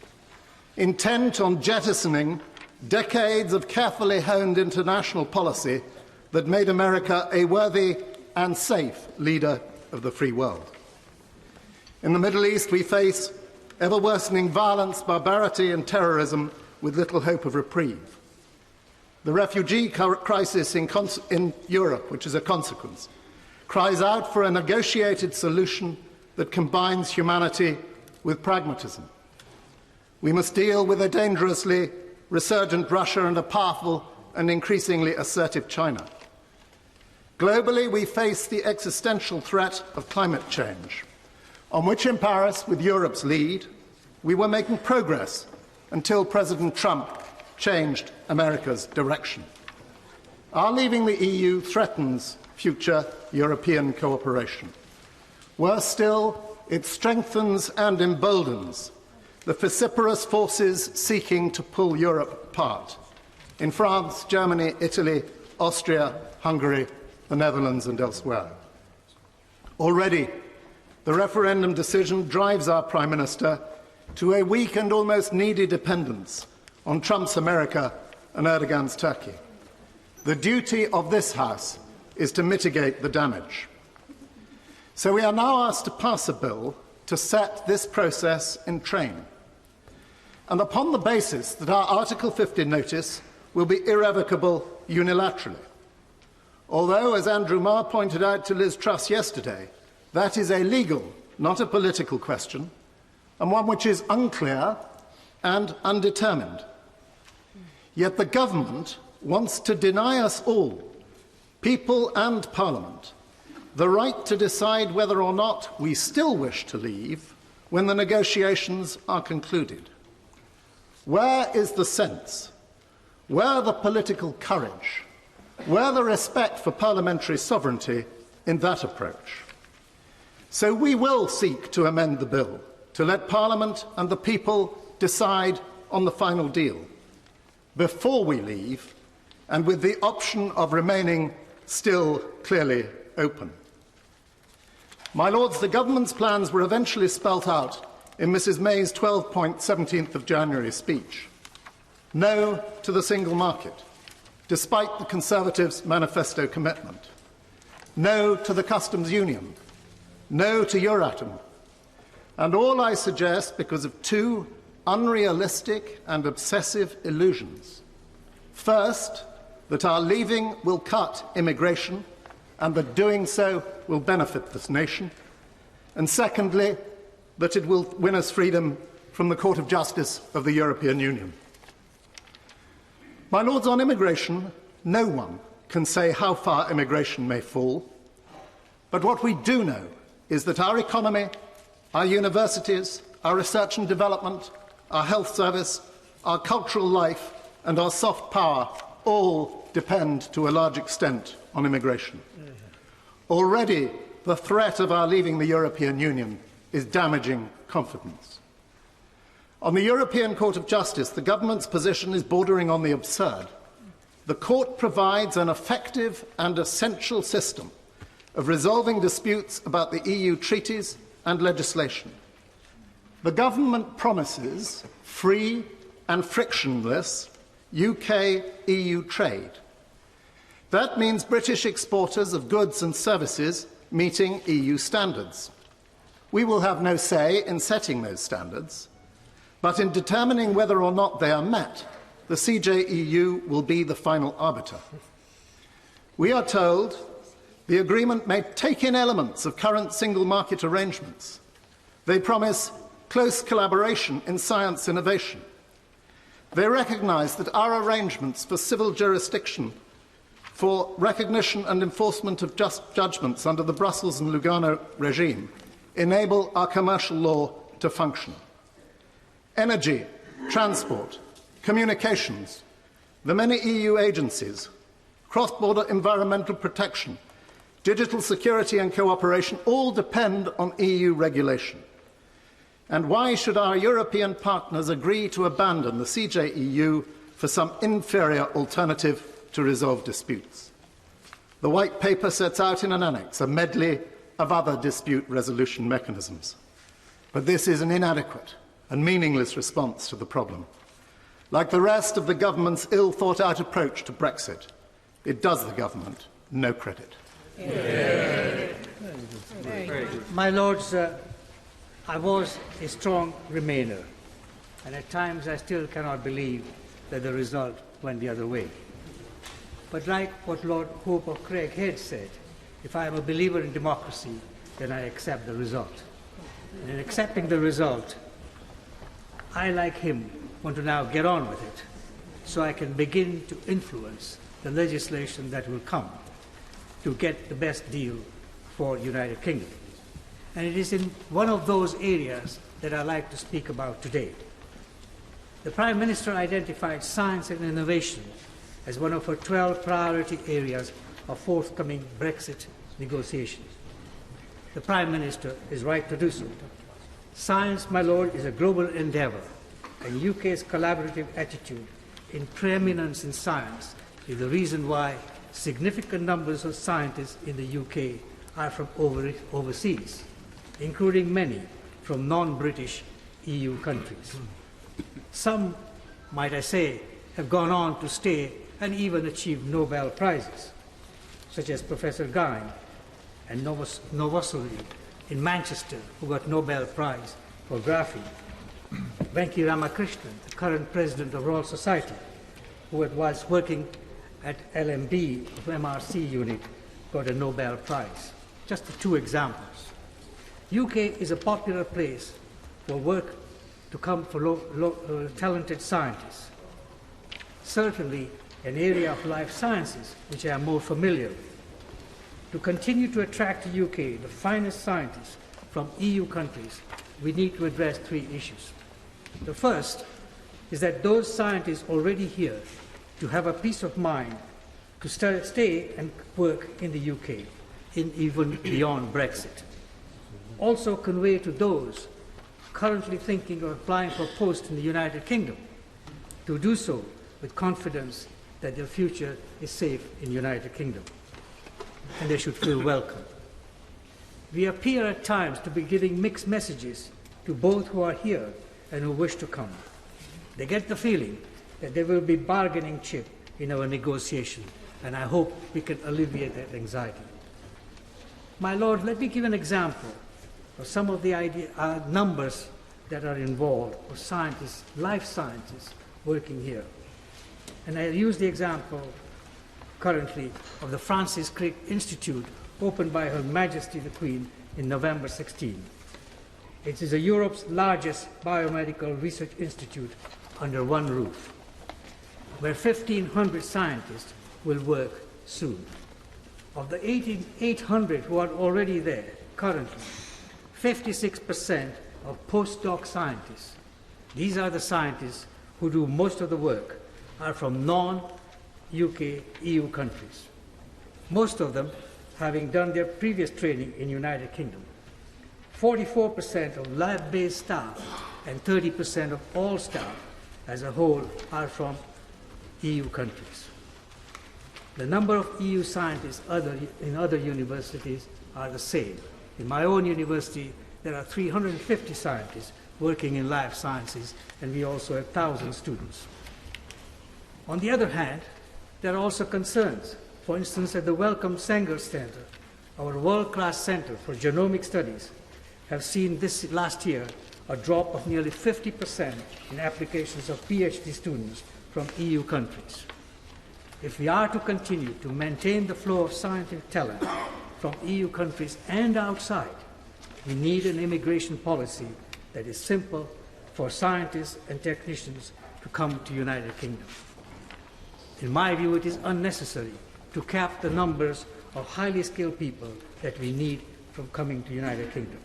intent on jettisoning decades of carefully honed international policy that made America a worthy and safe leader of the free world. In the Middle East, we face ever-worsening violence, barbarity and terrorism with little hope of reprieve. The refugee crisis in Europe, which is a consequence, cries out for a negotiated solution that combines humanity with pragmatism. We must deal with a dangerously resurgent Russia and a powerful and increasingly assertive China. Globally, we face the existential threat of climate change, on which in Paris, with Europe's lead, we were making progress until President Trump changed America's direction. Our leaving the EU threatens future European cooperation. Worse still, it strengthens and emboldens the vociferous forces seeking to pull Europe apart in France, Germany, Italy, Austria, Hungary, the Netherlands and elsewhere. Already, the referendum decision drives our Prime Minister to a weak and almost needy dependence on Trump's America and Erdogan's Turkey. The duty of this House is to mitigate the damage. So we are now asked to pass a bill to set this process in train, and upon the basis that our Article 50 notice will be irrevocable unilaterally. Although, as Andrew Marr pointed out to Liz Truss yesterday, that is a legal, not a political question, and one which is unclear and undetermined. Yet the government wants to deny us all, people and Parliament, the right to decide whether or not we still wish to leave when the negotiations are concluded. Where is the sense? Where the political courage? Where the respect for parliamentary sovereignty in that approach? So we will seek to amend the bill to let Parliament and the people decide on the final deal before we leave, and with the option of remaining still clearly open. My Lords, the government's plans were eventually spelt out in Mrs May's 12-point 17th of January speech. No to the single market, despite the Conservatives' manifesto commitment. No to the customs union. No to Euratom. And all I suggest because of two unrealistic and obsessive illusions. First, that our leaving will cut immigration and that doing so will benefit this nation. And secondly, that it will win us freedom from the Court of Justice of the European Union. My Lords, on immigration, no one can say how far immigration may fall. But what we do know is that our economy, our universities, our research and development, our health service, our cultural life and our soft power all depend to a large extent on immigration. Already, the threat of our leaving the European Union is damaging confidence. On the European Court of Justice, the government's position is bordering on the absurd. The court provides an effective and essential system of resolving disputes about the EU treaties and legislation. The government promises free and frictionless UK-EU trade. That means British exporters of goods and services meeting EU standards. We will have no say in setting those standards. But in determining whether or not they are met, the CJEU will be the final arbiter. We are told the agreement may take in elements of current single market arrangements. They promise close collaboration in science innovation. They recognise that our arrangements for civil jurisdiction, for recognition and enforcement of just judgments under the Brussels and Lugano regime, enable our commercial law to function. Energy, transport, communications, the many EU agencies, cross-border environmental protection, digital security and cooperation all depend on EU regulation. And why should our European partners agree to abandon the CJEU for some inferior alternative to resolve disputes? The White Paper sets out in an annex a medley of other dispute resolution mechanisms. But this is an inadequate and meaningless response to the problem. Like the rest of the government's ill-thought-out approach to Brexit, it does the government no credit. My Lords, I was a strong Remainer, and at times I still cannot believe that the result went the other way. But like what Lord Hope of Craighead said, if I am a believer in democracy, then I accept the result. And in accepting the result, I, like him, want to now get on with it, so I can begin to influence the legislation that will come to get the best deal for the United Kingdom. And it is in one of those areas that I like to speak about today. The Prime Minister identified science and innovation as one of her 12 priority areas of forthcoming Brexit negotiations. The Prime Minister is right to do so. Science, my Lord, is a global endeavour, and UK's collaborative attitude in preeminence in science is the reason why significant numbers of scientists in the UK are from overseas, including many from non-British EU countries. Some, might I say, have gone on to stay and even achieve Nobel Prizes, such as Professor Gine and Novosely in Manchester, who got Nobel Prize for graphene. Venki Ramakrishnan, the current president of Royal Society, who was working at LMB of MRC unit, got a Nobel Prize. Just the two examples. UK is a popular place for work to come for talented scientists. Certainly an area of life sciences which I am more familiar with. To continue to attract to UK the finest scientists from EU countries, we need to address three issues. The first is that those scientists already here to have a peace of mind to stay and work in the UK, even beyond Brexit. Also convey to those currently thinking of applying for posts in the United Kingdom to do so with confidence that their future is safe in the United Kingdom, and they should feel welcome. We appear at times to be giving mixed messages to both who are here and who wish to come. They get the feeling that there will be bargaining chip in our negotiation, and I hope we can alleviate that anxiety. My Lord, let me give an example of some of the numbers that are involved for scientists, life scientists, working here. And I use the example currently of the Francis Crick Institute, opened by Her Majesty the Queen in November 16. It is Europe's largest biomedical research institute under one roof, where 1,500 scientists will work soon. Of the 800 who are already there currently, 56% are postdoc scientists. These are the scientists who do most of the work, are from non-UK EU countries, most of them having done their previous training in the United Kingdom. 44% of lab-based staff and 30% of all staff as a whole are from EU countries. The number of EU scientists in other universities are the same. In my own university, there are 350 scientists working in life sciences, and we also have 1,000 students. On the other hand, there are also concerns. For instance, at the Wellcome Sanger Center, our world-class center for genomic studies, have seen this last year a drop of nearly 50% in applications of PhD students from EU countries. If we are to continue to maintain the flow of scientific talent from EU countries and outside, we need an immigration policy that is simple for scientists and technicians to come to the United Kingdom. In my view, it is unnecessary to cap the numbers of highly skilled people that we need from coming to the United Kingdom.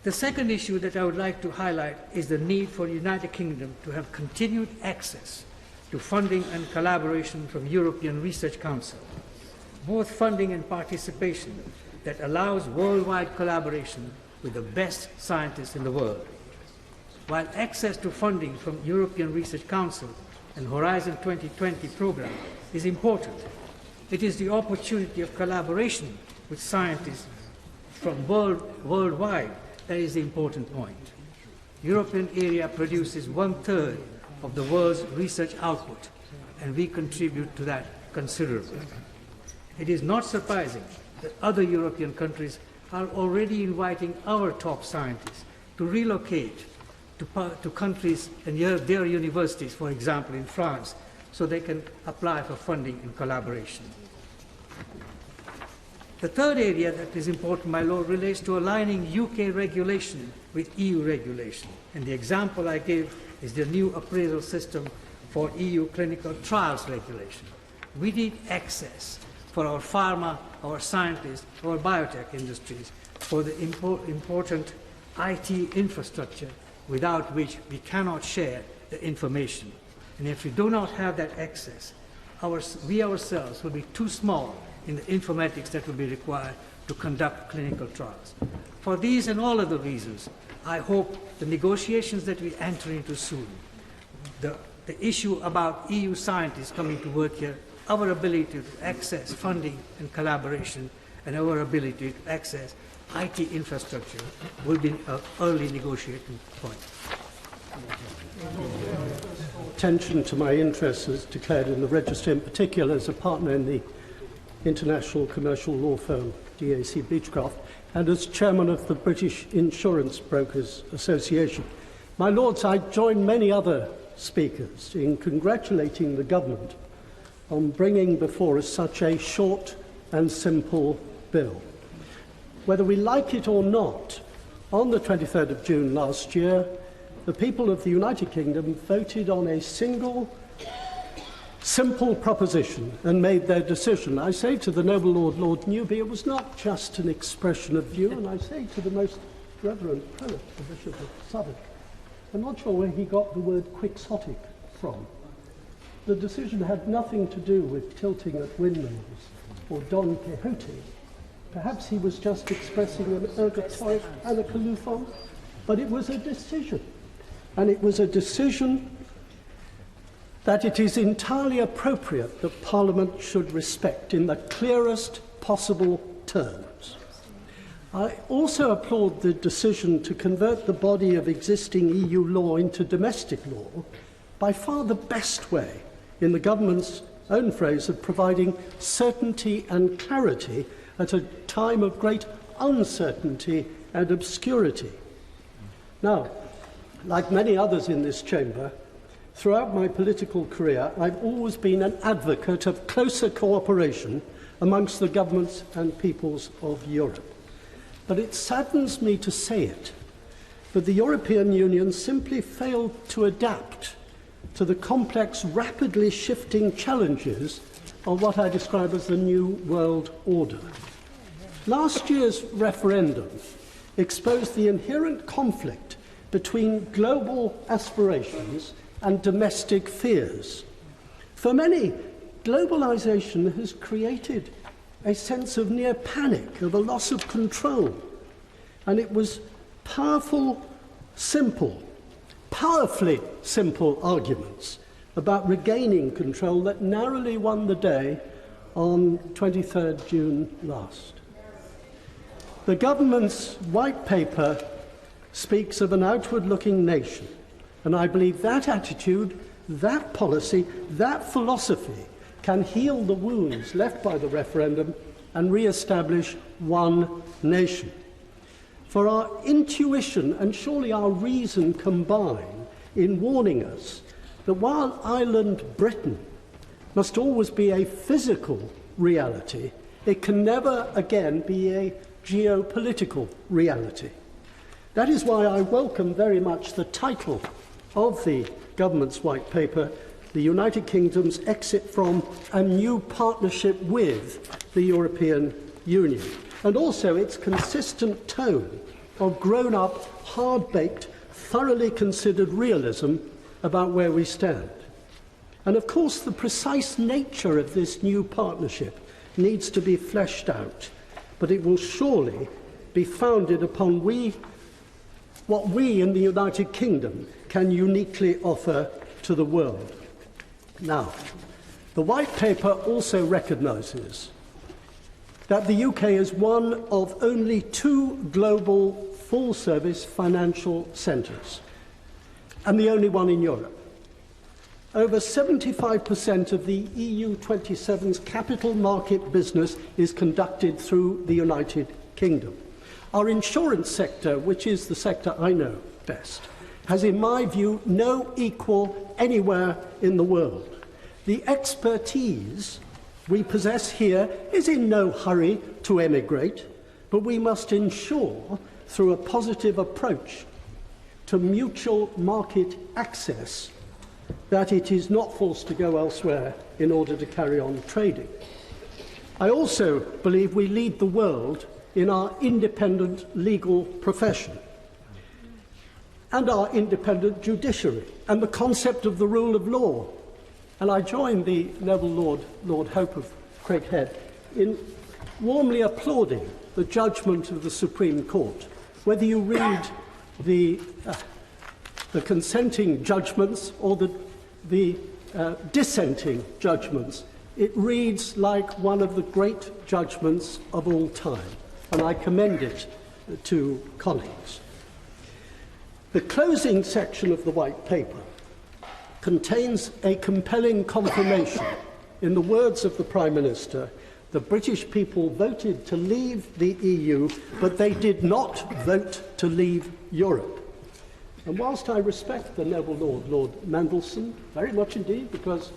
The second issue that I would like to highlight is the need for the United Kingdom to have continued access to funding and collaboration from European Research Council, both funding and participation that allows worldwide collaboration with the best scientists in the world. While access to funding from European Research Council and Horizon 2020 program is important, it is the opportunity of collaboration with scientists from worldwide that is the important point. European area produces 1/3 of the world's research output, and we contribute to that considerably. It is not surprising that other European countries are already inviting our top scientists to relocate to countries and their universities, for example, in France, so they can apply for funding and collaboration. The third area that is important, my Lord, relates to aligning UK regulation with EU regulation. And the example I gave is the new appraisal system for EU clinical trials regulation. We need access for our pharma, our scientists, our biotech industries, for the important IT infrastructure without which we cannot share the information. And if we do not have that access, we ourselves will be too small in the informatics that will be required to conduct clinical trials. For these and all other reasons, I hope the negotiations that we enter into soon, the issue about EU scientists coming to work here, our ability to access funding and collaboration, and our ability to access IT infrastructure will be an early negotiating point. Attention to my interests as declared in the Register, in particular as a partner in the international commercial law firm DAC Beechcroft, and as chairman of the British Insurance Brokers Association. My Lords, I join many other speakers in congratulating the government on bringing before us such a short and simple bill. Whether we like it or not, on the 23rd of June last year, the people of the United Kingdom voted on a single, simple proposition and made their decision. I say to the noble Lord, Lord Newby, it was not just an expression of view, and I say to the most reverend poet, the Bishop of Southwark, I'm not sure where he got the word quixotic from. The decision had nothing to do with tilting at windmills or Don Quixote. Perhaps he was just expressing an ergatoric anacoluthon, but it was a decision. And it was a decision that it is entirely appropriate that Parliament should respect in the clearest possible terms. I also applaud the decision to convert the body of existing EU law into domestic law, by far the best way, in the government's own phrase, of providing certainty and clarity at a time of great uncertainty and obscurity. Now, like many others in this chamber, throughout my political career, I've always been an advocate of closer cooperation amongst the governments and peoples of Europe. But it saddens me to say it, but the European Union simply failed to adapt to the complex, rapidly shifting challenges of what I describe as the New World Order. Last year's referendum exposed the inherent conflict between global aspirations and domestic fears. For many, globalization has created a sense of near panic, of a loss of control. And it was powerfully simple arguments about regaining control that narrowly won the day on 23rd June last. The government's white paper speaks of an outward-looking nation, and I believe that attitude, that policy, that philosophy can heal the wounds left by the referendum and re-establish one nation. for our intuition and surely our reason combine in warning us that while Ireland, Britain, must always be a physical reality, it can never again be a geopolitical reality. That is why I welcome very much the title of the government's white paper, The United Kingdom's Exit from a New Partnership with the European Union, and also its consistent tone of grown-up, hard-baked, thoroughly considered realism about where we stand. And of course, the precise nature of this new partnership needs to be fleshed out, but it will surely be founded upon what we in the United Kingdom can uniquely offer to the world. Now, the White Paper also recognises that the UK is one of only 2 global full-service financial centres, and the only one in Europe. Over 75% of the EU27's capital market business is conducted through the United Kingdom. Our insurance sector, which is the sector I know best, has, in my view, no equal anywhere in the world. The expertise we possess here is in no hurry to emigrate, but we must ensure, through a positive approach to mutual market access, that it is not forced to go elsewhere in order to carry on trading. I also believe we lead the world in our independent legal profession and our independent judiciary and the concept of the rule of law. And I join the noble Lord Hope of Craighead in warmly applauding the judgment of the Supreme Court. Whether you read the consenting judgments or the dissenting judgments, it reads like one of the great judgments of all time, and I commend it to colleagues. The closing section of the White Paper contains a compelling confirmation. In the words of the Prime Minister, the British people voted to leave the EU, but they did not vote to leave Europe. And whilst I respect the noble Lord Mandelson, very much indeed, because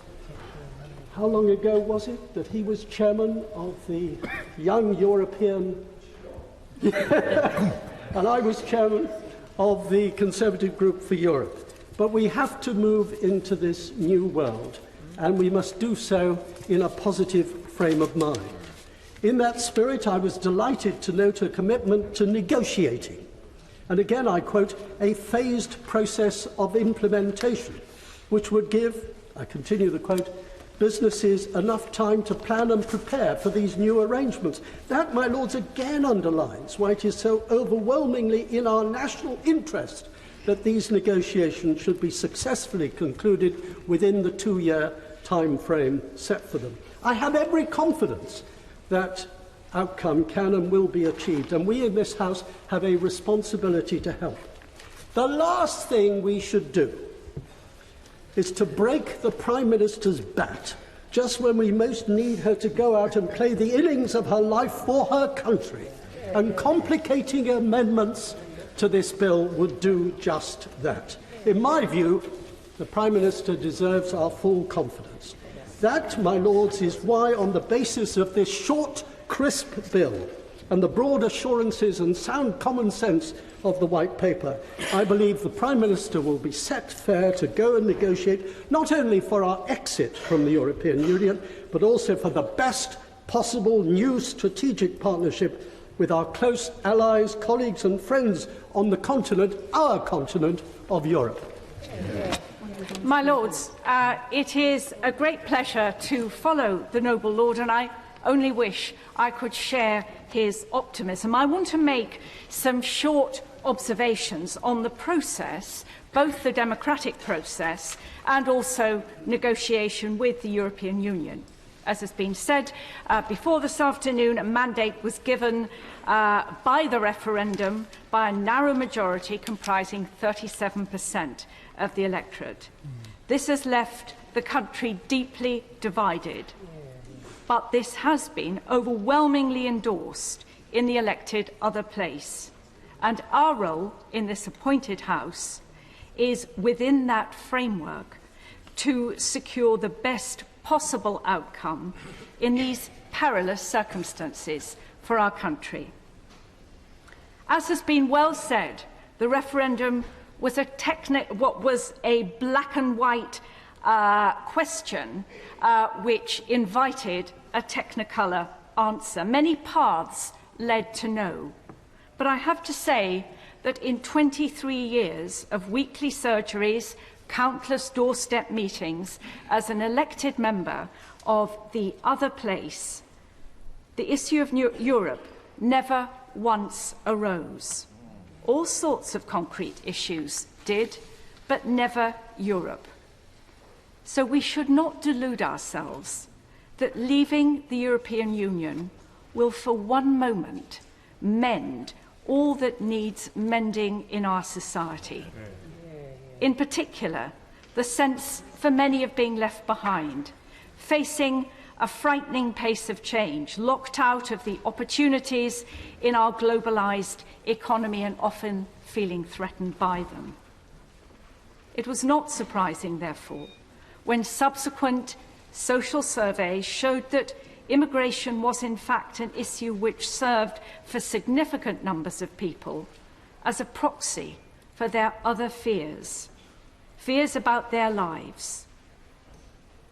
how long ago was it that he was chairman of the Young European and I was chairman of the Conservative Group for Europe. But we have to move into this new world, and we must do so in a positive frame of mind. In that spirit, I was delighted to note a commitment to negotiating, and again I quote, a phased process of implementation, which would give, I continue the quote, businesses enough time to plan and prepare for these new arrangements. That, my lords, again underlines why it is so overwhelmingly in our national interest that these negotiations should be successfully concluded within the 2-year time frame set for them. I have every confidence that outcome can and will be achieved, and we in this House have a responsibility to help. The last thing we should do is to break the Prime Minister's bat just when we most need her to go out and play the innings of her life for her country, and complicating amendments to this bill would do just that. In my view, the Prime Minister deserves our full confidence. That, my lords, is why, on the basis of this short, crisp bill and the broad assurances and sound common sense of the White Paper, I believe the Prime Minister will be set fair to go and negotiate not only for our exit from the European Union, but also for the best possible new strategic partnership with our close allies, colleagues and friends on the continent, our continent of Europe. My Lords, it is a great pleasure to follow the noble Lord, and I only wish I could share his optimism. I want to make some short observations on the process, both the democratic process and also negotiation with the European Union. As has been said before this afternoon, a mandate was given by the referendum by a narrow majority comprising 37% of the electorate. This has left the country deeply divided, but this has been overwhelmingly endorsed in the elected other place. And our role in this appointed House is, within that framework, to secure the best possible outcome in these perilous circumstances for our country. As has been well said, the referendum was what was a black and white question which invited a technicolor answer. Many paths led to no. But I have to say that in 23 years of weekly surgeries, countless doorstep meetings, as an elected member of the other place, the issue of Europe never once arose. All sorts of concrete issues did, but never Europe. So we should not delude ourselves that leaving the European Union will for one moment mend all that needs mending in our society. In particular, the sense for many of being left behind, facing a frightening pace of change, locked out of the opportunities in our globalised economy and often feeling threatened by them. It was not surprising, therefore, when subsequent social surveys showed that immigration was in fact an issue which served for significant numbers of people as a proxy for their other fears, fears about their lives.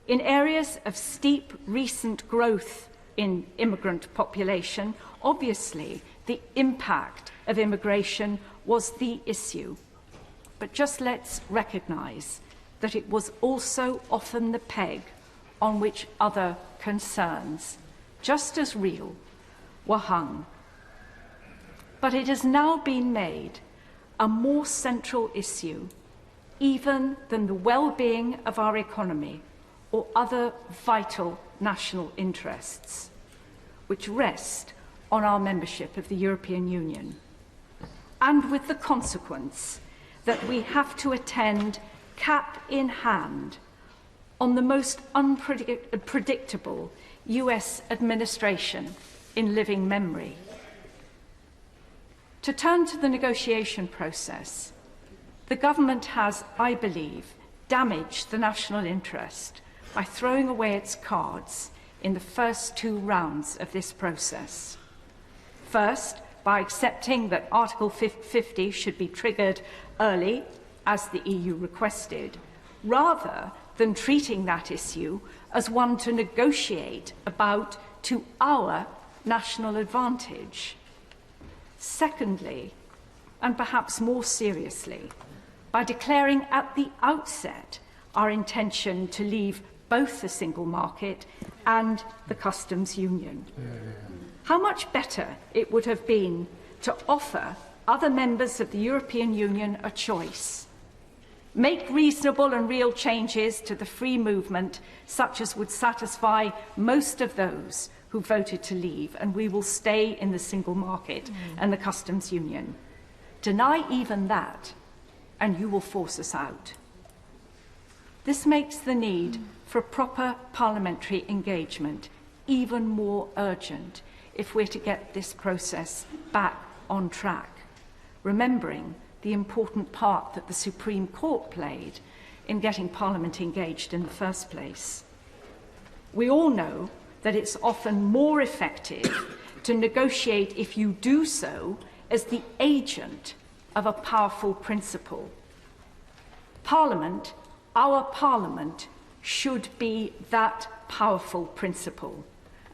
In areas of steep recent growth in immigrant population, obviously the impact of immigration was the issue. But just let's recognise that it was also often the peg on which other concerns, just as real, were hung. But it has now been made a more central issue even than the well-being of our economy or other vital national interests, which rest on our membership of the European Union, and with the consequence that we have to attend cap in hand on the most unpredictable US administration in living memory. To turn to the negotiation process, the government has, I believe, damaged the national interest by throwing away its cards in the first two rounds of this process. First, by accepting that Article 50 should be triggered early, as the EU requested, rather than treating that issue as one to negotiate about to our national advantage. Secondly, and perhaps more seriously, by declaring at the outset our intention to leave both the single market and the customs union. How much better it would have been to offer other members of the European Union a choice. Make reasonable and real changes to the free movement, such as would satisfy most of those who voted to leave, and we will stay in the single market and the customs union. Deny even that, and you will force us out. This makes the need for proper parliamentary engagement even more urgent if we're to get this process back on track, remembering the important part that the Supreme Court played in getting Parliament engaged in the first place. We all know that it's often more effective to negotiate if you do so as the agent of a powerful principle. Parliament, our Parliament, should be that powerful principle,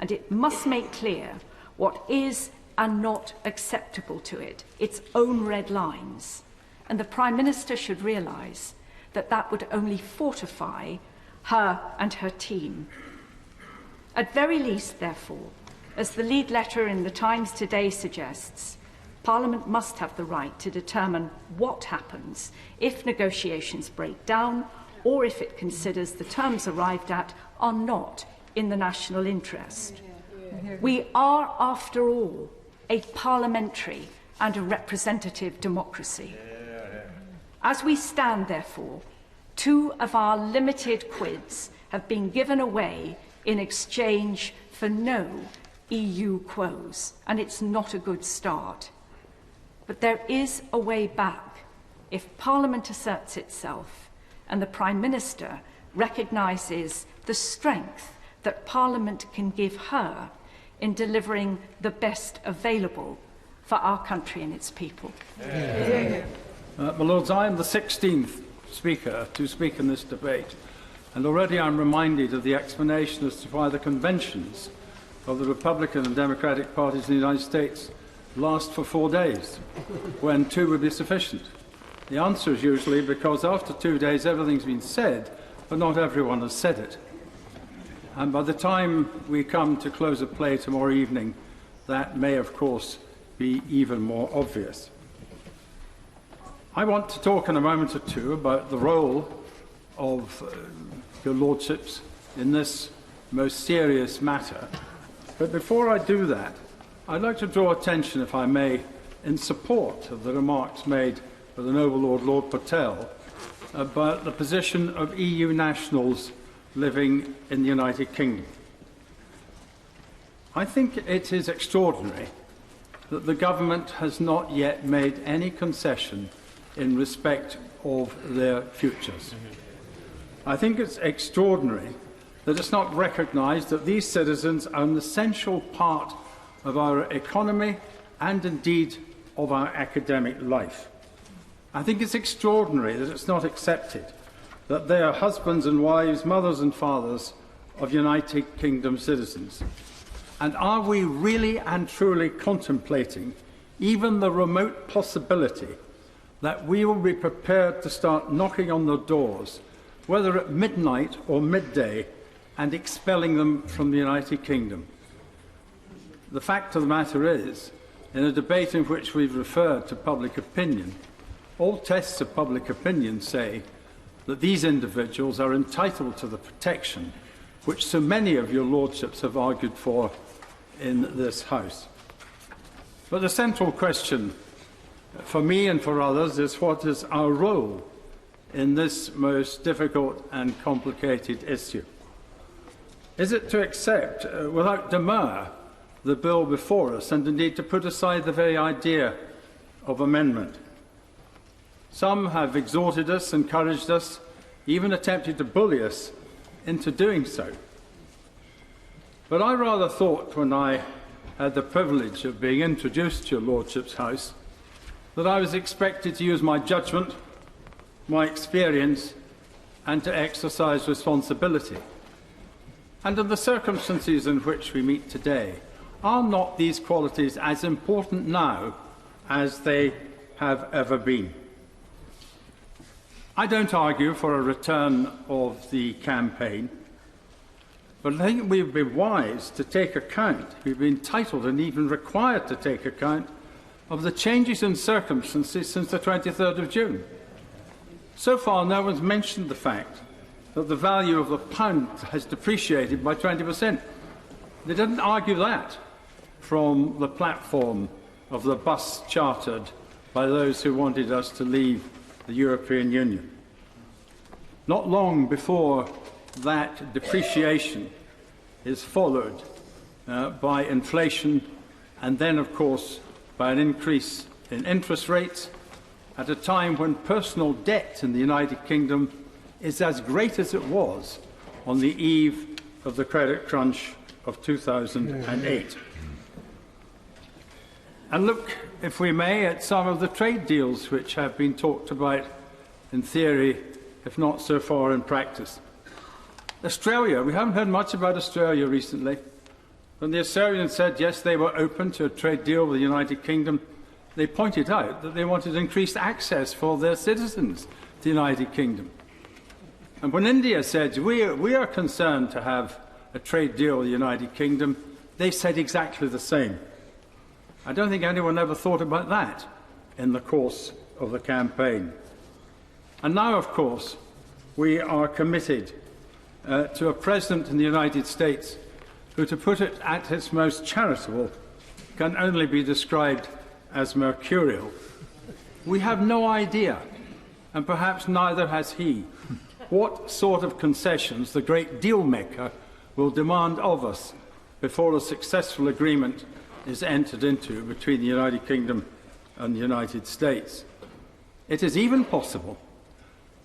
and it must make clear what is and not acceptable to it, its own red lines. And the Prime Minister should realise that that would only fortify her and her team. At very least, therefore, as the lead letter in the Times today suggests, Parliament must have the right to determine what happens if negotiations break down or if it considers the terms arrived at are not in the national interest. We are, after all, a parliamentary and a representative democracy. As we stand, therefore, two of our limited quids have been given away in exchange for no EU quos, and it's not a good start. but there is a way back if Parliament asserts itself and the Prime Minister recognises the strength that Parliament can give her in delivering the best available for our country and its people. My Lords, I am the 16th Speaker to speak in this debate, and already I'm reminded of the explanation as to why the conventions of the Republican and Democratic parties in the United States last for 4 days, when 2 would be sufficient. The answer is usually because after 2 days everything's been said, but not everyone has said it. And by the time we come to close of play tomorrow evening, that may, of course, be even more obvious. I want to talk in a moment or two about the role of your Lordships in this most serious matter. But before I do that, I'd like to draw attention, if I may, in support of the remarks made by the Noble Lord, Lord Patel, about the position of EU nationals living in the United Kingdom. I think it is extraordinary that the government has not yet made any concession in respect of their futures. I think it's extraordinary that it's not recognised that these citizens are an essential part of our economy and indeed of our academic life. I think it's extraordinary that it's not accepted that they are husbands and wives, mothers and fathers of United Kingdom citizens. And are we really and truly contemplating even the remote possibility that we will be prepared to start knocking on the doors, whether at midnight or midday, and expelling them from the United Kingdom? The fact of the matter is, in a debate in which we've referred to public opinion, all tests of public opinion say that these individuals are entitled to the protection which so many of your Lordships have argued for in this House. But the central question for me and for others is, what is our role in this most difficult and complicated issue? Is it to accept without demur the bill before us, and indeed to put aside the very idea of amendment? Some have exhorted us, encouraged us, even attempted to bully us into doing so. But I rather thought, when I had the privilege of being introduced to your Lordship's House, that I was expected to use my judgment, my experience, and to exercise responsibility. And in the circumstances in which we meet today, are not these qualities as important now as they have ever been? I don't argue for a return of the campaign, but I think we've been wise to take account, we've been entitled and even required to take account of the changes in circumstances since the 23rd of June. So far, no one's mentioned the fact that the value of the pound has depreciated by 20%. They didn't argue that from the platform of the bus chartered by those who wanted us to leave the European Union. Not long before that depreciation is followed by inflation, and then, of course, by an increase in interest rates at a time when personal debt in the United Kingdom is as great as it was on the eve of the credit crunch of 2008. And look, if we may, at some of the trade deals which have been talked about in theory, if not so far in practice. Australia, we haven't heard much about Australia recently. When the Australians said, yes, they were open to a trade deal with the United Kingdom, they pointed out that they wanted increased access for their citizens to the United Kingdom. And when India said, we are concerned to have a trade deal with the United Kingdom, they said exactly the same. I don't think anyone ever thought about that in the course of the campaign. And now, of course, we are committed to a President in the United States who, to put it at his most charitable, can only be described as mercurial. We have no idea, and perhaps neither has he, what sort of concessions the great deal-maker will demand of us before a successful agreement is entered into between the United Kingdom and the United States. It is even possible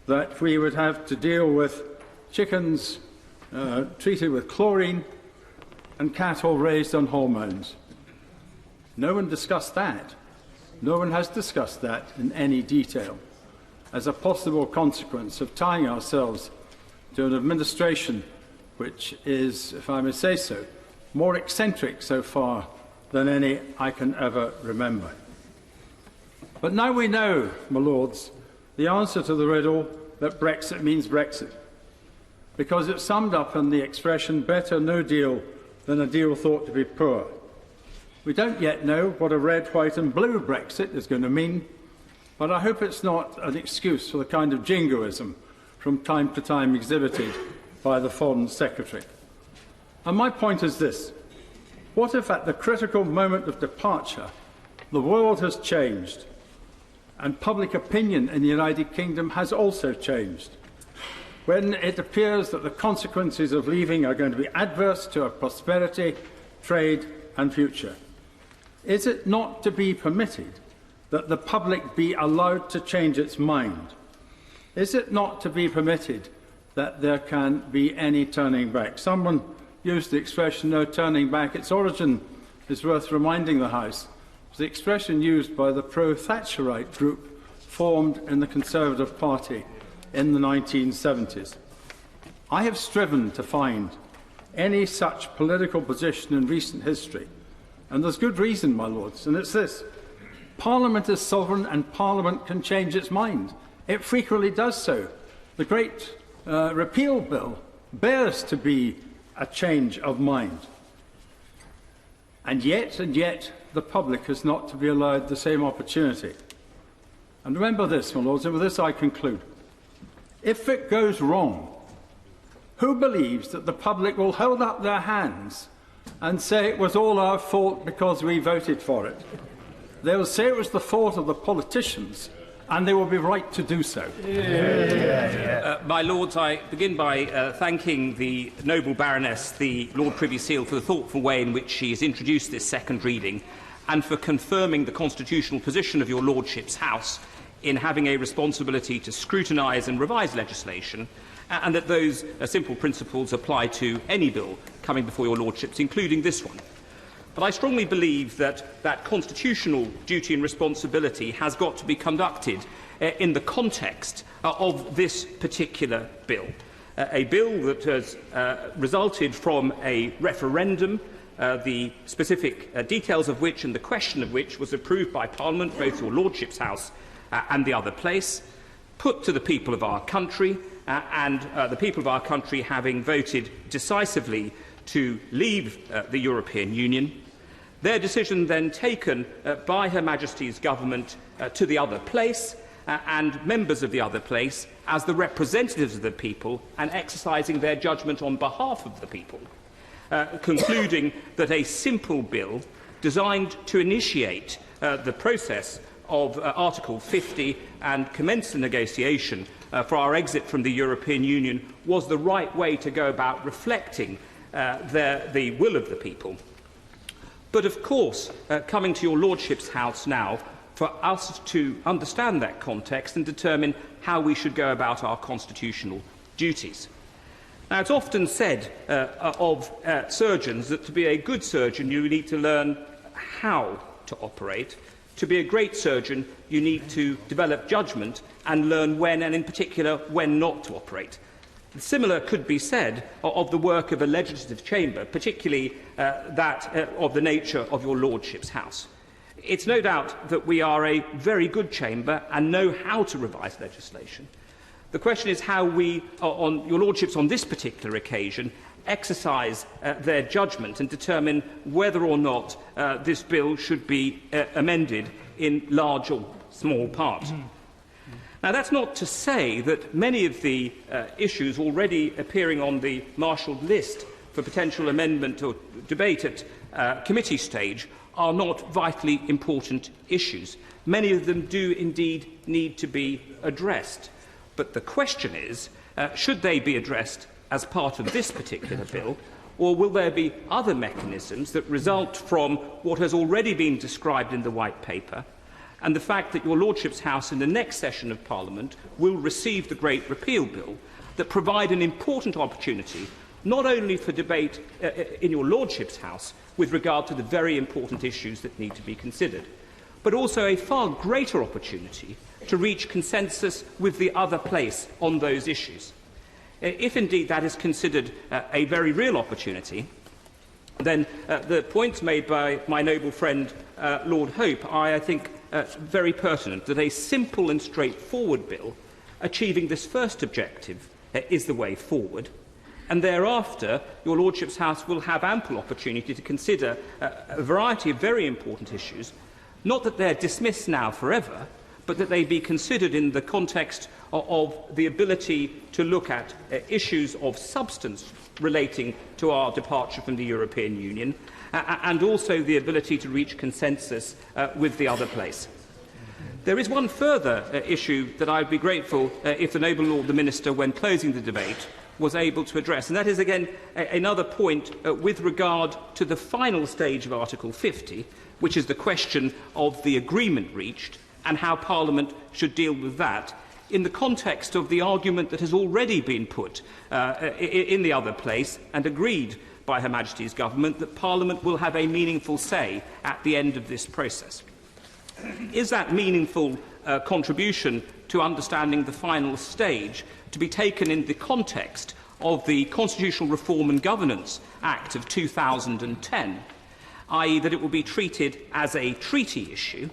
that we would have to deal with chickens treated with chlorine and cattle raised on hormones. No one discussed that. No one has discussed that in any detail as a possible consequence of tying ourselves to an administration which is, if I may say so, more eccentric so far than any I can ever remember. But now we know, my lords, the answer to the riddle that Brexit means Brexit, because it's summed up in the expression better no deal than a deal thought to be poor. We don't yet know what a red, white and blue Brexit is going to mean, but I hope it's not an excuse for the kind of jingoism from time to time exhibited by the Foreign Secretary. And my point is this: what if at the critical moment of departure the world has changed and public opinion in the United Kingdom has also changed, when it appears that the consequences of leaving are going to be adverse to our prosperity, trade and future? Is it not to be permitted that the public be allowed to change its mind? Is it not to be permitted that there can be any turning back? Someone used the expression no turning back. Its origin is worth reminding the House. It was the expression used by the pro-Thatcherite group formed in the Conservative Party in the 1970s. I have striven to find any such political position in recent history, and there's good reason, my lords, and it's this: Parliament is sovereign and Parliament can change its mind. It frequently does so. The great repeal bill bears to be a change of mind. And yet, the public is not to be allowed the same opportunity. And remember this, my lords, and with this I conclude. If it goes wrong, who believes that the public will hold up their hands and say it was all our fault because we voted for it? They will say it was the fault of the politicians, and they will be right to do so. My Lords, I begin by thanking the noble Baroness, the Lord Privy Seal, for the thoughtful way in which she has introduced this second reading and for confirming the constitutional position of your Lordship's House in having a responsibility to scrutinise and revise legislation, and that those simple principles apply to any bill coming before your Lordships, including this one. But I strongly believe that that constitutional duty and responsibility has got to be conducted in the context of this particular bill. A bill that has resulted from a referendum, the specific details of which and the question of which was approved by Parliament, both your Lordship's House and the other place, put to the people of our country, and the people of our country having voted decisively to leave the European Union. Their decision then taken by Her Majesty's Government to the other place and members of the other place as the representatives of the people and exercising their judgment on behalf of the people, concluding that a simple bill designed to initiate the process of Article 50 and commence the negotiation for our exit from the European Union was the right way to go about reflecting the will of the people. But of course, coming to your Lordship's House now, for us to understand that context and determine how we should go about our constitutional duties. Now, it's often said of surgeons that to be a good surgeon you need to learn how to operate. To be a great surgeon you need to develop judgment and learn when, and in particular when not to operate. Similar could be said of the work of a legislative chamber, particularly that of the nature of your Lordship's House. It's no doubt that we are a very good chamber and know how to revise legislation. The question is how we, on your Lordships on this particular occasion, exercise their judgment and determine whether or not this bill should be amended in large or small part. Now, that's not to say that many of the issues already appearing on the marshalled list for potential amendment or debate at committee stage are not vitally important issues. Many of them do indeed need to be addressed. But the question is, should they be addressed as part of this particular bill, or will there be other mechanisms that result from what has already been described in the White Paper, and the fact that your Lordship's House in the next session of Parliament will receive the Great Repeal Bill, that provide an important opportunity not only for debate in your Lordship's House with regard to the very important issues that need to be considered, but also a far greater opportunity to reach consensus with the other place on those issues. If indeed that is considered a very real opportunity, then the points made by my noble friend Lord Hope are, I think, very pertinent, that a simple and straightforward bill achieving this first objective is the way forward, and thereafter your Lordship's House will have ample opportunity to consider a variety of very important issues, not that they are dismissed now forever, but that they be considered in the context of the ability to look at issues of substance relating to our departure from the European Union, and also the ability to reach consensus with the other place. There is one further issue that I would be grateful if the noble Lord the Minister, when closing the debate, was able to address, and that is again another point with regard to the final stage of Article 50, which is the question of the agreement reached and how Parliament should deal with that, in the context of the argument that has already been put in the other place and agreed by Her Majesty's Government, that Parliament will have a meaningful say at the end of this process. Is that meaningful contribution to understanding the final stage to be taken in the context of the Constitutional Reform and Governance Act of 2010, i.e. that it will be treated as a treaty issue,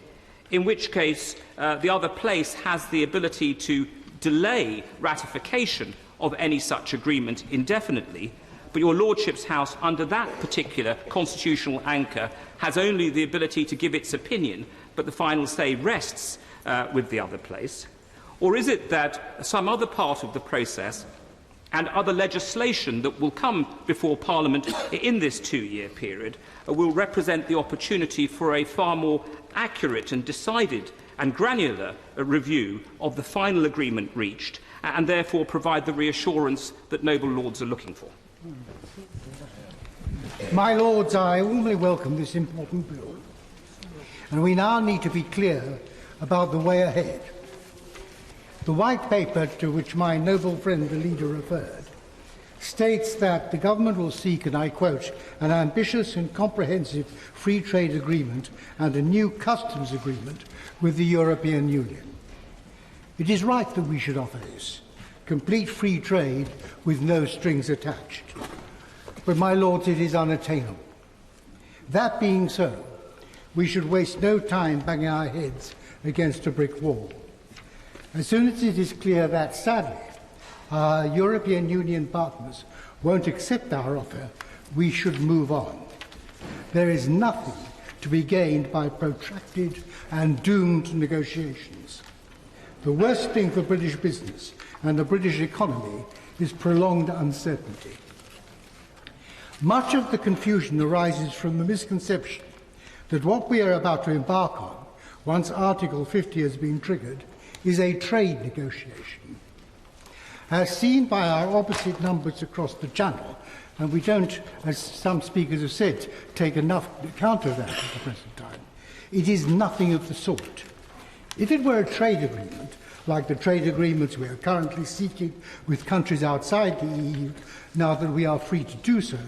in which case the other place has the ability to delay ratification of any such agreement indefinitely, but your Lordship's House, under that particular constitutional anchor, has only the ability to give its opinion, but the final say rests with the other place? Or is it that some other part of the process and other legislation that will come before Parliament in this two-year period will represent the opportunity for a far more accurate and decided and granular review of the final agreement reached, and therefore provide the reassurance that noble lords are looking for? My Lords, I warmly welcome this important bill, and we now need to be clear about the way ahead. The White Paper, to which my noble friend the leader referred, states that the government will seek, and I quote, an ambitious and comprehensive free trade agreement and a new customs agreement with the European Union. It is right that we should offer this, complete free trade with no strings attached. But, my Lords, it is unattainable. That being so, we should waste no time banging our heads against a brick wall. As soon as it is clear that, sadly, our European Union partners won't accept our offer, we should move on. There is nothing to be gained by protracted and doomed negotiations. The worst thing for British business and the British economy is prolonged uncertainty. Much of the confusion arises from the misconception that what we are about to embark on, once Article 50 has been triggered, is a trade negotiation. As seen by our opposite numbers across the Channel, and we don't, as some speakers have said, take enough account of that at the present time, it is nothing of the sort. If it were a trade agreement, like the trade agreements we are currently seeking with countries outside the EU, now that we are free to do so,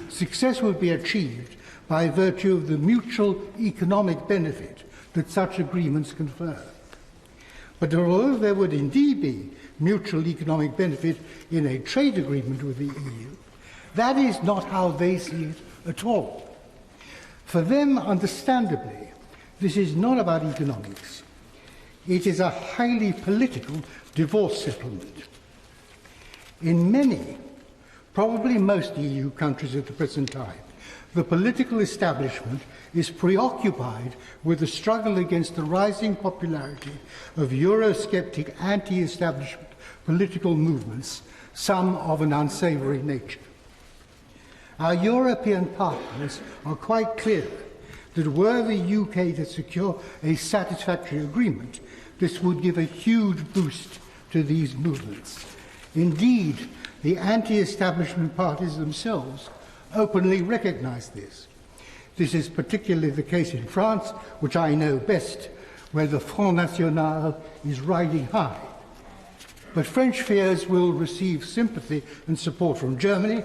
success would be achieved by virtue of the mutual economic benefit that such agreements confer. But although there would indeed be mutual economic benefit in a trade agreement with the EU, that is not how they see it at all. For them, understandably, this is not about economics. It is a highly political divorce settlement. In many, probably most EU countries at the present time, the political establishment is preoccupied with the struggle against the rising popularity of Eurosceptic anti-establishment political movements, some of an unsavoury nature. Our European partners are quite clear that were the UK to secure a satisfactory agreement, this would give a huge boost to these movements. Indeed, the anti-establishment parties themselves openly recognise this. This is particularly the case in France, which I know best, where the Front National is riding high. But French fears will receive sympathy and support from Germany,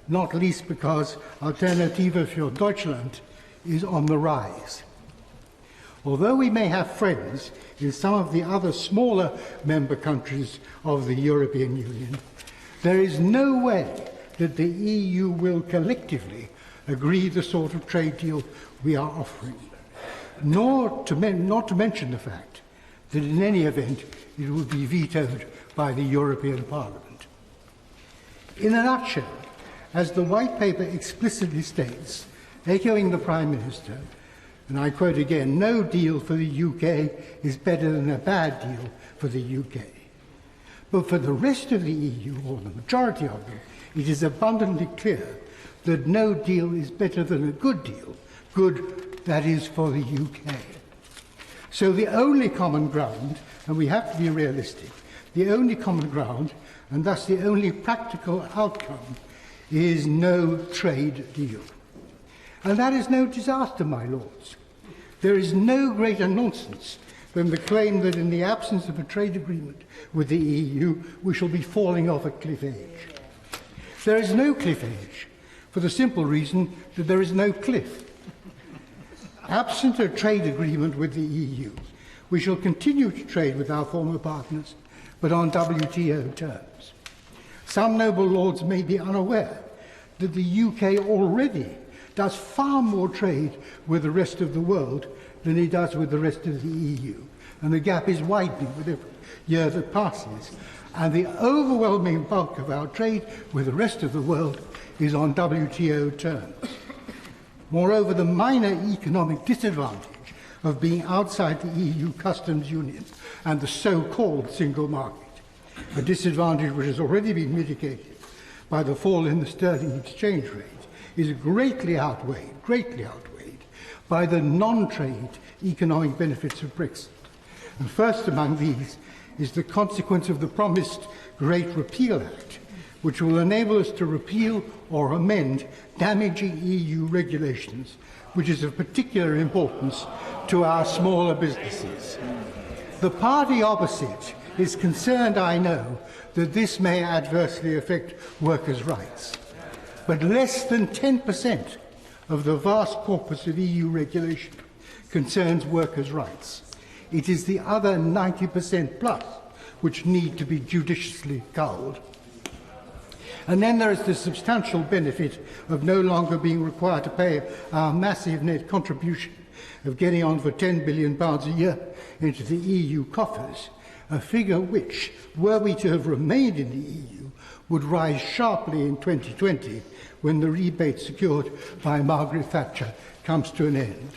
not least because Alternative für Deutschland is on the rise. Although we may have friends in some of the other smaller member countries of the European Union, there is no way that the EU will collectively agree the sort of trade deal we are offering, not to mention the fact that in any event it will be vetoed by the European Parliament. In a nutshell, as the White Paper explicitly states, echoing the Prime Minister, and I quote again, "No deal for the UK is better than a bad deal for the UK." But for the rest of the EU, or the majority of them, it is abundantly clear that no deal is better than a good deal, good, that is, for the UK. So the only common ground, and we have to be realistic, the only common ground, and thus the only practical outcome, is no trade deal. And that is no disaster, my lords. There is no greater nonsense than the claim that in the absence of a trade agreement with the EU, we shall be falling off a cliff edge. There is no cliff edge, for the simple reason that there is no cliff. Absent a trade agreement with the EU, we shall continue to trade with our former partners, but on WTO terms. Some noble lords may be unaware that the UK already does far more trade with the rest of the world than it does with the rest of the EU. And the gap is widening with every year that passes. And the overwhelming bulk of our trade with the rest of the world is on WTO terms. Moreover, the minor economic disadvantage of being outside the EU customs union and the so-called single market, a disadvantage which has already been mitigated by the fall in the sterling exchange rate, is greatly outweighed by the non-trade economic benefits of Brexit. And first among these is the consequence of the promised Great Repeal Act, which will enable us to repeal or amend damaging EU regulations, which is of particular importance to our smaller businesses. The party opposite is concerned, I know, that this may adversely affect workers' rights. But less than 10% of the vast corpus of EU regulation concerns workers' rights. It is the other 90% plus which need to be judiciously culled. And then there is the substantial benefit of no longer being required to pay our massive net contribution of getting on for £10 billion a year into the EU coffers, a figure which, were we to have remained in the EU, would rise sharply in 2020 when the rebate secured by Margaret Thatcher comes to an end.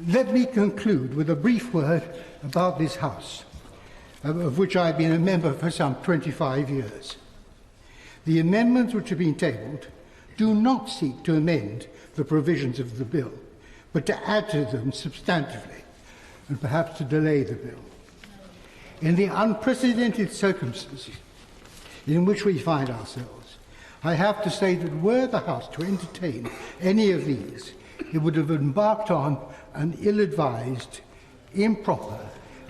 Let me conclude with a brief word about this House, of which I have been a member for some 25 years. The amendments which have been tabled do not seek to amend the provisions of the bill, but to add to them substantively, and perhaps to delay the bill. In the unprecedented circumstances in which we find ourselves, I have to say that were the House to entertain any of these, it would have embarked on an ill-advised, improper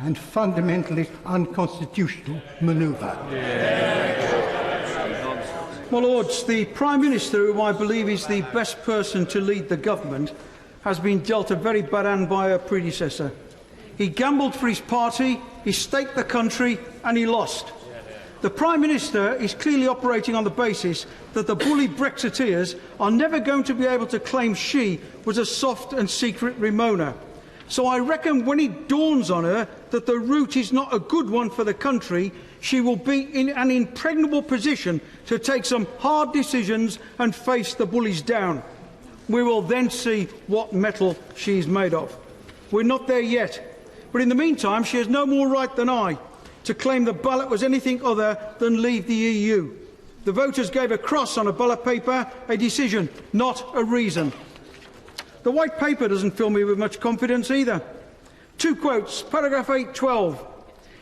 and fundamentally unconstitutional manoeuvre. My Lords, the Prime Minister, who I believe is the best person to lead the government, has been dealt a very bad hand by her predecessor. He gambled for his party, he staked the country and he lost. The Prime Minister is clearly operating on the basis that the bully Brexiteers are never going to be able to claim she was a soft and secret Ramona. So I reckon when it dawns on her that the route is not a good one for the country, she will be in an impregnable position to take some hard decisions and face the bullies down. We will then see what metal she is made of. We're not there yet, but in the meantime she has no more right than I to claim the ballot was anything other than leave the EU. The voters gave a cross on a ballot paper, a decision, not a reason. The White Paper doesn't fill me with much confidence either. Two quotes, paragraph 8.12.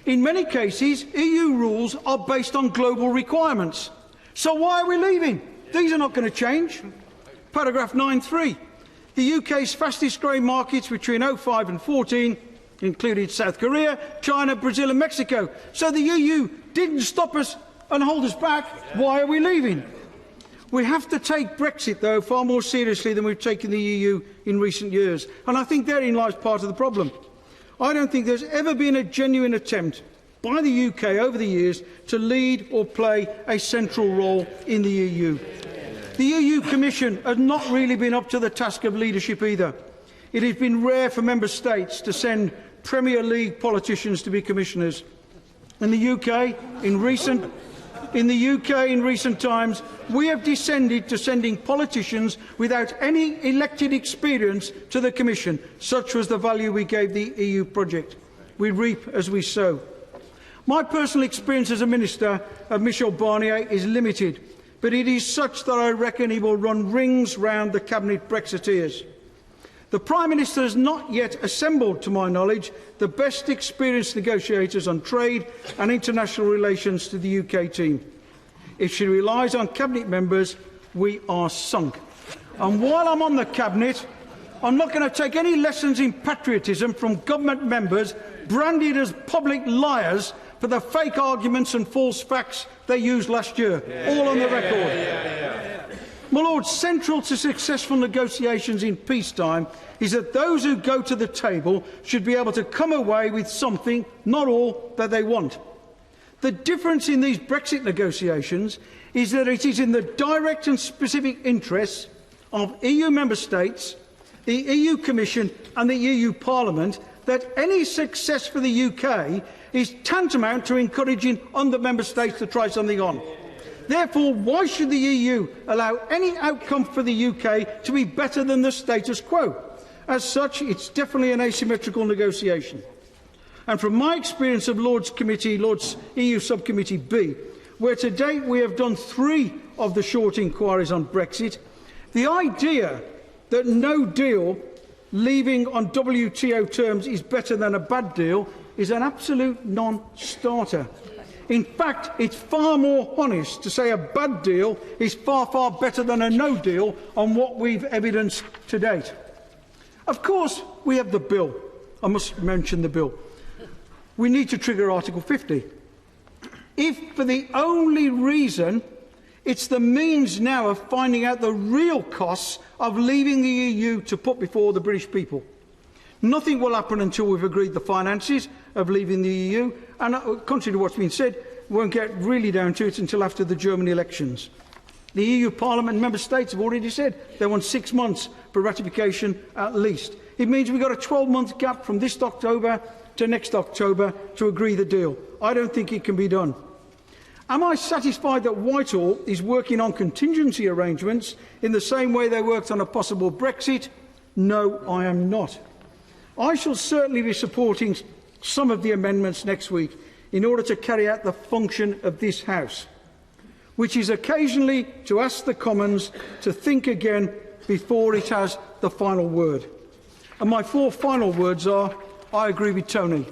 In many cases, EU rules are based on global requirements. So why are we leaving? These are not going to change. Paragraph 9.3. The UK's fastest growing markets between 2005 and 2014 including South Korea, China, Brazil and Mexico. So the EU didn't stop us and hold us back. Why are we leaving? We have to take Brexit, though, far more seriously than we've taken the EU in recent years. And I think therein lies part of the problem. I don't think there's ever been a genuine attempt by the UK over the years to lead or play a central role in the EU. The EU Commission has not really been up to the task of leadership either. It has been rare for Member States to send Premier League politicians to be commissioners. In the UK, in recent times, we have descended to sending politicians without any elected experience to the Commission. Such was the value we gave the EU project. We reap as we sow. My personal experience as a Minister of Michel Barnier is limited, but it is such that I reckon he will run rings round the Cabinet Brexiteers. The Prime Minister has not yet assembled, to my knowledge, the best experienced negotiators on trade and international relations to the UK team. If she relies on Cabinet members, we are sunk. And while I'm on the Cabinet, I'm not going to take any lessons in patriotism from government members branded as public liars for the fake arguments and false facts they used last year, all on the record. My Lord, central to successful negotiations in peacetime is that those who go to the table should be able to come away with something, not all, that they want. The difference in these Brexit negotiations is that it is in the direct and specific interests of EU Member States, the EU Commission and the EU Parliament that any success for the UK is tantamount to encouraging other Member States to try something on. Therefore, why should the EU allow any outcome for the UK to be better than the status quo? As such, it's definitely an asymmetrical negotiation. And from my experience of Lords EU Subcommittee B, where to date we have done 3 of the short inquiries on Brexit, the idea that no deal leaving on WTO terms is better than a bad deal is an absolute non-starter. In fact, it's far more honest to say a bad deal is far, far better than a no deal on what we've evidenced to date. Of course, we have the bill. I must mention the bill. We need to trigger Article 50. If for the only reason it's the means now of finding out the real costs of leaving the EU to put before the British people. Nothing will happen until we've agreed the finances of leaving the EU, and contrary to what's been said, we won't get really down to it until after the German elections. The EU Parliament and Member States have already said they want 6 months for ratification at least. It means we've got a 12-month gap from this October to next October to agree the deal. I don't think it can be done. Am I satisfied that Whitehall is working on contingency arrangements in the same way they worked on a possible Brexit? No, I am not. I shall certainly be supporting some of the amendments next week in order to carry out the function of this House, which is occasionally to ask the Commons to think again before it has the final word. And my 4 final words are, I agree with Tony.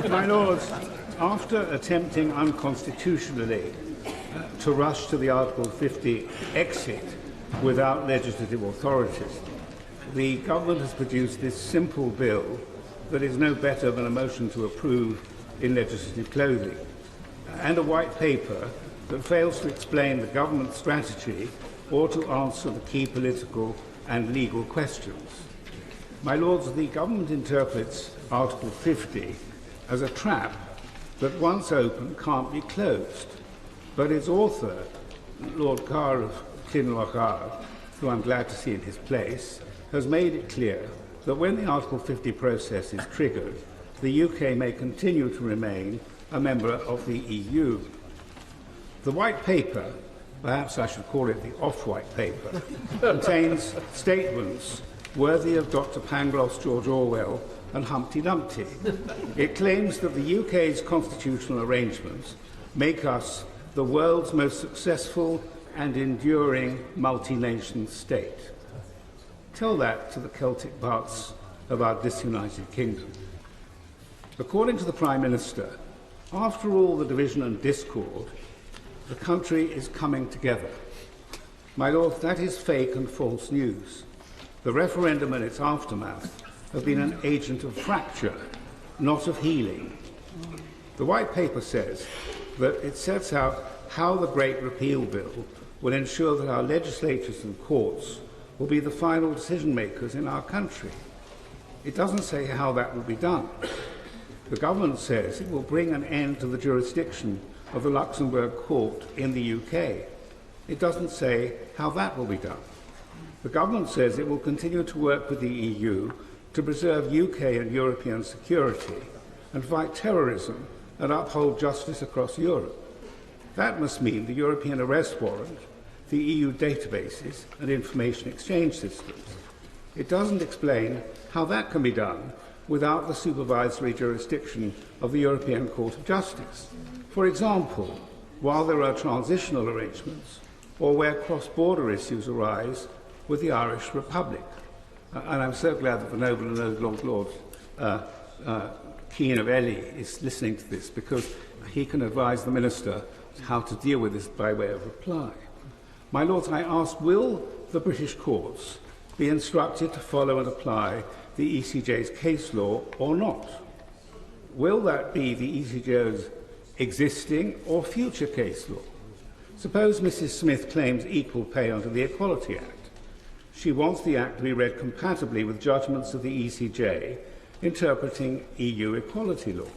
My Lords, after attempting unconstitutionally to rush to the Article 50 exit without legislative authorities, the government has produced this simple bill that is no better than a motion to approve in legislative clothing, and a white paper that fails to explain the government's strategy or to answer the key political and legal questions. My Lords, the government interprets Article 50 as a trap that once open can't be closed, but its author, Lord Carr of Kinlochar, who I'm glad to see in his place, has made it clear that when the Article 50 process is triggered, the UK may continue to remain a member of the EU. The White Paper, perhaps I should call it the off-white paper, contains statements worthy of Dr. Pangloss, George Orwell and Humpty Dumpty. It claims that the UK's constitutional arrangements make us the world's most successful and enduring multi-nation state. Tell that to the Celtic parts of our disunited kingdom. According to the Prime Minister, after all the division and discord, the country is coming together. My Lord, that is fake and false news. The referendum and its aftermath have been an agent of fracture, not of healing. The White Paper says that it sets out how the Great Repeal Bill will ensure that our legislatures and courts will be the final decision makers in our country. It doesn't say how that will be done. The government says it will bring an end to the jurisdiction of the Luxembourg Court in the UK. It doesn't say how that will be done. The government says it will continue to work with the EU to preserve UK and European security and fight terrorism and uphold justice across Europe. That must mean the European arrest warrant, the EU databases and information exchange systems. It doesn't explain how that can be done without the supervisory jurisdiction of the European Court of Justice. For example, while there are transitional arrangements or where cross-border issues arise with the Irish Republic. And I'm so glad that the Noble and Noble Lord Keane of Ely is listening to this, because he can advise the Minister how to deal with this by way of reply. My Lords, I ask, will the British courts be instructed to follow and apply the ECJ's case law or not? Will that be the ECJ's existing or future case law? Suppose Mrs. Smith claims equal pay under the Equality Act. She wants the Act to be read compatibly with judgments of the ECJ interpreting EU equality law.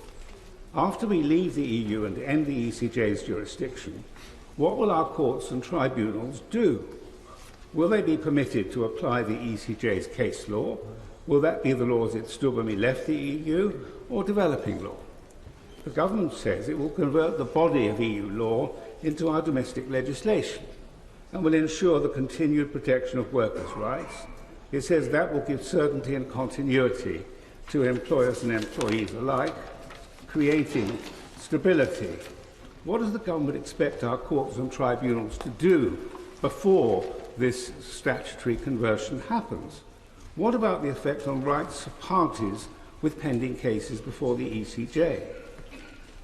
After we leave the EU and end the ECJ's jurisdiction, what will our courts and tribunals do? Will they be permitted to apply the ECJ's case law? Will that be the law as it stood when we left the EU, or developing law? The government says it will convert the body of EU law into our domestic legislation and will ensure the continued protection of workers' rights. It says that will give certainty and continuity to employers and employees alike, creating stability. What does the government expect our courts and tribunals to do before this statutory conversion happens? What about the effect on rights of parties with pending cases before the ECJ?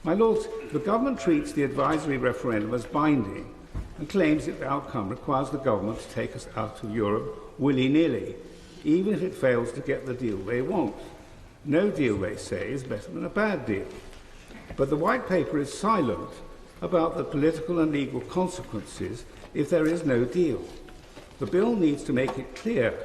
My Lords, the government treats the advisory referendum as binding and claims that the outcome requires the government to take us out of Europe willy-nilly, even if it fails to get the deal they want. No deal, they say, is better than a bad deal. But the White Paper is silent about the political and legal consequences if there is no deal. The bill needs to make it clear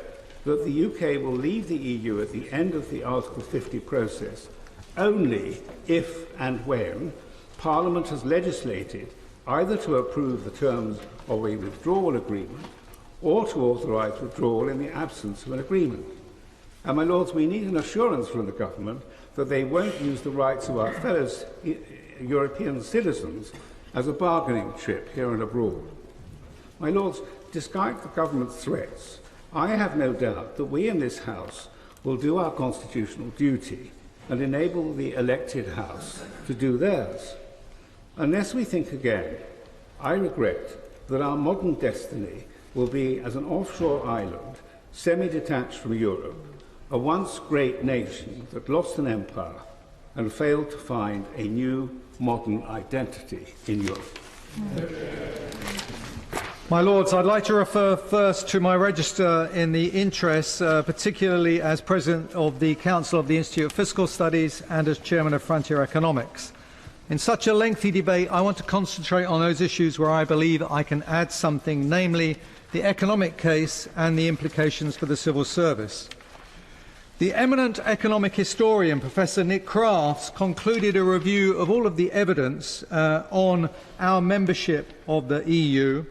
that the UK will leave the EU at the end of the Article 50 process only if and when Parliament has legislated either to approve the terms of a withdrawal agreement or to authorise withdrawal in the absence of an agreement. And, my Lords, we need an assurance from the government that they won't use the rights of our fellow European citizens as a bargaining chip here and abroad. My Lords, despite the government's threats, I have no doubt that we in this House will do our constitutional duty and enable the elected House to do theirs. Unless we think again, I regret that our modern destiny will be as an offshore island, semi-detached from Europe, a once great nation that lost an empire and failed to find a new modern identity in Europe. My Lords, I'd like to refer first to my register in the interests, particularly as President of the Council of the Institute of Fiscal Studies and as Chairman of Frontier Economics. In such a lengthy debate, I want to concentrate on those issues where I believe I can add something, namely the economic case and the implications for the civil service. The eminent economic historian, Professor Nick Crafts, concluded a review of all of the evidence on our membership of the EU,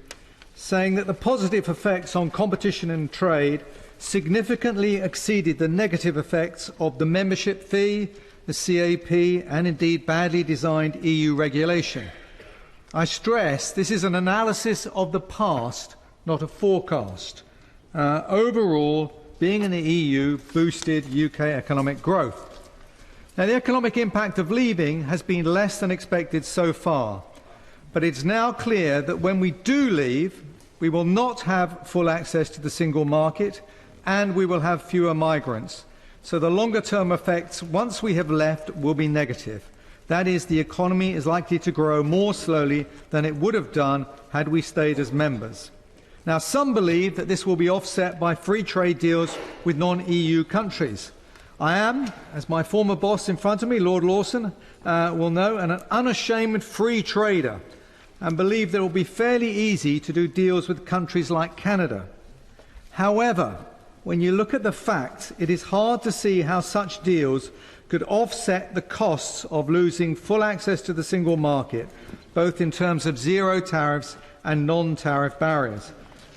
saying that the positive effects on competition and trade significantly exceeded the negative effects of the membership fee, the CAP, and indeed badly designed EU regulation. I stress this is an analysis of the past, not a forecast. Overall, being in the EU boosted UK economic growth. Now, the economic impact of leaving has been less than expected so far, but it's now clear that when we do leave, we will not have full access to the single market and we will have fewer migrants. So the longer-term effects, once we have left, will be negative. That is, the economy is likely to grow more slowly than it would have done had we stayed as members. Now, some believe that this will be offset by free trade deals with non-EU countries. I am, as my former boss in front of me, Lord Lawson, will know, an unashamed free trader, and believe that it will be fairly easy to do deals with countries like Canada. However, when you look at the facts, it is hard to see how such deals could offset the costs of losing full access to the single market, both in terms of zero tariffs and non-tariff barriers.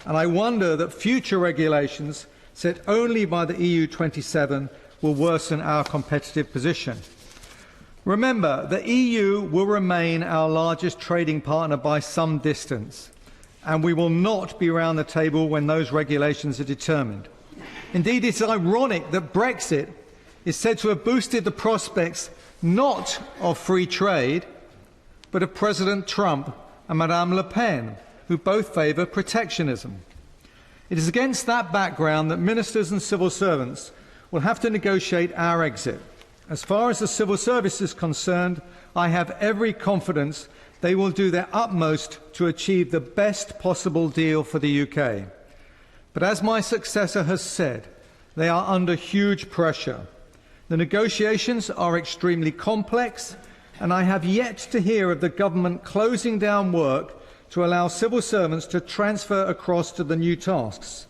And I wonder that future regulations set only by the EU 27 will worsen our competitive position. Remember, the EU will remain our largest trading partner by some distance, and we will not be around the table when those regulations are determined. Indeed, it's ironic that Brexit is said to have boosted the prospects not of free trade, but of President Trump and Madame Le Pen, who both favour protectionism. It is against that background that ministers and civil servants will have to negotiate our exit. As far as the civil service is concerned, I have every confidence they will do their utmost to achieve the best possible deal for the UK. But as my successor has said, they are under huge pressure. The negotiations are extremely complex, and I have yet to hear of the government closing down work to allow civil servants to transfer across to the new tasks.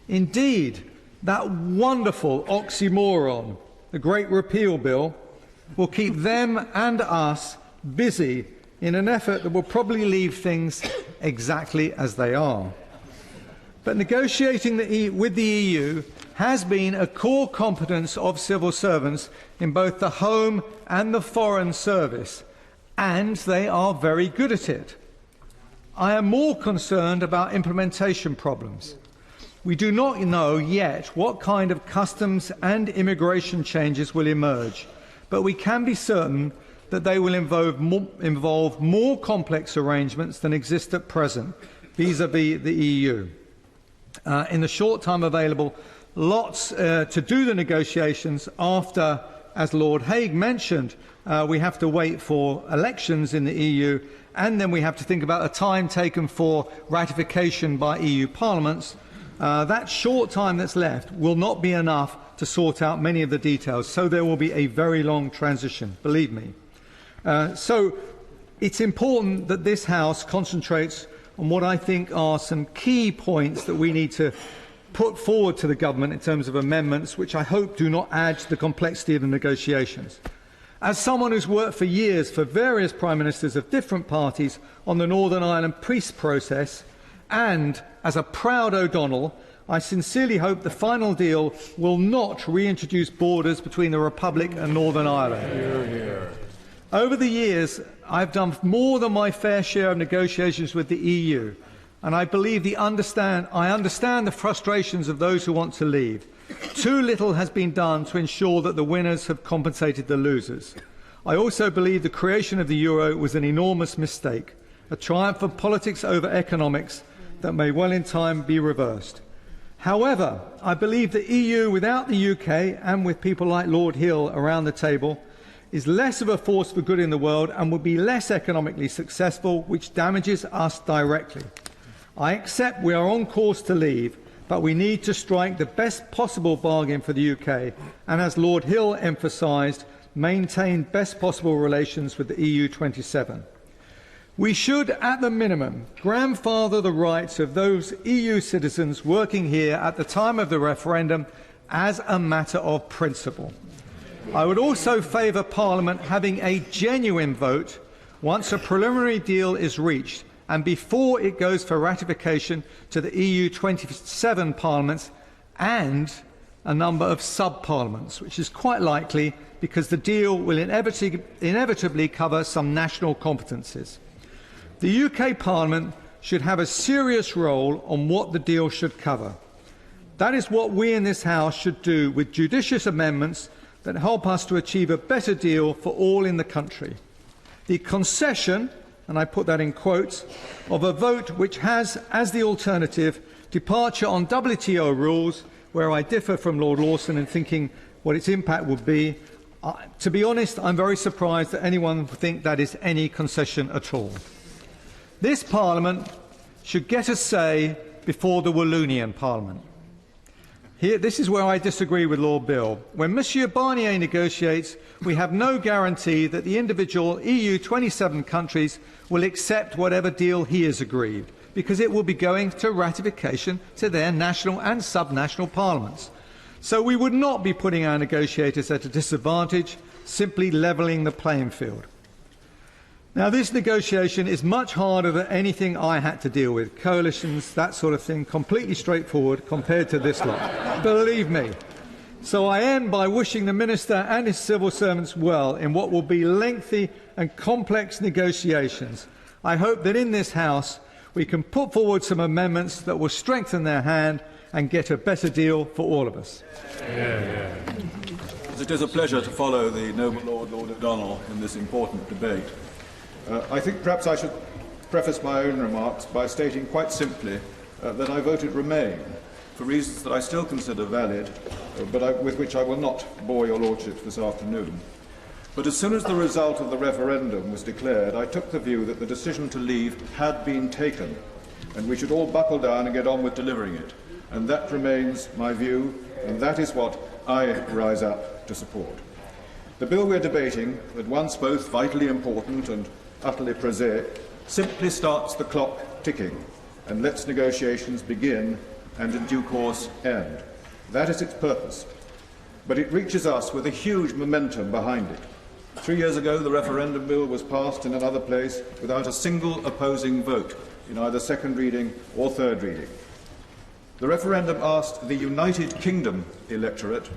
Indeed, that wonderful oxymoron, the Great Repeal Bill, will keep them and us busy in an effort that will probably leave things exactly as they are. But negotiating with the EU has been a core competence of civil servants in both the Home and the Foreign Service, and they are very good at it. I am more concerned about implementation problems. We do not know yet what kind of customs and immigration changes will emerge, but we can be certain that they will involve more complex arrangements than exist at present vis-à-vis the EU. In the short time available, lots to do the negotiations after, as Lord Haig mentioned, we have to wait for elections in the EU, and then we have to think about the time taken for ratification by EU parliaments. That short time that's left will not be enough to sort out many of the details, so there will be a very long transition, believe me. So it's important that this House concentrates on what I think are some key points that we need to put forward to the government in terms of amendments, which I hope do not add to the complexity of the negotiations. As someone who's worked for years for various Prime Ministers of different parties on the Northern Ireland peace process, and as a proud O'Donnell, I sincerely hope the final deal will not reintroduce borders between the Republic and Northern Ireland. Hear, hear. Over the years, I've done more than my fair share of negotiations with the EU, and I believe I understand the frustrations of those who want to leave. Too little has been done to ensure that the winners have compensated the losers. I also believe the creation of the euro was an enormous mistake, a triumph of politics over economics that may well in time be reversed. However, I believe the EU without the UK, and with people like Lord Hill around the table, is less of a force for good in the world and will be less economically successful, which damages us directly. I accept we are on course to leave, but we need to strike the best possible bargain for the UK and, as Lord Hill emphasised, maintain best possible relations with the EU 27. We should, at the minimum, grandfather the rights of those EU citizens working here at the time of the referendum as a matter of principle. I would also favour Parliament having a genuine vote once a preliminary deal is reached and before it goes for ratification to the EU 27 parliaments and a number of sub-parliaments, which is quite likely because the deal will inevitably cover some national competences. The UK Parliament should have a serious role on what the deal should cover. That is what we in this House should do with judicious amendments that help us to achieve a better deal for all in the country. The concession, and I put that in quotes, of a vote which has as the alternative departure on WTO rules, where I differ from Lord Lawson in thinking what its impact would be. To be honest, I'm very surprised that anyone would think that is any concession at all. This Parliament should get a say before the Wallonian Parliament. This is where I disagree with Lord Bill. When Monsieur Barnier negotiates, we have no guarantee that the individual EU 27 countries will accept whatever deal he has agreed, because it will be going to ratification to their national and subnational parliaments. So we would not be putting our negotiators at a disadvantage, simply levelling the playing field. Now, this negotiation is much harder than anything I had to deal with. Coalitions, that sort of thing, completely straightforward compared to this lot. Believe me. So I end by wishing the Minister and his civil servants well in what will be lengthy and complex negotiations. I hope that in this House we can put forward some amendments that will strengthen their hand and get a better deal for all of us. It is a pleasure to follow the noble Lord O'Donnell in this important debate. I think perhaps I should preface my own remarks by stating quite simply that I voted Remain for reasons that I still consider valid, but with which I will not bore your lordships this afternoon. But as soon as the result of the referendum was declared, I took the view that the decision to leave had been taken, and we should all buckle down and get on with delivering it. And that remains my view, and that is what I rise up to support. The bill we are debating, at once both vitally important and utterly prosaic, simply starts the clock ticking and lets negotiations begin and in due course end. That is its purpose. But it reaches us with a huge momentum behind it. 3 years ago, the referendum bill was passed in another place without a single opposing vote in either second reading or third reading. The referendum asked the United Kingdom electorate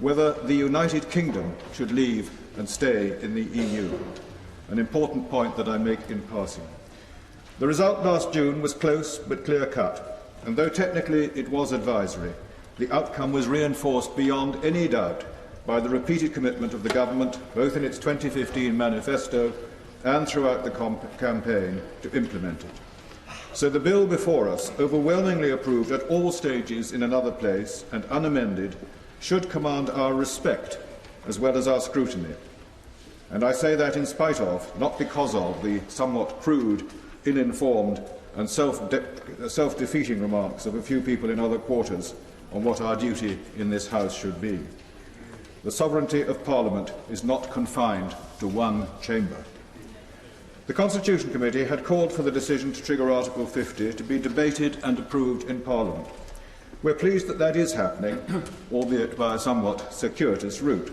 whether the United Kingdom should leave and stay in the EU. An important point that I make in passing. The result last June was close but clear-cut, and though technically it was advisory, the outcome was reinforced beyond any doubt by the repeated commitment of the government, both in its 2015 manifesto and throughout the campaign, to implement it. So the bill before us, overwhelmingly approved at all stages in another place and unamended, should command our respect as well as our scrutiny. And I say that in spite of, not because of, the somewhat crude, ill-informed and self-defeating remarks of a few people in other quarters on what our duty in this House should be. The sovereignty of Parliament is not confined to one chamber. The Constitution Committee had called for the decision to trigger Article 50 to be debated and approved in Parliament. We're pleased that that is happening, albeit by a somewhat circuitous route.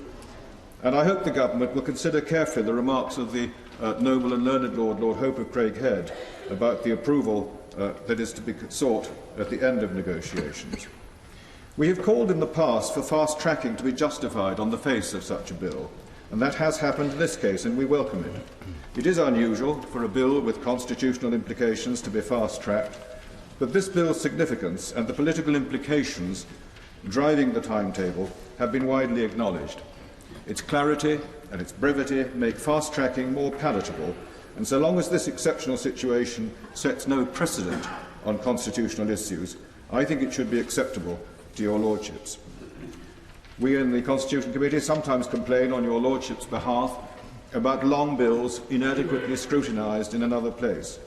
And I hope the Government will consider carefully the remarks of the noble and learned Lord Hope of Craighead about the approval that is to be sought at the end of negotiations. We have called in the past for fast-tracking to be justified on the face of such a bill, and that has happened in this case, and we welcome it. It is unusual for a bill with constitutional implications to be fast-tracked, but this bill's significance and the political implications driving the timetable have been widely acknowledged. Its clarity and its brevity make fast-tracking more palatable, and so long as this exceptional situation sets no precedent on constitutional issues, I think it should be acceptable to your lordships. We in the Constitution Committee sometimes complain on your lordships' behalf about long bills inadequately scrutinised in another place,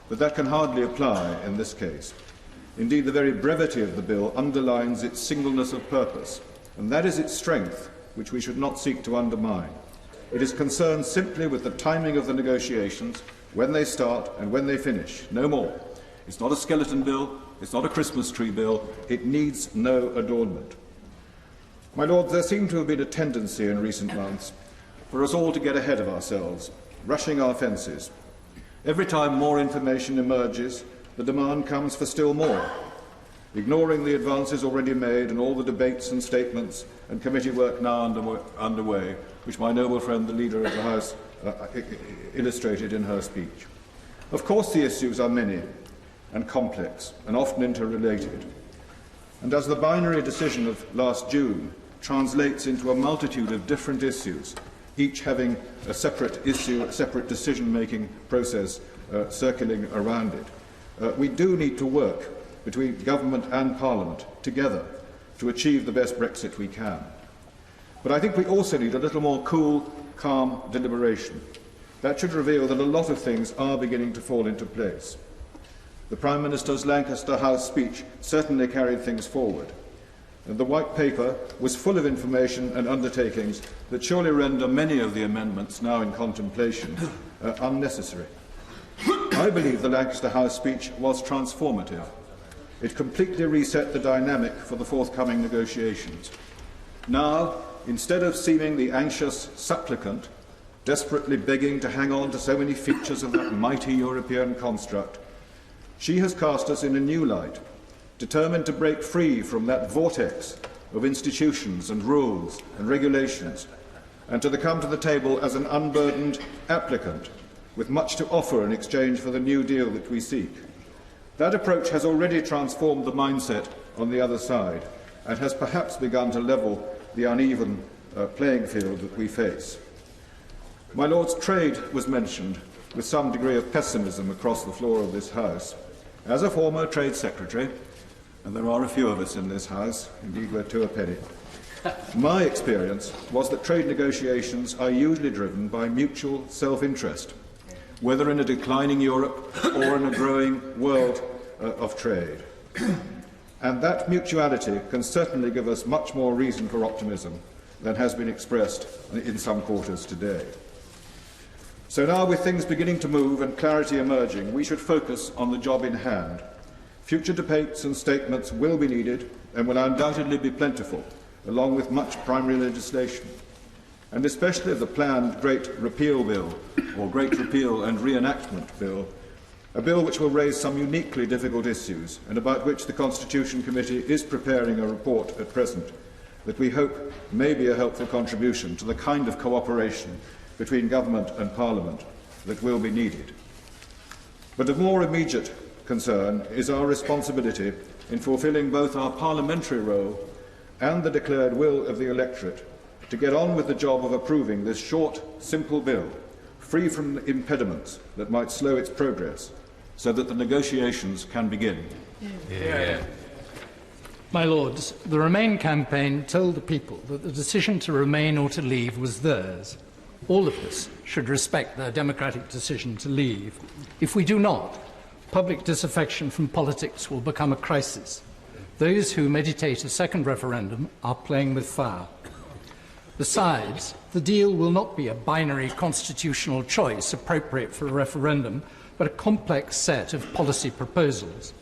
but that can hardly apply in this case. Indeed, the very brevity of the bill underlines its singleness of purpose, and that is its strength, which we should not seek to undermine. It is concerned simply with the timing of the negotiations, when they start and when they finish, no more. It's not a skeleton bill, it's not a Christmas tree bill, it needs no adornment. My Lords, there seems to have been a tendency in recent months for us all to get ahead of ourselves, rushing our fences. Every time more information emerges, the demand comes for still more, ignoring the advances already made and all the debates and statements and committee work now underway, which my noble friend, the Leader of the House, illustrated in her speech. Of course, the issues are many and complex and often interrelated. And as the binary decision of last June translates into a multitude of different issues, each having a separate issue, a separate decision-making process circling around it, we do need to work between government and Parliament together to achieve the best Brexit we can. But I think we also need a little more cool, calm deliberation. That should reveal that a lot of things are beginning to fall into place. The Prime Minister's Lancaster House speech certainly carried things forward, and the White Paper was full of information and undertakings that surely render many of the amendments now in contemplation unnecessary. I believe the Lancaster House speech was transformative. It completely reset the dynamic for the forthcoming negotiations. Now, instead of seeming the anxious supplicant, desperately begging to hang on to so many features of that mighty European construct, she has cast us in a new light, determined to break free from that vortex of institutions and rules and regulations, and to come to the table as an unburdened applicant with much to offer in exchange for the new deal that we seek. That approach has already transformed the mindset on the other side and has perhaps begun to level the uneven playing field that we face. My Lord's, trade was mentioned with some degree of pessimism across the floor of this House. As a former Trade Secretary, and there are a few of us in this House, indeed we're two a penny, my experience was that trade negotiations are usually driven by mutual self-interest, whether in a declining Europe or in a growing world of trade. And that mutuality can certainly give us much more reason for optimism than has been expressed in some quarters today. So now, with things beginning to move and clarity emerging, we should focus on the job in hand. Future debates and statements will be needed and will undoubtedly be plentiful, along with much primary legislation, and especially the planned Great Repeal Bill, or Great Repeal and Reenactment Bill, a bill which will raise some uniquely difficult issues and about which the Constitution Committee is preparing a report at present that we hope may be a helpful contribution to the kind of cooperation between Government and Parliament that will be needed. But of more immediate concern is our responsibility in fulfilling both our parliamentary role and the declared will of the electorate to get on with the job of approving this short, simple bill, free from impediments that might slow its progress, so that the negotiations can begin. Yeah. My Lords, the Remain campaign told the people that the decision to remain or to leave was theirs. All of us should respect their democratic decision to leave. If we do not, public disaffection from politics will become a crisis. Those who meditate a second referendum are playing with fire. Besides, the deal will not be a binary constitutional choice appropriate for a referendum, but a complex set of policy proposals.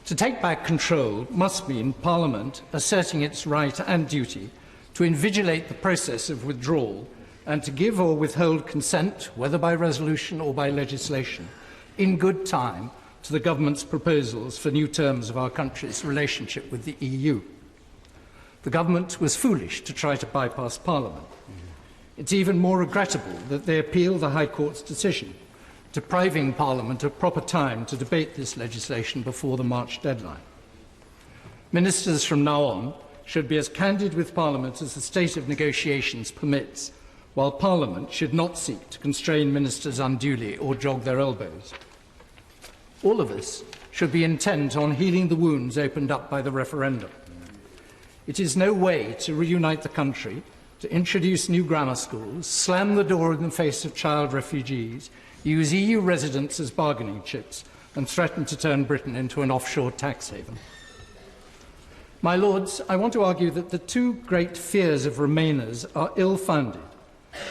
To take back control must mean Parliament asserting its right and duty to invigilate the process of withdrawal and to give or withhold consent, whether by resolution or by legislation, in good time to the Government's proposals for new terms of our country's relationship with the EU. The Government was foolish to try to bypass Parliament. It's even more regrettable that they appeal the High Court's decision, depriving Parliament of proper time to debate this legislation before the March deadline. Ministers from now on should be as candid with Parliament as the state of negotiations permits, while Parliament should not seek to constrain ministers unduly or jog their elbows. All of us should be intent on healing the wounds opened up by the referendum. It is no way to reunite the country, to introduce new grammar schools, slam the door in the face of child refugees, use EU residents as bargaining chips, and threaten to turn Britain into an offshore tax haven. My Lords, I want to argue that the two great fears of Remainers are ill-founded,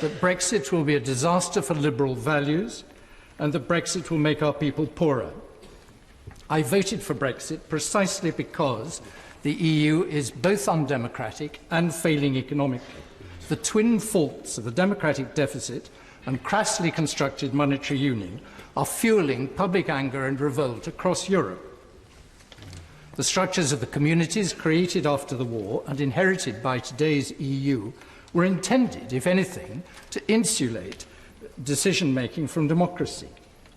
that Brexit will be a disaster for liberal values, and that Brexit will make our people poorer. I voted for Brexit precisely because the EU is both undemocratic and failing economically. The twin faults of the democratic deficit and crassly constructed monetary union are fueling public anger and revolt across Europe. The structures of the communities created after the war and inherited by today's EU were intended, if anything, to insulate decision-making from democracy,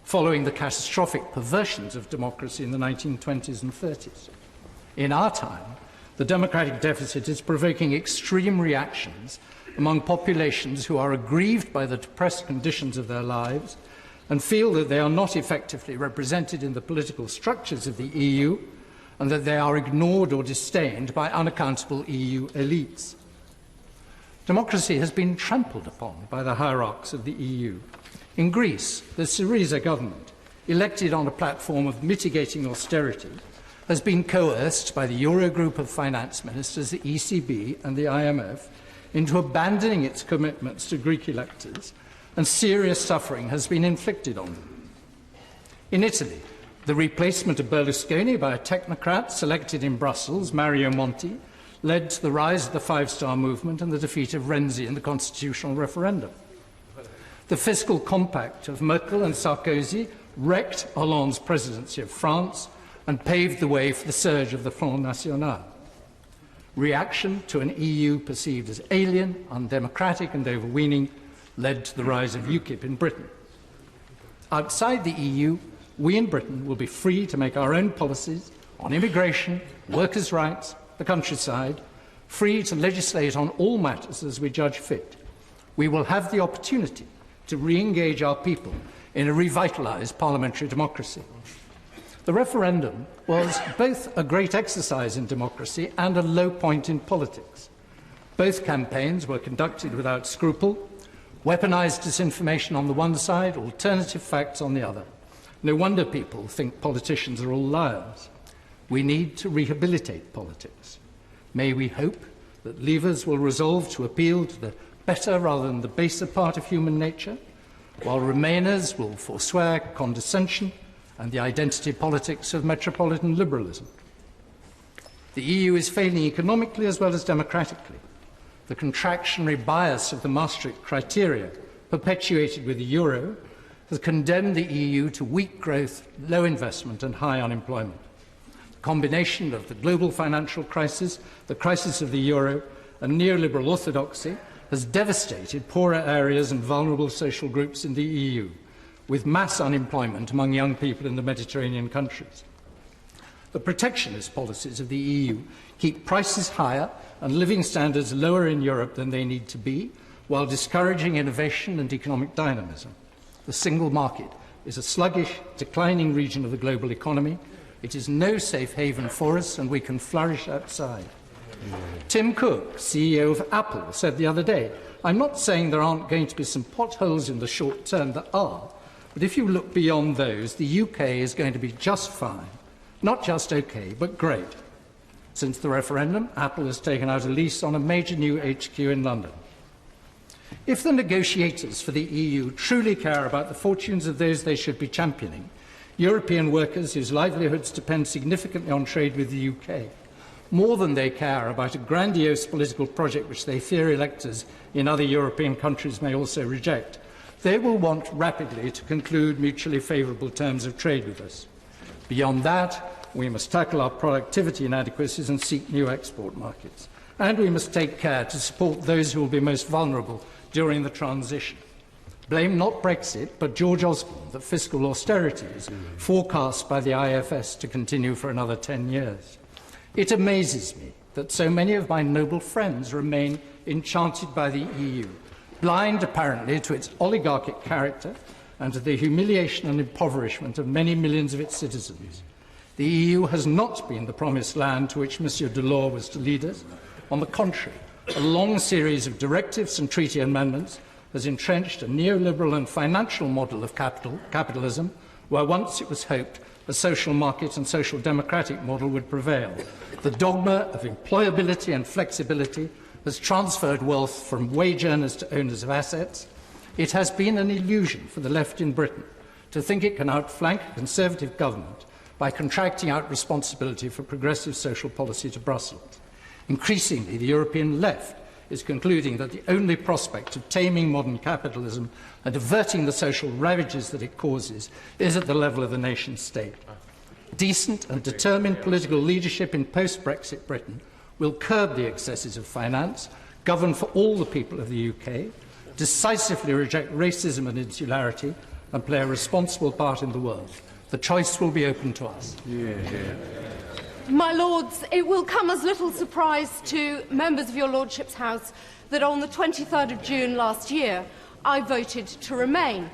following the catastrophic perversions of democracy in the 1920s and 30s. In our time, the democratic deficit is provoking extreme reactions among populations who are aggrieved by the depressed conditions of their lives and feel that they are not effectively represented in the political structures of the EU and that they are ignored or disdained by unaccountable EU elites. Democracy has been trampled upon by the hierarchs of the EU. In Greece, the Syriza government elected on a platform of mitigating austerity, has been coerced by the Eurogroup of finance ministers, the ECB and the IMF, into abandoning its commitments to Greek electors, and serious suffering has been inflicted on them. In Italy, the replacement of Berlusconi by a technocrat selected in Brussels, Mario Monti, led to the rise of the Five-Star Movement and the defeat of Renzi in the constitutional referendum. The fiscal compact of Merkel and Sarkozy wrecked Hollande's presidency of France and paved the way for the surge of the Front National. Reaction to an EU perceived as alien, undemocratic and overweening led to the rise of UKIP in Britain. Outside the EU, we in Britain will be free to make our own policies on immigration, workers' rights, the countryside, free to legislate on all matters as we judge fit. We will have the opportunity to re-engage our people in a revitalised parliamentary democracy. The referendum was both a great exercise in democracy and a low point in politics. Both campaigns were conducted without scruple, weaponised disinformation on the one side, alternative facts on the other. No wonder people think politicians are all liars. We need to rehabilitate politics. May we hope that leavers will resolve to appeal to the better rather than the baser part of human nature, while remainers will forswear condescension and the identity politics of metropolitan liberalism. The EU is failing economically as well as democratically. The contractionary bias of the Maastricht criteria, perpetuated with the euro, has condemned the EU to weak growth, low investment and high unemployment. The combination of the global financial crisis, the crisis of the euro and neoliberal orthodoxy has devastated poorer areas and vulnerable social groups in the EU, with mass unemployment among young people in the Mediterranean countries. The protectionist policies of the EU keep prices higher and living standards lower in Europe than they need to be, while discouraging innovation and economic dynamism. The single market is a sluggish, declining region of the global economy. It is no safe haven for us, and we can flourish outside. Tim Cook, CEO of Apple, said the other day, "I'm not saying there aren't going to be some potholes in the short term, there are, but if you look beyond those, the UK is going to be just fine. Not just okay, but great." Since the referendum, Apple has taken out a lease on a major new HQ in London. If the negotiators for the EU truly care about the fortunes of those they should be championing, European workers whose livelihoods depend significantly on trade with the UK, more than they care about a grandiose political project which they fear electors in other European countries may also reject, they will want rapidly to conclude mutually favourable terms of trade with us. Beyond that, we must tackle our productivity inadequacies and seek new export markets. And we must take care to support those who will be most vulnerable during the transition. Blame not Brexit, but George Osborne, that fiscal austerity is forecast by the IFS to continue for another 10 years. It amazes me that so many of my noble friends remain enchanted by the EU, blind apparently to its oligarchic character and to the humiliation and impoverishment of many millions of its citizens. The EU has not been the promised land to which Monsieur Delors was to lead us. On the contrary, a long series of directives and treaty amendments has entrenched a neoliberal and financial model of capitalism, where once it was hoped a social market and social democratic model would prevail. The dogma of employability and flexibility has transferred wealth from wage earners to owners of assets. It has been an illusion for the left in Britain to think it can outflank a Conservative government by contracting out responsibility for progressive social policy to Brussels. Increasingly, the European left is concluding that the only prospect of taming modern capitalism and averting the social ravages that it causes is at the level of the nation-state. Decent and determined political leadership in post-Brexit Britain will curb the excesses of finance, govern for all the people of the UK, decisively reject racism and insularity, and play a responsible part in the world. The choice will be open to us. My Lords, it will come as little surprise to members of your Lordship's House that on the 23rd of June last year, I voted to remain.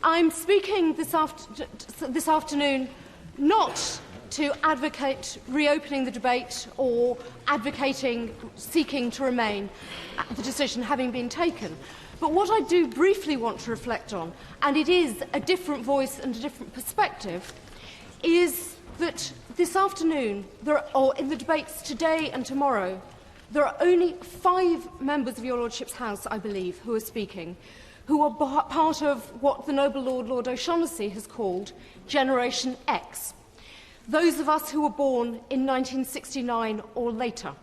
I'm speaking this afternoon not to advocate reopening the debate or seeking to remain, the decision having been taken, But what I do briefly want to reflect on, and it is a different voice and a different perspective, is that this afternoon, or in the debates today and tomorrow, there are only 5 members of your Lordship's House, I believe, who are speaking, who are part of what the Noble Lord, Lord O'Shaughnessy, has called Generation X. Those of us who were born in 1969 or later.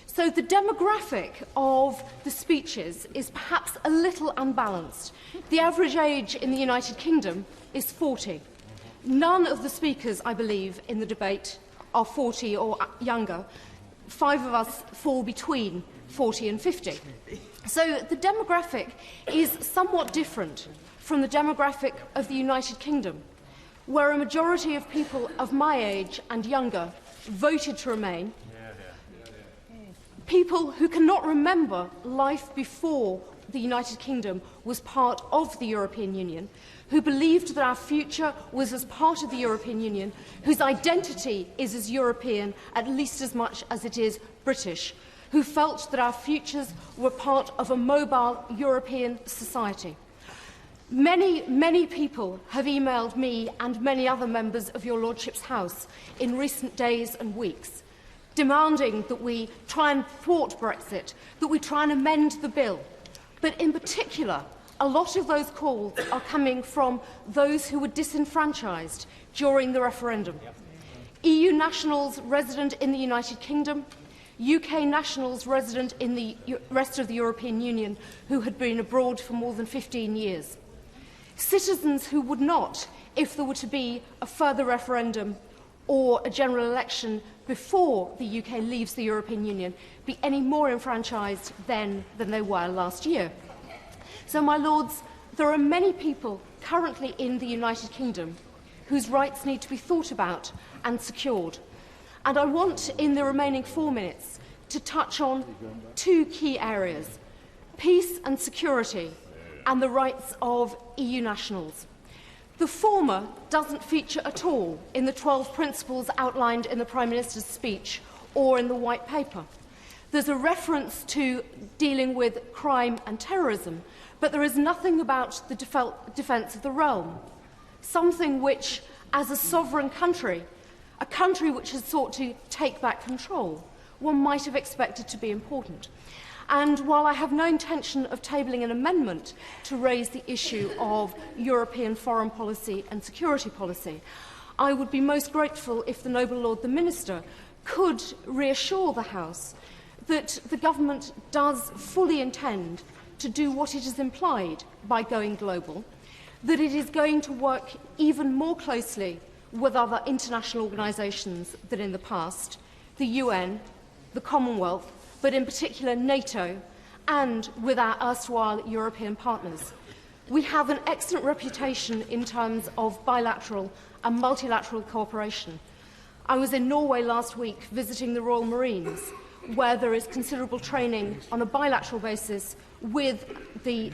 So the demographic of the speeches is perhaps a little unbalanced. The average age in the United Kingdom is 40. None of the speakers, I believe, in the debate are 40 or younger. 5 of us fall between 40 and 50. So the demographic is somewhat different from the demographic of the United Kingdom, where a majority of people of my age and younger voted to remain. People who cannot remember life before the United Kingdom was part of the European Union, who believed that our future was as part of the European Union, whose identity is as European at least as much as it is British, who felt that our futures were part of a mobile European society. Many people have emailed me and many other members of your Lordship's House in recent days and weeks, demanding that we try and thwart Brexit, that we try and amend the bill. But in particular, a lot of those calls are coming from those who were disenfranchised during the referendum. EU nationals resident in the United Kingdom, UK nationals resident in the rest of the European Union who had been abroad for more than 15 years. Citizens who would not, if there were to be a further referendum or a general election before the UK leaves the European Union, be any more enfranchised then than they were last year. So, my Lords, there are many people currently in the United Kingdom whose rights need to be thought about and secured. And I want, in the remaining 4 minutes, to touch on 2 key areas: peace and security, and the rights of EU nationals. The former doesn't feature at all in the 12 principles outlined in the Prime Minister's speech or in the White Paper. There's a reference to dealing with crime and terrorism, but there is nothing about the defence of the realm, something which, as a sovereign country, a country which has sought to take back control, one might have expected to be important. And while I have no intention of tabling an amendment to raise the issue of European foreign policy and security policy, I would be most grateful if the Noble Lord the Minister could reassure the House that the government does fully intend to do what it has implied by going global, that it is going to work even more closely with other international organisations than in the past, the UN, the Commonwealth, but in particular NATO, and with our erstwhile European partners. We have an excellent reputation in terms of bilateral and multilateral cooperation. I was in Norway last week visiting the Royal Marines, where there is considerable training on a bilateral basis with the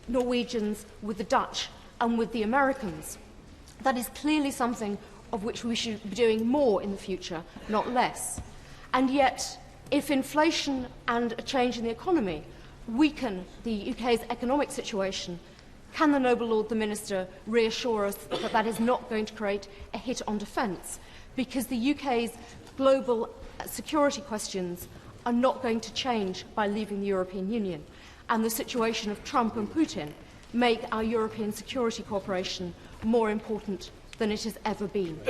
Norwegians, with the Dutch, and with the Americans. That is clearly something of which we should be doing more in the future, not less. And yet, if inflation and a change in the economy weaken the UK's economic situation, can the Noble Lord the Minister reassure us that that is not going to create a hit on defence? Because the UK's global security questions are not going to change by leaving the European Union, and the situation of Trump and Putin make our European security cooperation more important than it has ever been.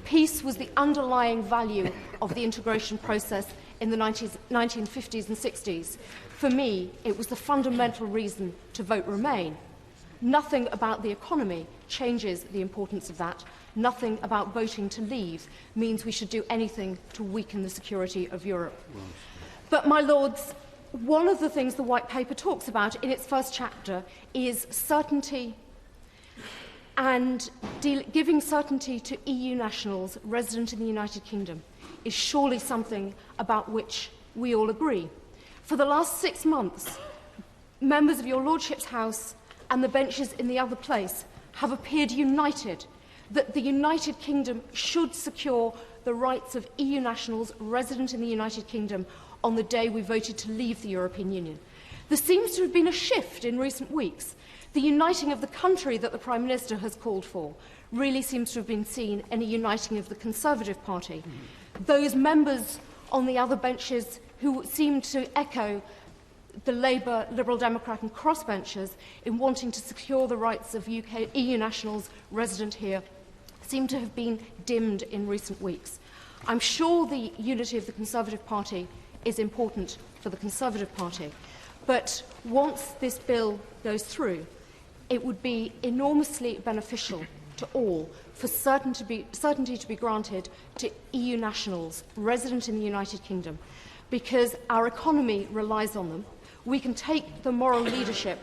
Peace was the underlying value of the integration process in the 1950s and 60s. For me, it was the fundamental reason to vote Remain. Nothing about the economy changes the importance of that. Nothing about voting to leave means we should do anything to weaken the security of Europe. But, my Lords, one of the things the White Paper talks about in its first chapter is certainty, and giving certainty to EU nationals resident in the United Kingdom is surely something about which we all agree. For the last 6 months, members of your Lordship's House and the benches in the other place have appeared united that the United Kingdom should secure the rights of EU nationals resident in the United Kingdom on the day we voted to leave the European Union. There seems to have been a shift in recent weeks. The uniting of the country that the Prime Minister has called for really seems to have been seen in a uniting of the Conservative Party. Those members on the other benches who seem to echo the Labour, Liberal Democrat and crossbenchers in wanting to secure the rights of EU nationals resident here seem to have been dimmed in recent weeks. I'm sure the unity of the Conservative Party is important for the Conservative Party, but once this bill goes through, it would be enormously beneficial to all for certainty to be granted to EU nationals resident in the United Kingdom, because our economy relies on them. We can take the moral leadership.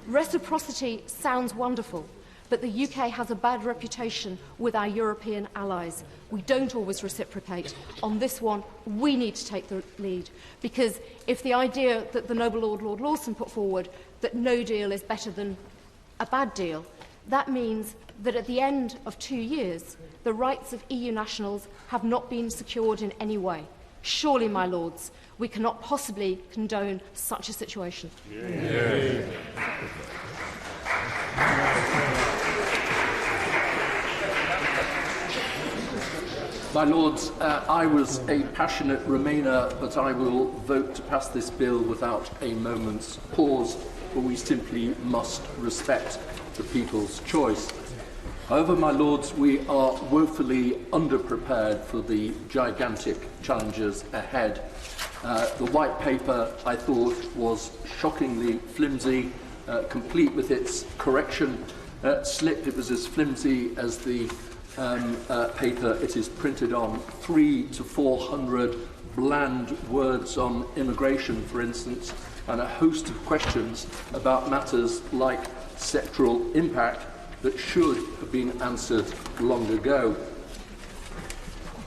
Reciprocity sounds wonderful, but the UK has a bad reputation with our European allies. We don't always reciprocate. On this one, we need to take the lead, because if the idea that the noble Lord Lawson put forward, that no deal is better than a bad deal, that means that at the end of 2 years, the rights of EU nationals have not been secured in any way. Surely, my lords, we cannot possibly condone such a situation. Yeah. My lords, I was a passionate Remainer, but I will vote to pass this bill without a moment's pause, for we simply must respect the people's choice. However, my lords, we are woefully underprepared for the gigantic challenges ahead. The white paper, I thought, was shockingly flimsy, complete with its correction slip. It was as flimsy as the paper it is printed on. 300 to 400 bland words on immigration, for instance, and a host of questions about matters like sectoral impact that should have been answered long ago.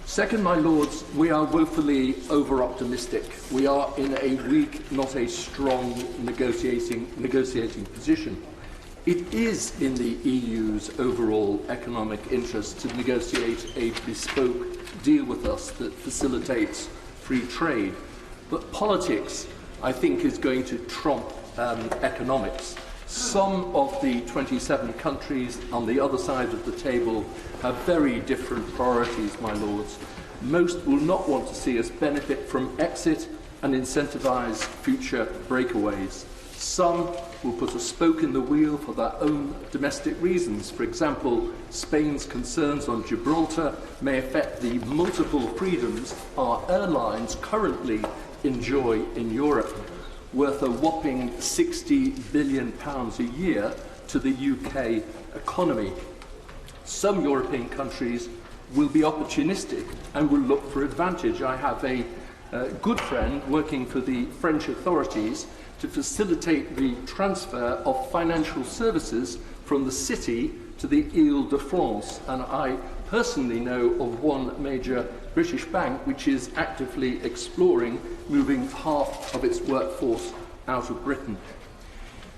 Second, my lords, we are woefully over-optimistic. We are in a weak, not a strong negotiating position. It is in the EU's overall economic interest to negotiate a bespoke deal with us that facilitates free trade. But politics, I think, is going to trump economics. Some of the 27 countries on the other side of the table have very different priorities, my lords. Most will not want to see us benefit from exit and incentivise future breakaways. Some will put a spoke in the wheel for their own domestic reasons. For example, Spain's concerns on Gibraltar may affect the multiple freedoms our airlines currently enjoy in Europe, worth a whopping £60 billion a year to the UK economy. Some European countries will be opportunistic and will look for advantage. I have a good friend working for the French authorities to facilitate the transfer of financial services from the city to the Ile-de-France, and I personally know of one major British bank which is actively exploring moving half of its workforce out of Britain.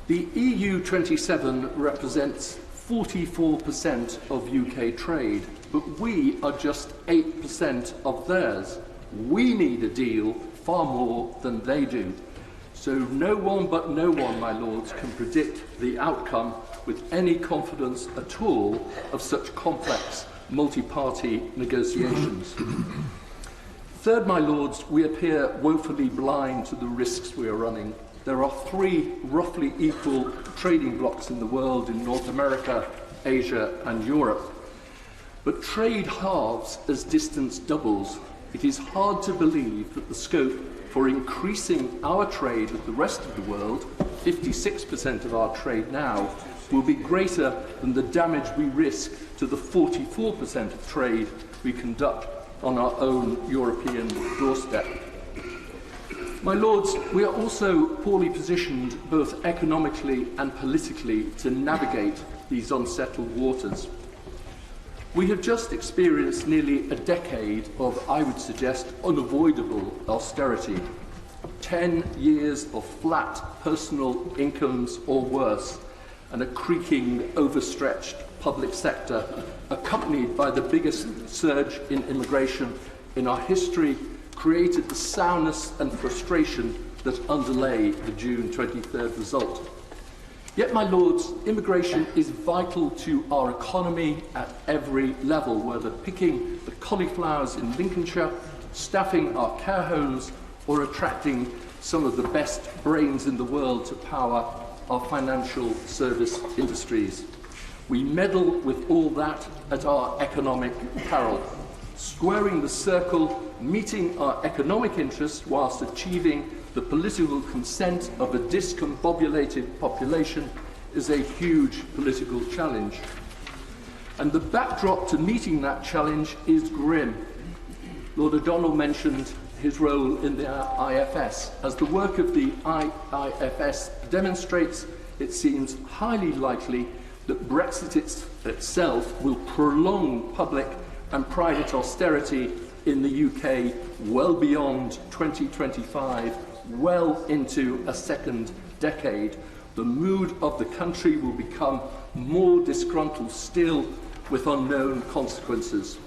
The EU27 represents 44% of UK trade, but we are just 8% of theirs. We need a deal far more than they do. So no one but no one, my lords, can predict the outcome with any confidence at all of such complex multi-party negotiations. Third, my lords, we appear woefully blind to the risks we are running. There are 3 roughly equal trading blocs in the world in North America, Asia and Europe. But trade halves as distance doubles. It is hard to believe that the scope for increasing our trade with the rest of the world, 56% of our trade now, will be greater than the damage we risk to the 44% of trade we conduct on our own European doorstep. My lords, we are also poorly positioned both economically and politically to navigate these unsettled waters. We have just experienced nearly a decade of, I would suggest, unavoidable austerity. 10 years of flat personal incomes or worse, and a creaking, overstretched public sector, accompanied by the biggest surge in immigration in our history, created the sourness and frustration that underlay the June 23rd result. Yet, my Lords, immigration is vital to our economy at every level, whether picking the cauliflowers in Lincolnshire, staffing our care homes, or attracting some of the best brains in the world to power our financial service industries. We meddle with all that at our economic peril, squaring the circle, meeting our economic interests whilst achieving the political consent of a discombobulated population is a huge political challenge. And the backdrop to meeting that challenge is grim. Lord O'Donnell mentioned his role in the IFS. As the work of the IFS demonstrates, it seems highly likely that Brexit itself will prolong public and private austerity in the UK well beyond 2025, well into a second decade. The mood of the country will become more disgruntled still, with unknown consequences.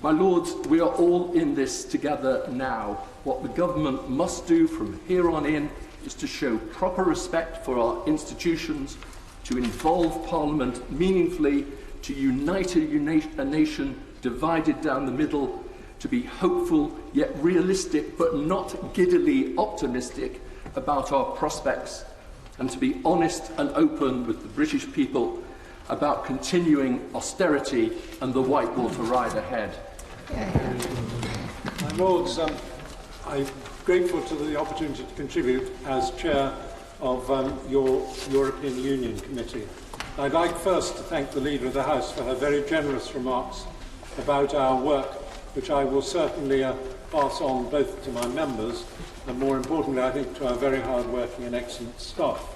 My Lords, we are all in this together now. What the government must do from here on in is to show proper respect for our institutions, to involve Parliament meaningfully, to unite a nation divided down the middle, to be hopeful yet realistic but not giddily optimistic about our prospects, and to be honest and open with the British people about continuing austerity and the whitewater ride ahead. My Lords, I'm grateful to the opportunity to contribute as Chair of your European Union Committee. I'd like first to thank the Leader of the House for her very generous remarks about our work, which I will certainly pass on both to my members and, more importantly, I think, to our very hard-working and excellent staff.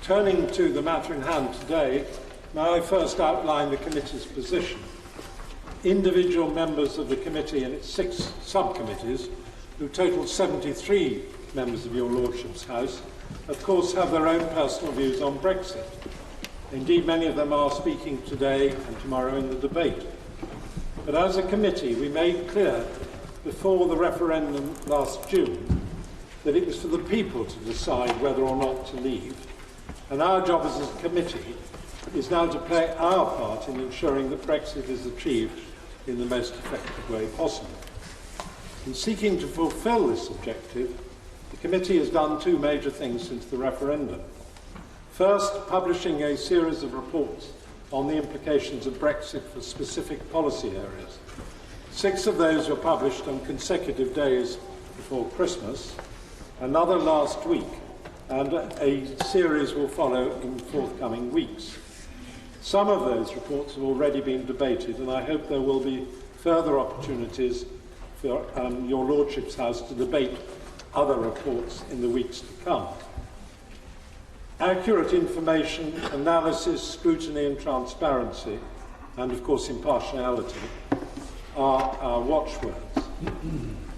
Turning to the matter in hand today, may I first outline the committee's position. Individual members of the committee and its 6 subcommittees, who total 73 members of your Lordship's House, of course have their own personal views on Brexit. Indeed, many of them are speaking today and tomorrow in the debate. But as a committee, we made clear before the referendum last June that it was for the people to decide whether or not to leave, and our job as a committee is now to play our part in ensuring that Brexit is achieved in the most effective way possible. In seeking to fulfil this objective, the committee has done 2 major things since the referendum. First, publishing a series of reports on the implications of Brexit for specific policy areas. 6 of those were published on consecutive days before Christmas, another last week, and a series will follow in forthcoming weeks. Some of those reports have already been debated, and I hope there will be further opportunities for your Lordship's House to debate other reports in the weeks to come. Accurate information, analysis, scrutiny and transparency, and of course impartiality, are our watchwords.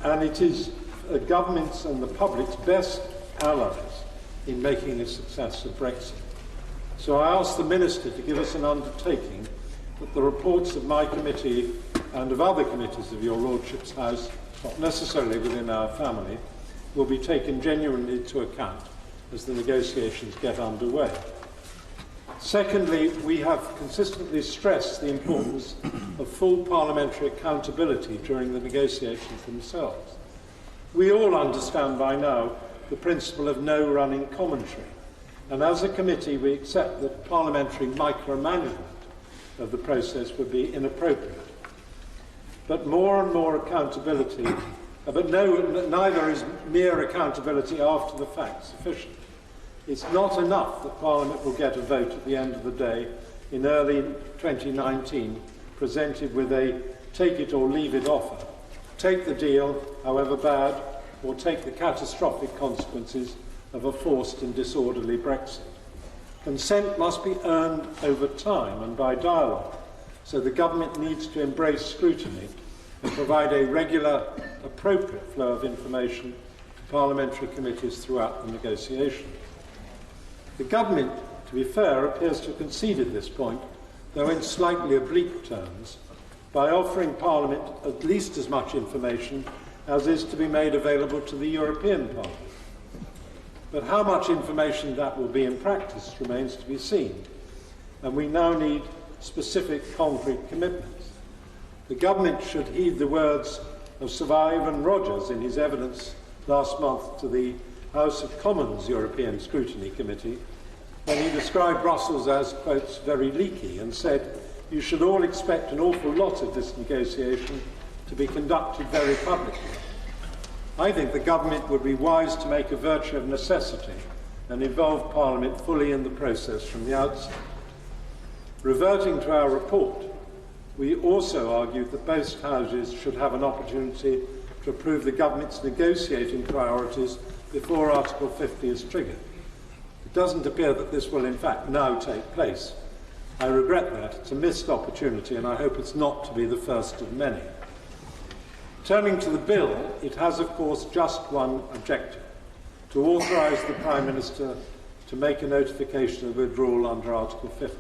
And it is the government's and the public's best allies in making a success of Brexit. So I ask the Minister to give us an undertaking that the reports of my committee and of other committees of your Lordship's House, not necessarily within our family, will be taken genuinely into account as the negotiations get underway. Secondly, we have consistently stressed the importance of full parliamentary accountability during the negotiations themselves. We all understand by now the principle of no running commentary, and as a committee we accept that parliamentary micromanagement of the process would be inappropriate. But more and more accountability, neither is mere accountability after the fact sufficient. It's not enough that Parliament will get a vote at the end of the day in early 2019 presented with a take it or leave it offer. Take the deal, however bad, or take the catastrophic consequences of a forced and disorderly Brexit. Consent must be earned over time and by dialogue, so the government needs to embrace scrutiny and provide a regular, appropriate flow of information to parliamentary committees throughout the negotiation. The government, to be fair, appears to have conceded this point, though in slightly oblique terms, by offering Parliament at least as much information as is to be made available to the European Parliament. But how much information that will be in practice remains to be seen, and we now need specific concrete commitments. The government should heed the words of Sir Ivan Rogers in his evidence last month to the House of Commons European Scrutiny Committee, when he described Brussels as, quotes, very leaky, and said, "You should all expect an awful lot of this negotiation to be conducted very publicly." I think the government would be wise to make a virtue of necessity and involve Parliament fully in the process from the outset. Reverting to our report, we also argued that both houses should have an opportunity to approve the government's negotiating priorities before Article 50 is triggered. It doesn't appear that this will in fact now take place. I regret that. It's a missed opportunity, and I hope it's not to be the first of many. Turning to the bill, it has, of course, just one objective: to authorise the Prime Minister to make a notification of withdrawal under Article 50.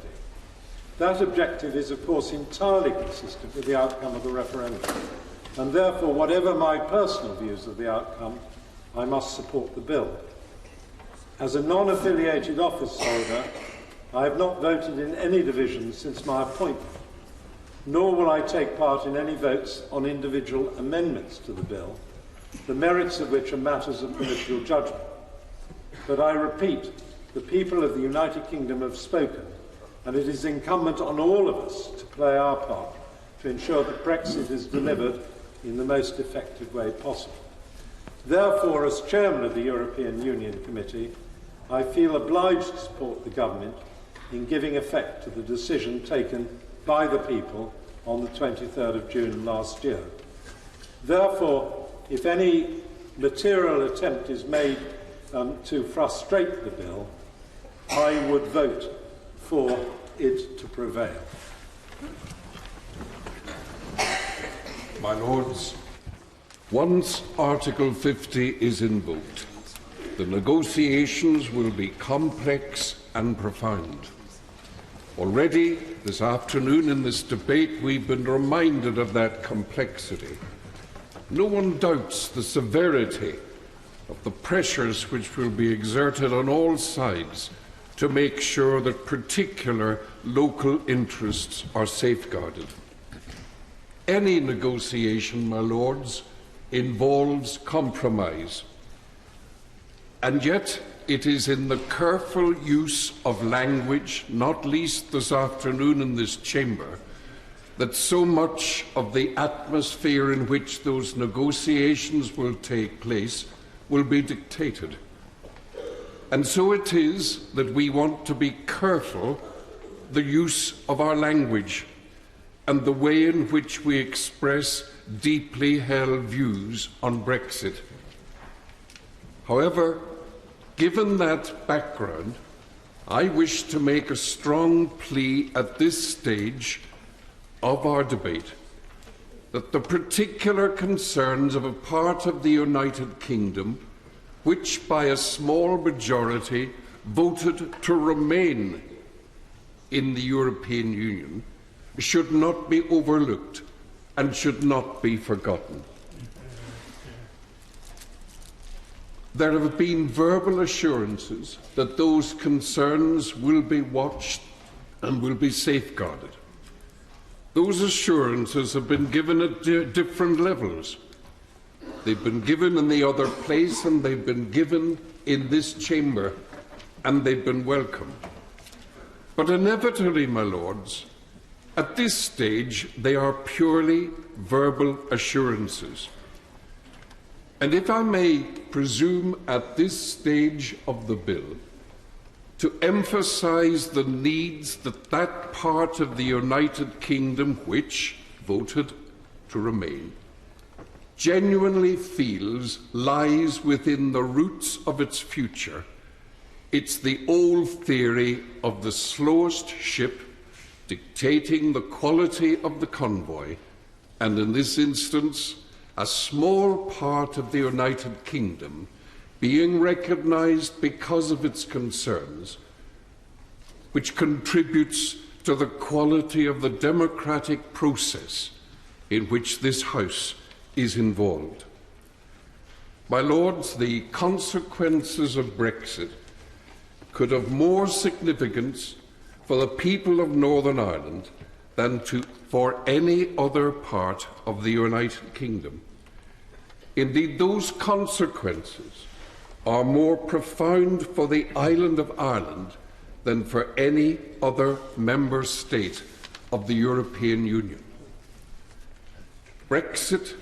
That objective is, of course, entirely consistent with the outcome of the referendum, and therefore, whatever my personal views of the outcome, I must support the bill. As a non-affiliated office holder, I have not voted in any division since my appointment, nor will I take part in any votes on individual amendments to the bill, the merits of which are matters of political judgment. But I repeat, the people of the United Kingdom have spoken, and it is incumbent on all of us to play our part to ensure that Brexit is delivered in the most effective way possible. Therefore, as Chairman of the European Union Committee, I feel obliged to support the government in giving effect to the decision taken by the people on the 23rd of June last year. Therefore, if any material attempt is made to frustrate the bill, I would vote for it to prevail. My Lords, once Article 50 is invoked, the negotiations will be complex and profound. Already this afternoon in this debate we've been reminded of that complexity. No one doubts the severity of the pressures which will be exerted on all sides to make sure that particular local interests are safeguarded. Any negotiation, my Lords, involves compromise, and yet it is in the careful use of language, not least this afternoon in this chamber, that so much of the atmosphere in which those negotiations will take place will be dictated. And so it is that we want to be careful the use of our language and the way in which we express deeply held views on Brexit. However, given that background, I wish to make a strong plea at this stage of our debate that the particular concerns of a part of the United Kingdom, which by a small majority voted to remain in the European Union, should not be overlooked and should not be forgotten. There have been verbal assurances that those concerns will be watched and will be safeguarded. Those assurances have been given at different levels. They've been given in the other place and they've been given in this chamber, and they've been welcome. But inevitably, my Lords, at this stage they are purely verbal assurances. And if I may presume at this stage of the bill to emphasise the needs that that part of the United Kingdom which voted to remain genuinely feels lies within the roots of its future, it's the old theory of the slowest ship dictating the quality of the convoy, and in this instance, a small part of the United Kingdom being recognised because of its concerns, which contributes to the quality of the democratic process in which this House is involved. My Lords, the consequences of Brexit could have more significance for the people of Northern Ireland than for any other part of the United Kingdom. Indeed, those consequences are more profound for the island of Ireland than for any other member state of the European Union. Brexit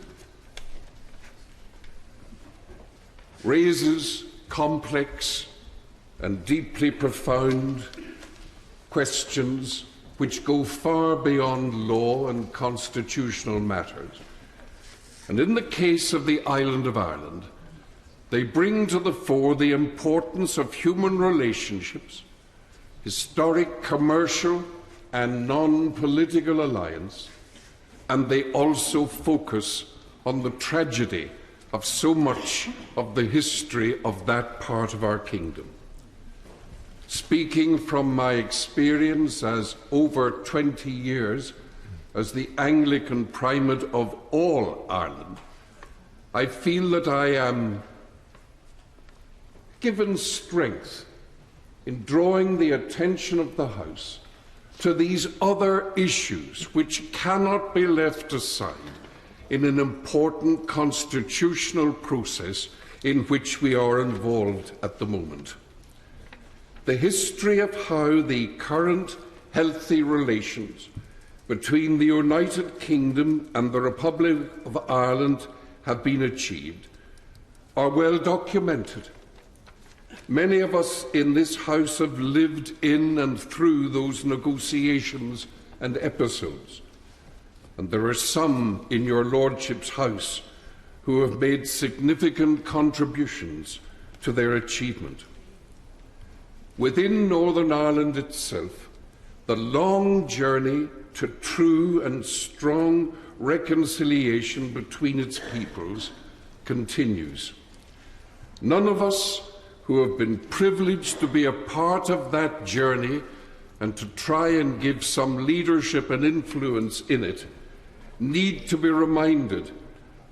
raises complex and deeply profound questions which go far beyond law and constitutional matters. And in the case of the island of Ireland, they bring to the fore the importance of human relationships, historic, commercial and non-political alliance, and they also focus on the tragedy of so much of the history of that part of our kingdom. Speaking from my experience as over 20 years as the Anglican Primate of all Ireland, I feel that I am given strength in drawing the attention of the House to these other issues which cannot be left aside in an important constitutional process in which we are involved at the moment. The history of how the current healthy relations between the United Kingdom and the Republic of Ireland have been achieved are well documented. Many of us in this House have lived in and through those negotiations and episodes, and there are some in your Lordship's House who have made significant contributions to their achievement. Within Northern Ireland itself, the long journey to true and strong reconciliation between its peoples continues. None of us who have been privileged to be a part of that journey and to try and give some leadership and influence in it need to be reminded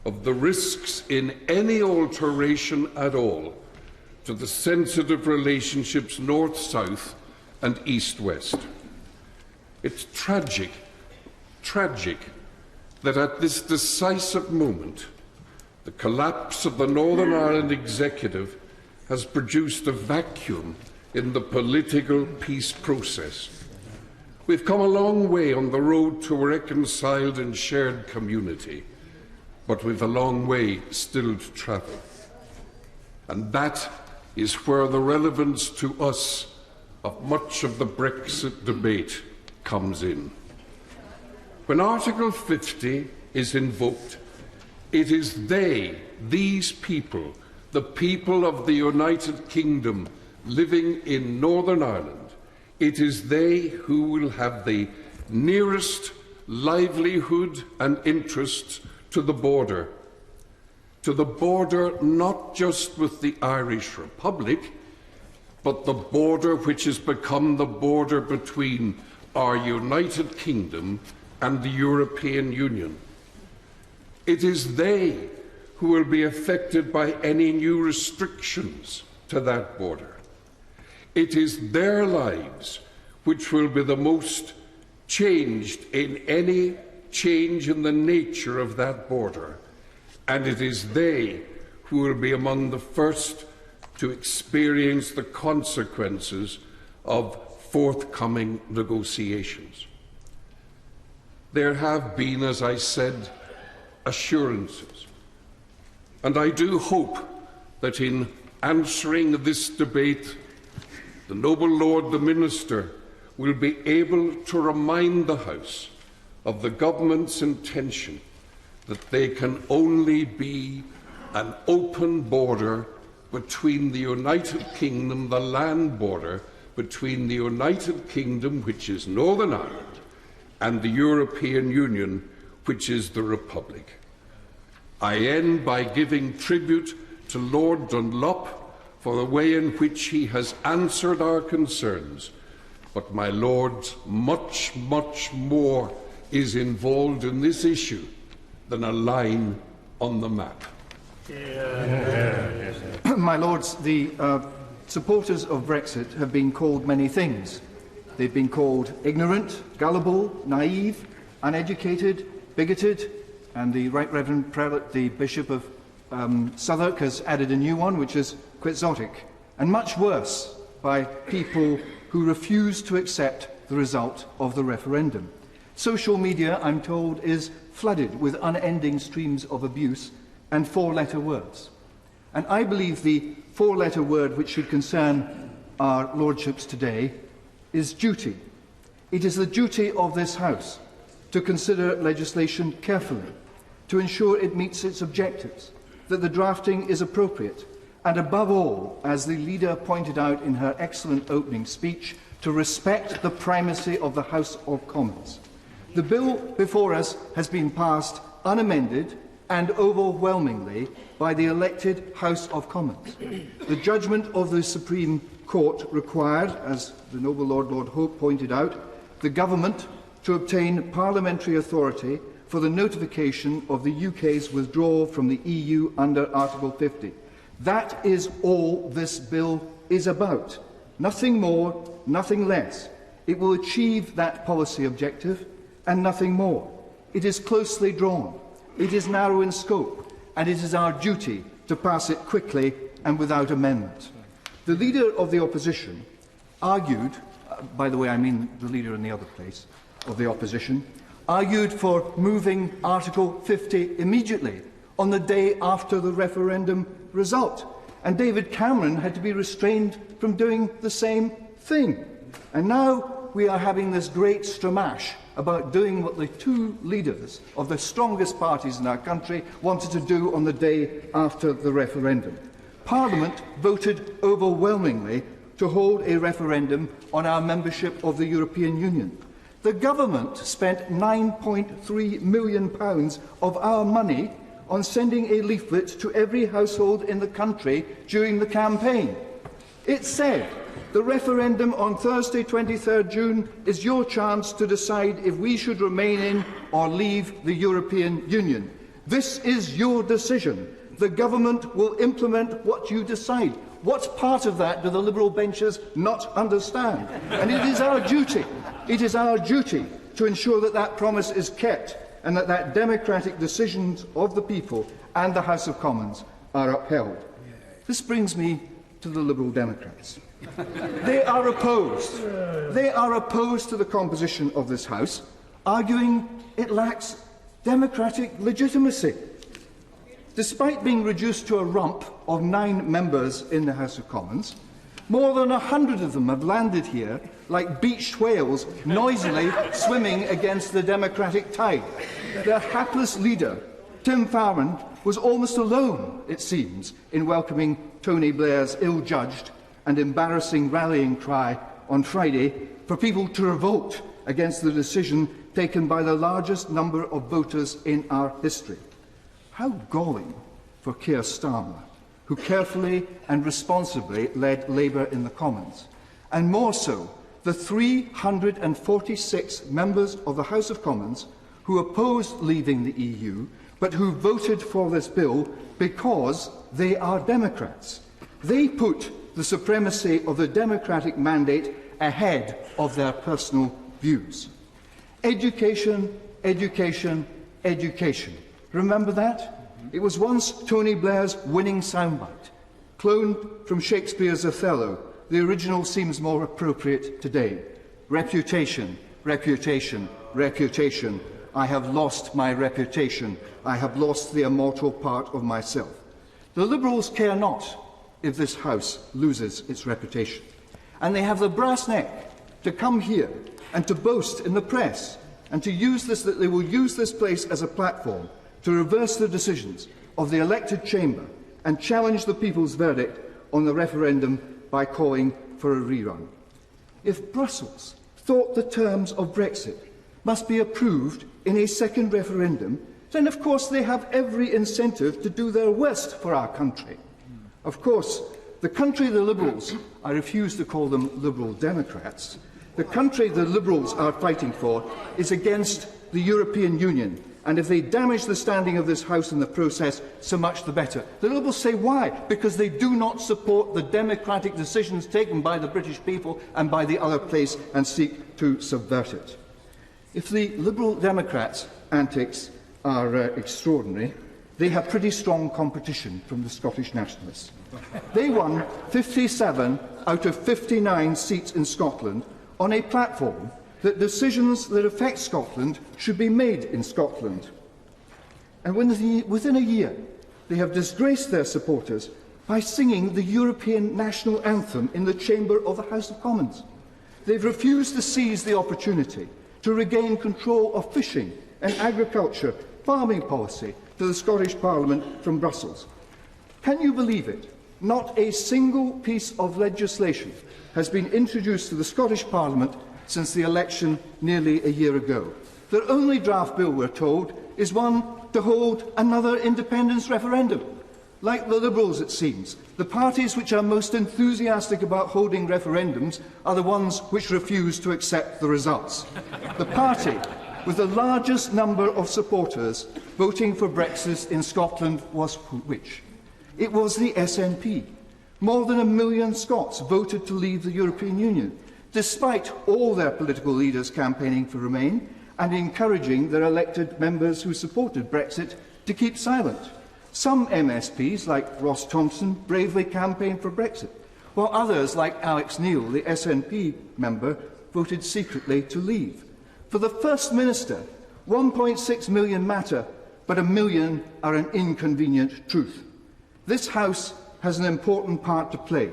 of the risks in any alteration at all to the sensitive relationships north-south and east-west. It's tragic that at this decisive moment, the collapse of the Northern Ireland Executive has produced a vacuum in the political peace process. We've come a long way on the road to a reconciled and shared community, but we've a long way still to travel. And that is where the relevance to us of much of the Brexit debate comes in. When Article 50 is invoked, it is these people, the people of the United Kingdom living in Northern Ireland, it is they who will have the nearest livelihood and interests to the border not just with the Irish Republic, but the border which has become the border between our United Kingdom and the European Union. It is they who will be affected by any new restrictions to that border. It is their lives which will be the most changed in any change in the nature of that border, and it is they who will be among the first to experience the consequences of forthcoming negotiations. There have been, as I said, assurances, and I do hope that in answering this debate, the noble Lord the Minister will be able to remind the House of the Government's intention that they can only be an open border between the United Kingdom, the land border between the United Kingdom, which is Northern Ireland, and the European Union, which is the Republic. I end by giving tribute to Lord Dunlop for the way in which he has answered our concerns, but, my Lords, much, much more is involved in this issue than a line on the map. My Lords, the supporters of Brexit have been called many things. They've been called ignorant, gullible, naive, uneducated, bigoted, and the Right Reverend Prelate, the Bishop of Southwark, has added a new one, which is quixotic, and much worse by people who refuse to accept the result of the referendum. Social media, I'm told, is flooded with unending streams of abuse and four-letter words. And I believe the four-letter word which should concern our lordships today is duty. It is the duty of this House to consider legislation carefully, to ensure it meets its objectives, that the drafting is appropriate, and above all, as the leader pointed out in her excellent opening speech, to respect the primacy of the House of Commons. The bill before us has been passed unamended and overwhelmingly by the elected House of Commons. The judgment of the Supreme Court required, as the noble Lord Hope pointed out, the government to obtain parliamentary authority for the notification of the UK's withdrawal from the EU under Article 50. That is all this bill is about. Nothing more, nothing less. It will achieve that policy objective and nothing more. It is closely drawn. It is narrow in scope, and it is our duty to pass it quickly and without amendment. The Leader of the Opposition argued, by the way, I mean the Leader in the other place of the Opposition, argued for moving Article 50 immediately on the day after the referendum result. And David Cameron had to be restrained from doing the same thing. And now we are having this great stramash about doing what the two leaders of the strongest parties in our country wanted to do on the day after the referendum. Parliament voted overwhelmingly to hold a referendum on our membership of the European Union. The government spent £9.3 million of our money on sending a leaflet to every household in the country during the campaign. It said, the referendum on Thursday, 23rd June, is your chance to decide if we should remain in or leave the European Union. This is your decision. The government will implement what you decide. What part of that do the Liberal benches not understand? And it is our duty to ensure that that promise is kept and that democratic decisions of the people and the House of Commons are upheld. This brings me to the Liberal Democrats. They are opposed to the composition of this House, arguing it lacks democratic legitimacy. Despite being reduced to a rump of 9 members in the House of Commons, more than 100 of them have landed here like beached whales noisily swimming against the democratic tide. Their hapless leader, Tim Farron, was almost alone, it seems, in welcoming Tony Blair's ill-judged and embarrassing rallying cry on Friday for people to revolt against the decision taken by the largest number of voters in our history. How galling for Keir Starmer, who carefully and responsibly led Labour in the Commons, and more so, the 346 members of the House of Commons who opposed leaving the EU, but who voted for this bill because they are Democrats. They put the supremacy of the democratic mandate ahead of their personal views. Education, education, education. Remember that? It was once Tony Blair's winning soundbite. Cloned from Shakespeare's Othello, the original seems more appropriate today. Reputation, reputation, reputation. I have lost my reputation. I have lost the immortal part of myself. The Liberals care not if this House loses its reputation. And they have the brass neck to come here and to boast in the press and to use this, that they will use this place as a platform to reverse the decisions of the elected chamber and challenge the people's verdict on the referendum by calling for a rerun. If Brussels thought the terms of Brexit must be approved in a second referendum, then of course they have every incentive to do their worst for our country. Of course, the country the Liberals, I refuse to call them Liberal Democrats, the country the Liberals are fighting for is against the European Union and if they damage the standing of this House in the process, so much the better. The Liberals say why? Because they do not support the democratic decisions taken by the British people and by the other place and seek to subvert it. If the Liberal Democrats' antics are extraordinary, they have pretty strong competition from the Scottish Nationalists. They won 57 out of 59 seats in Scotland on a platform that decisions that affect Scotland should be made in Scotland. And within a year, they have disgraced their supporters by singing the European national anthem in the chamber of the House of Commons. They've refused to seize the opportunity to regain control of fishing and agriculture, farming policy to the Scottish Parliament from Brussels. Can you believe it? Not a single piece of legislation has been introduced to the Scottish Parliament since the election nearly a year ago. Their only draft bill, we're told, is one to hold another independence referendum. Like the Liberals, it seems, the parties which are most enthusiastic about holding referendums are the ones which refuse to accept the results. The party with the largest number of supporters voting for Brexit in Scotland was which? It was the SNP. More than 1 million Scots voted to leave the European Union, despite all their political leaders campaigning for Remain and encouraging their elected members who supported Brexit to keep silent. Some MSPs, like Ross Thompson, bravely campaigned for Brexit, while others, like Alex Neil, the SNP member, voted secretly to leave. For the First Minister, 1.6 million matter, but 1 million are an inconvenient truth. This House has an important part to play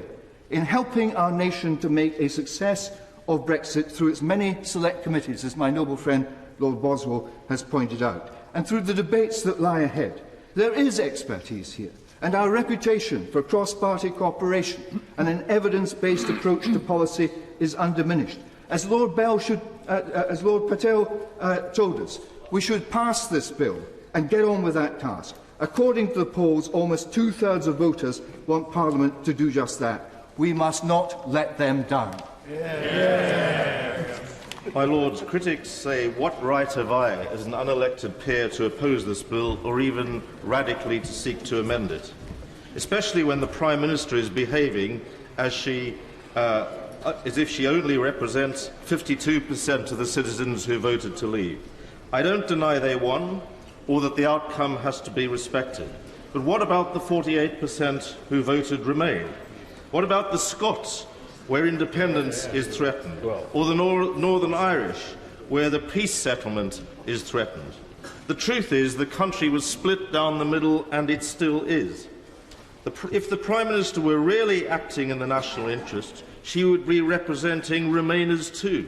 in helping our nation to make a success of Brexit through its many select committees, as my noble friend Lord Boswell has pointed out, and through the debates that lie ahead. There is expertise here, and our reputation for cross-party cooperation and an evidence-based approach to policy is undiminished. As Lord Patel told us, we should pass this bill and get on with that task. According to the polls, almost 2/3 of voters want Parliament to do just that. We must not let them down. My Lords, critics say, what right have I, as an unelected peer, to oppose this bill or even radically to seek to amend it? Especially when the Prime Minister is behaving as if she only represents 52% of the citizens who voted to leave. I don't deny they won, or that the outcome has to be respected. But what about the 48% who voted Remain? What about the Scots, where independence is threatened, or the Northern Irish, where the peace settlement is threatened? The truth is the country was split down the middle, and it still is. If the Prime Minister were really acting in the national interest, she would be representing Remainers too.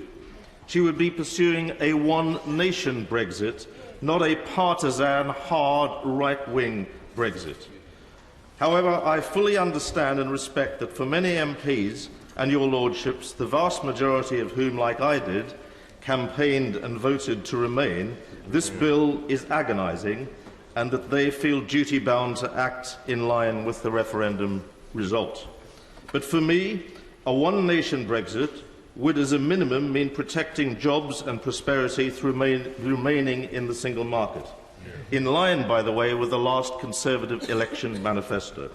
She would be pursuing a one-nation Brexit, not a partisan, hard, right-wing Brexit. However, I fully understand and respect that for many MPs and your lordships, the vast majority of whom, like I did, campaigned and voted to remain, this bill is agonising, and that they feel duty-bound to act in line with the referendum result. But for me, a one-nation Brexit would, as a minimum, mean protecting jobs and prosperity through remaining in the single market, in line, by the way, with the last Conservative election manifesto,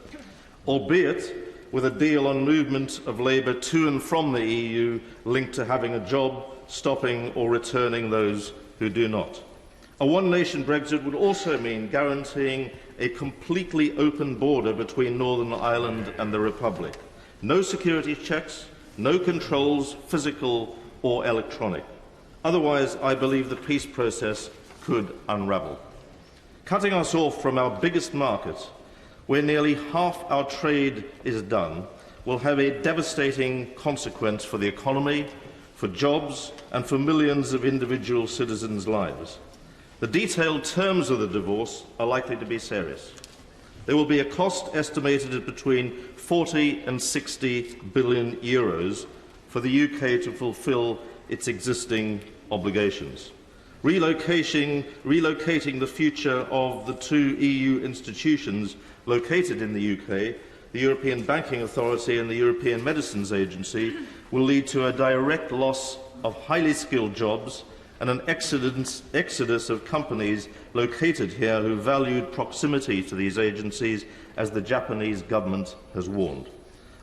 albeit with a deal on movement of labour to and from the EU linked to having a job, stopping or returning those who do not. A one-nation Brexit would also mean guaranteeing a completely open border between Northern Ireland and the Republic. No security checks, no controls, physical or electronic. Otherwise, I believe the peace process could unravel. Cutting us off from our biggest market, where nearly half our trade is done, will have a devastating consequence for the economy, for jobs and for millions of individual citizens' lives. The detailed terms of the divorce are likely to be serious. There will be a cost estimated at between 40 and 60 billion euros for the UK to fulfil its existing obligations. Relocating the future of the two EU institutions located in the UK, the European Banking Authority and the European Medicines Agency, will lead to a direct loss of highly skilled jobs and an exodus of companies located here who valued proximity to these agencies, as the Japanese government has warned.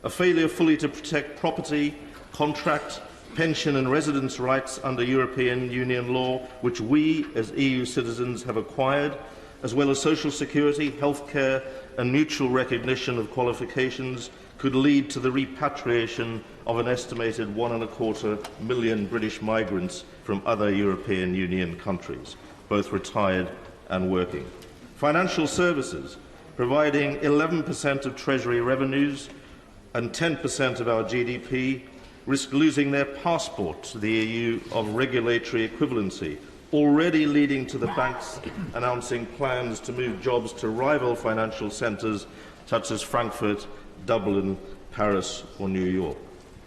A failure fully to protect property, contract, pension and residence rights under European Union law, which we as EU citizens have acquired, as well as social security, healthcare and mutual recognition of qualifications, could lead to the repatriation of an estimated 1.25 million British migrants from other European Union countries, both retired and working. Financial services, providing 11% of Treasury revenues and 10% of our GDP, risk losing their passport to the EU of regulatory equivalency, already leading to the banks announcing plans to move jobs to rival financial centres such as Frankfurt, Dublin, Paris or New York.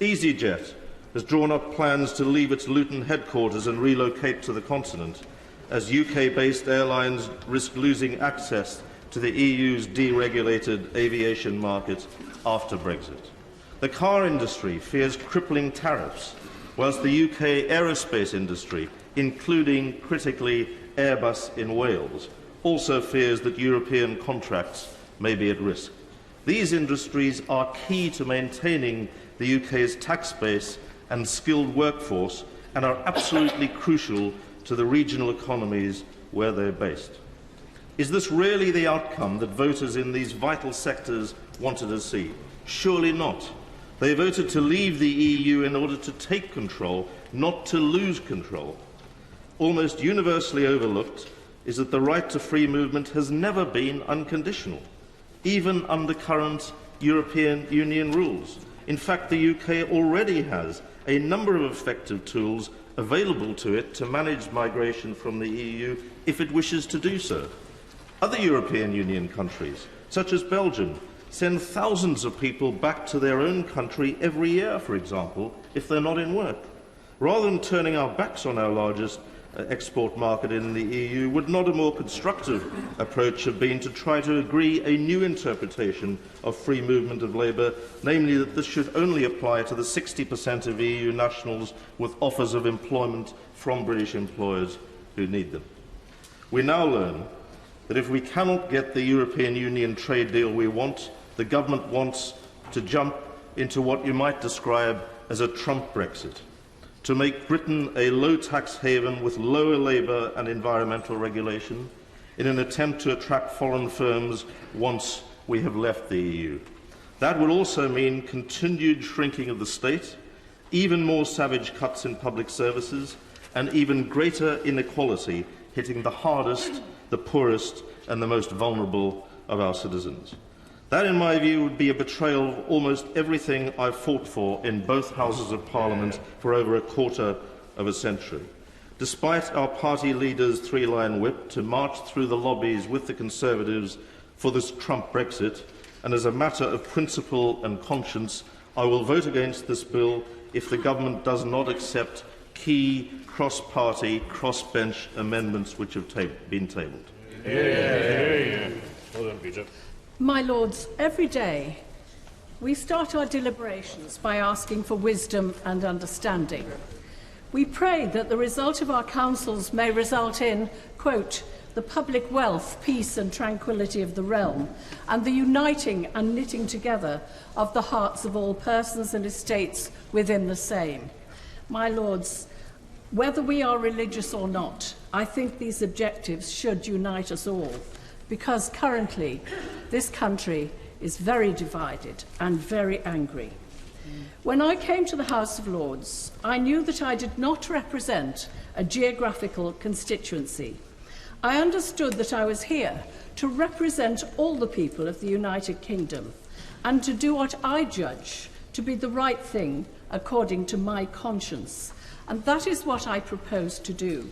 EasyJet has drawn up plans to leave its Luton headquarters and relocate to the continent, as UK-based airlines risk losing access to the EU's deregulated aviation market after Brexit. The car industry fears crippling tariffs, whilst the UK aerospace industry, including critically Airbus in Wales, also fears that European contracts may be at risk. These industries are key to maintaining the UK's tax base and skilled workforce, and are absolutely crucial to the regional economies where they're based. Is this really the outcome that voters in these vital sectors wanted to see? Surely not. They voted to leave the EU in order to take control, not to lose control. Almost universally overlooked is that the right to free movement has never been unconditional, even under current European Union rules. In fact, the UK already has a number of effective tools available to it to manage migration from the EU if it wishes to do so. Other European Union countries, such as Belgium, send thousands of people back to their own country every year, for example, if they're not in work. Rather than turning our backs on our largest export market in the EU, would not a more constructive approach have been to try to agree a new interpretation of free movement of labour, namely that this should only apply to the 60% of EU nationals with offers of employment from British employers who need them? We now learn that if we cannot get the European Union trade deal we want, the government wants to jump into what you might describe as a Trump Brexit, to make Britain a low-tax haven with lower labour and environmental regulation in an attempt to attract foreign firms once we have left the EU. That would also mean continued shrinking of the state, even more savage cuts in public services, and even greater inequality hitting the hardest, the poorest and the most vulnerable of our citizens. That, in my view, would be a betrayal of almost everything I've fought for in both Houses of Parliament for over a quarter of a century. Despite our party leader's three-line whip to march through the lobbies with the Conservatives for this Trump Brexit, and as a matter of principle and conscience, I will vote against this bill if the government does not accept key cross-party, cross-bench amendments which have been tabled. Well done, Peter. My Lords, every day we start our deliberations by asking for wisdom and understanding. We pray that the result of our councils may result in, quote, the public wealth, peace and tranquillity of the realm, and the uniting and knitting together of the hearts of all persons and estates within the same. My Lords, whether we are religious or not, I think these objectives should unite us all, because currently this country is very divided and very angry. When I came to the House of Lords, I knew that I did not represent a geographical constituency. I understood that I was here to represent all the people of the United Kingdom and to do what I judge to be the right thing according to my conscience. And that is what I propose to do.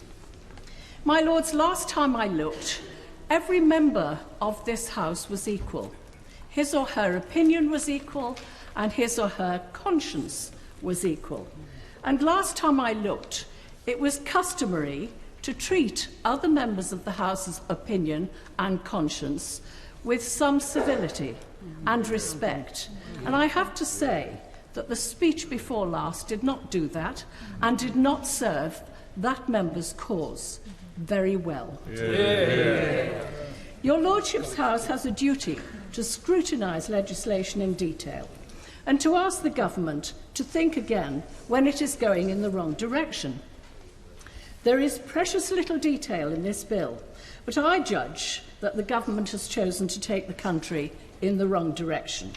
My Lords, last time I looked, every member of this House was equal. His or her opinion was equal, and his or her conscience was equal. And last time I looked, it was customary to treat other members of the House's opinion and conscience with some civility and respect. And I have to say that the speech before last did not do that and did not serve that member's cause very well. Yeah. Your Lordship's House has a duty to scrutinise legislation in detail and to ask the Government to think again when it is going in the wrong direction. There is precious little detail in this bill, but I judge that the Government has chosen to take the country in the wrong direction.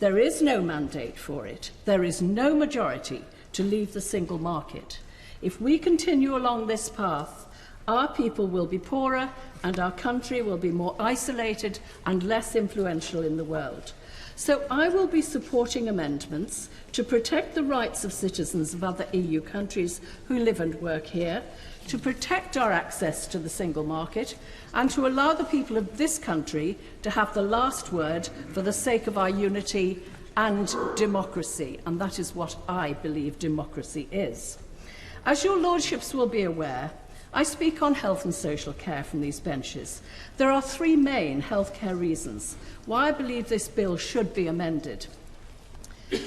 There is no mandate for it. There is no majority to leave the single market. If we continue along this path, our people will be poorer and our country will be more isolated and less influential in the world. So I will be supporting amendments to protect the rights of citizens of other EU countries who live and work here, to protect our access to the single market, and to allow the people of this country to have the last word for the sake of our unity and democracy. And that is what I believe democracy is. As your Lordships will be aware, I speak on health and social care from these benches. There are three main healthcare reasons why I believe this bill should be amended.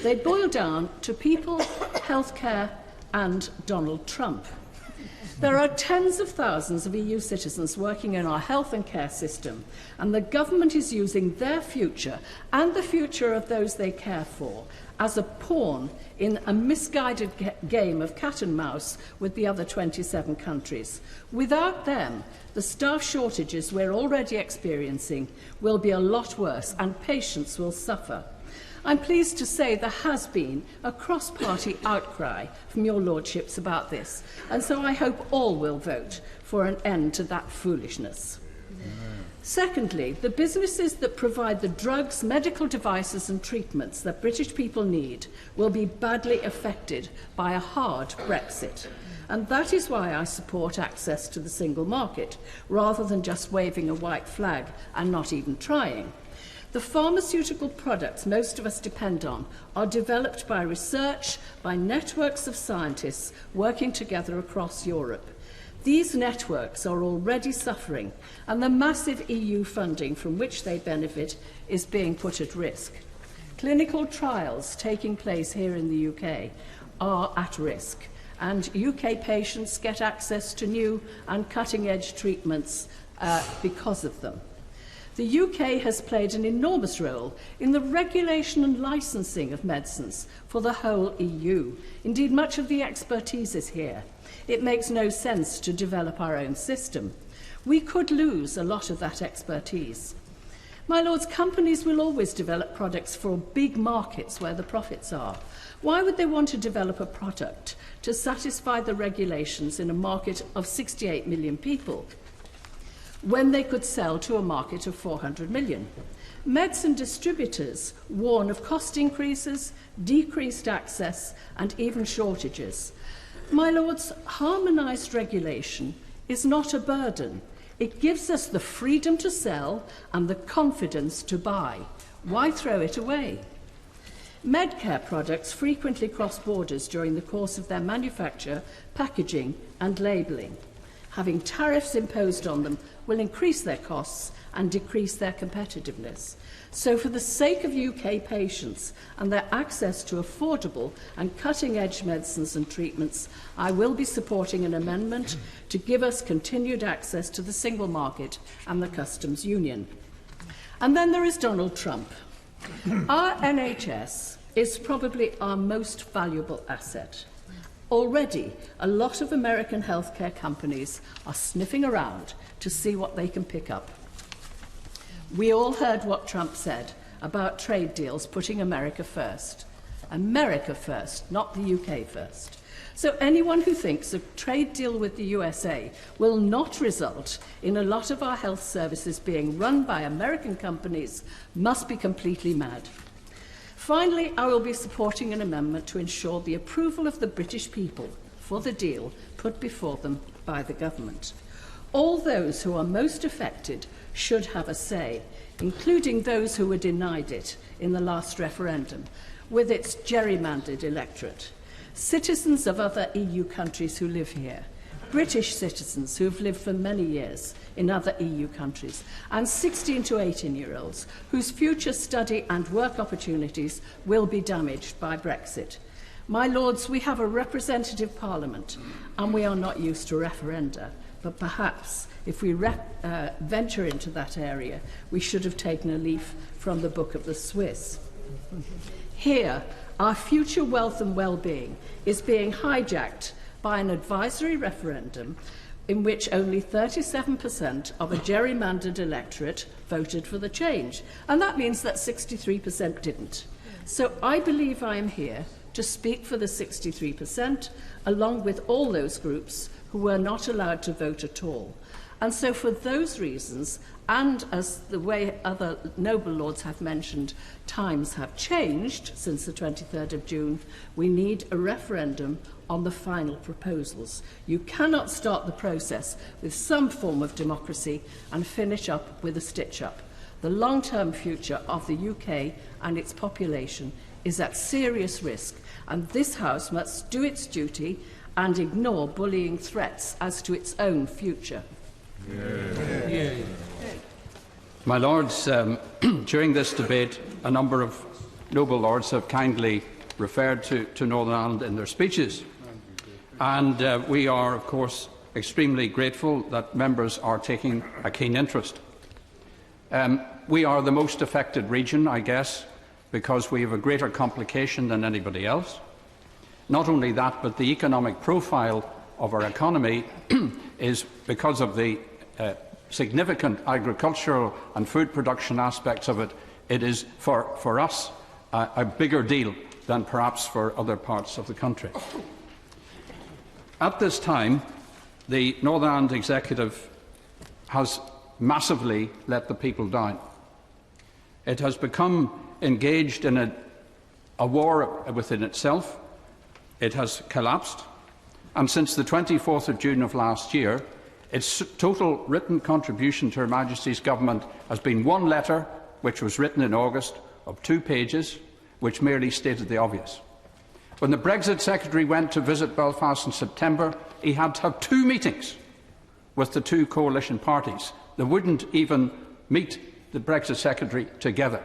They boil down to people, healthcare and Donald Trump. There are tens of thousands of EU citizens working in our health and care system, and the Government is using their future and the future of those they care for as a pawn in a misguided game of cat and mouse with the other 27 countries. Without them, the staff shortages we're already experiencing will be a lot worse and patients will suffer. I'm pleased to say there has been a cross-party outcry from your Lordships about this, and so I hope all will vote for an end to that foolishness. Secondly, the businesses that provide the drugs, medical devices and treatments that British people need will be badly affected by a hard Brexit. And that is why I support access to the single market, rather than just waving a white flag and not even trying. The pharmaceutical products most of us depend on are developed by research, by networks of scientists working together across Europe. These networks are already suffering, and the massive EU funding from which they benefit is being put at risk. Clinical trials taking place here in the UK are at risk, and UK patients get access to new and cutting-edge treatments because of them. The UK has played an enormous role in the regulation and licensing of medicines for the whole EU. Indeed, much of the expertise is here. It makes no sense to develop our own system. We could lose a lot of that expertise. My Lords, companies will always develop products for big markets where the profits are. Why would they want to develop a product to satisfy the regulations in a market of 68 million people, when they could sell to a market of 400 million. Medicine distributors warn of cost increases, decreased access and even shortages. My Lords, harmonised regulation is not a burden. It gives us the freedom to sell and the confidence to buy. Why throw it away? Medcare products frequently cross borders during the course of their manufacture, packaging and labelling. Having tariffs imposed on them will increase their costs and decrease their competitiveness. So for the sake of UK patients and their access to affordable and cutting-edge medicines and treatments, I will be supporting an amendment to give us continued access to the single market and the customs union. And then there is Donald Trump. Our NHS is probably our most valuable asset. Already, a lot of American healthcare companies are sniffing around to see what they can pick up. We all heard what Trump said about trade deals putting America first. America first, not the UK first. So anyone who thinks a trade deal with the USA will not result in a lot of our health services being run by American companies must be completely mad. Finally, I will be supporting an amendment to ensure the approval of the British people for the deal put before them by the Government. All those who are most affected should have a say, including those who were denied it in the last referendum, with its gerrymandered electorate. Citizens of other EU countries who live here, British citizens who have lived for many years in other EU countries, and 16 to 18-year-olds whose future study and work opportunities will be damaged by Brexit. My Lords, we have a representative parliament and we are not used to referenda, but perhaps if we venture into that area, we should have taken a leaf from the book of the Swiss. Here, our future wealth and well-being is being hijacked by an advisory referendum in which only 37% of a gerrymandered electorate voted for the change. And that means that 63% didn't. So I believe I am here to speak for the 63%, along with all those groups who were not allowed to vote at all. And so for those reasons, and as the way other noble lords have mentioned, times have changed since the 23rd of June, we need a referendum on the final proposals. You cannot start the process with some form of democracy and finish up with a stitch-up. The long-term future of the UK and its population is at serious risk, and this House must do its duty and ignore bullying threats as to its own future. Yeah. My Lords, during this debate, a number of noble lords have kindly referred to Northern Ireland in their speeches. And we are, of course, extremely grateful that members are taking a keen interest. We are the most affected region, I guess, because we have a greater complication than anybody else. Not only that, but the economic profile of our economy is, because of the significant agricultural and food production aspects of it, it is for us a bigger deal than perhaps for other parts of the country. At this time, the Northern Ireland Executive has massively let the people down. It has become engaged in a war within itself. It has collapsed. And since the 24th of June of last year, its total written contribution to Her Majesty's Government has been one letter, which was written in August, of 2 pages, which merely stated the obvious. When the Brexit Secretary went to visit Belfast in September, he had to have 2 meetings with the 2 coalition parties. They wouldn't even meet the Brexit Secretary together.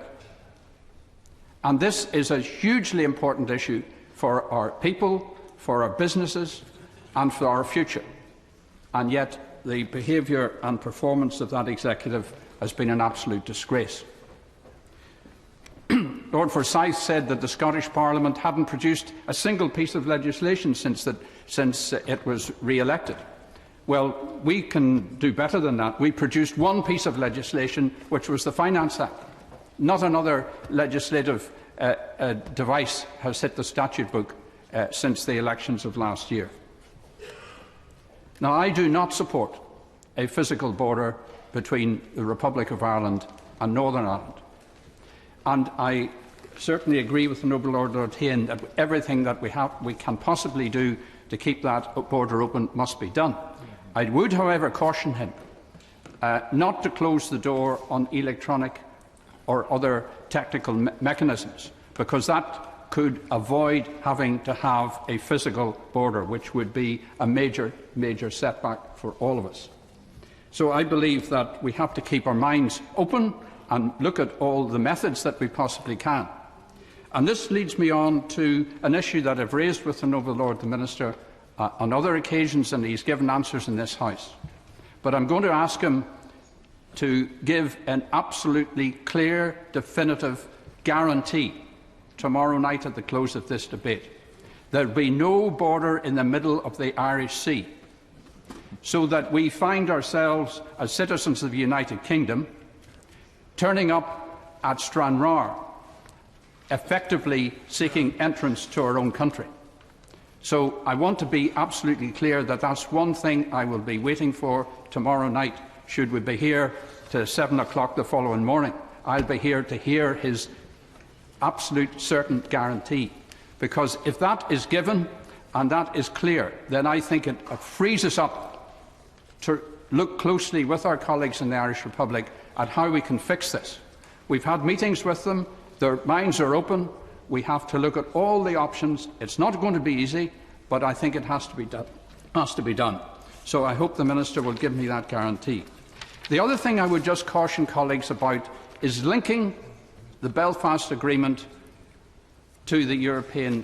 And this is a hugely important issue for our people, for our businesses, and for our future. And yet, the behaviour and performance of that executive has been an absolute disgrace. Lord Forsyth said that the Scottish Parliament hadn't produced a single piece of legislation since it was re-elected. Well, we can do better than that. We produced one piece of legislation, which was the Finance Act. Not another legislative device has hit the statute book since the elections of last year. Now, I do not support a physical border between the Republic of Ireland and Northern Ireland. And I certainly agree with the Noble Lord Hayne that everything that we can possibly do to keep that border open must be done. I would, however, caution him not to close the door on electronic or other technical mechanisms, because that could avoid having to have a physical border, which would be a major setback for all of us. So I believe that we have to keep our minds open and look at all the methods that we possibly can. And this leads me on to an issue that I've raised with the Noble Lord the Minister on other occasions, and he's given answers in this House. But I'm going to ask him to give an absolutely clear, definitive guarantee tomorrow night at the close of this debate. There will be no border in the middle of the Irish Sea, so that we find ourselves as citizens of the United Kingdom turning up at Stranraer, effectively seeking entrance to our own country. So I want to be absolutely clear that that's one thing I will be waiting for tomorrow night, should we be here to 7 o'clock the following morning. I'll be here to hear his absolute certain guarantee, because if that is given and that is clear, then I think it frees us up to look closely with our colleagues in the Irish Republic at how we can fix this. We've had meetings with them, their minds are open, we have to look at all the options. It's not going to be easy, but I think it has to be done. So I hope the Minister will give me that guarantee. The other thing I would just caution colleagues about is linking the Belfast Agreement to the European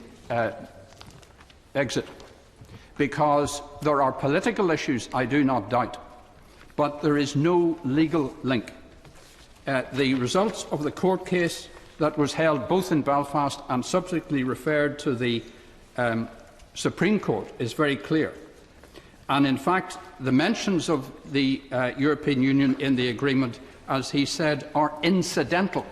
exit, because there are political issues, I do not doubt, but there is no legal link. The results of the court case that was held both in Belfast and subsequently referred to the Supreme Court is very clear. And in fact, the mentions of the European Union in the agreement, as he said, are incidental.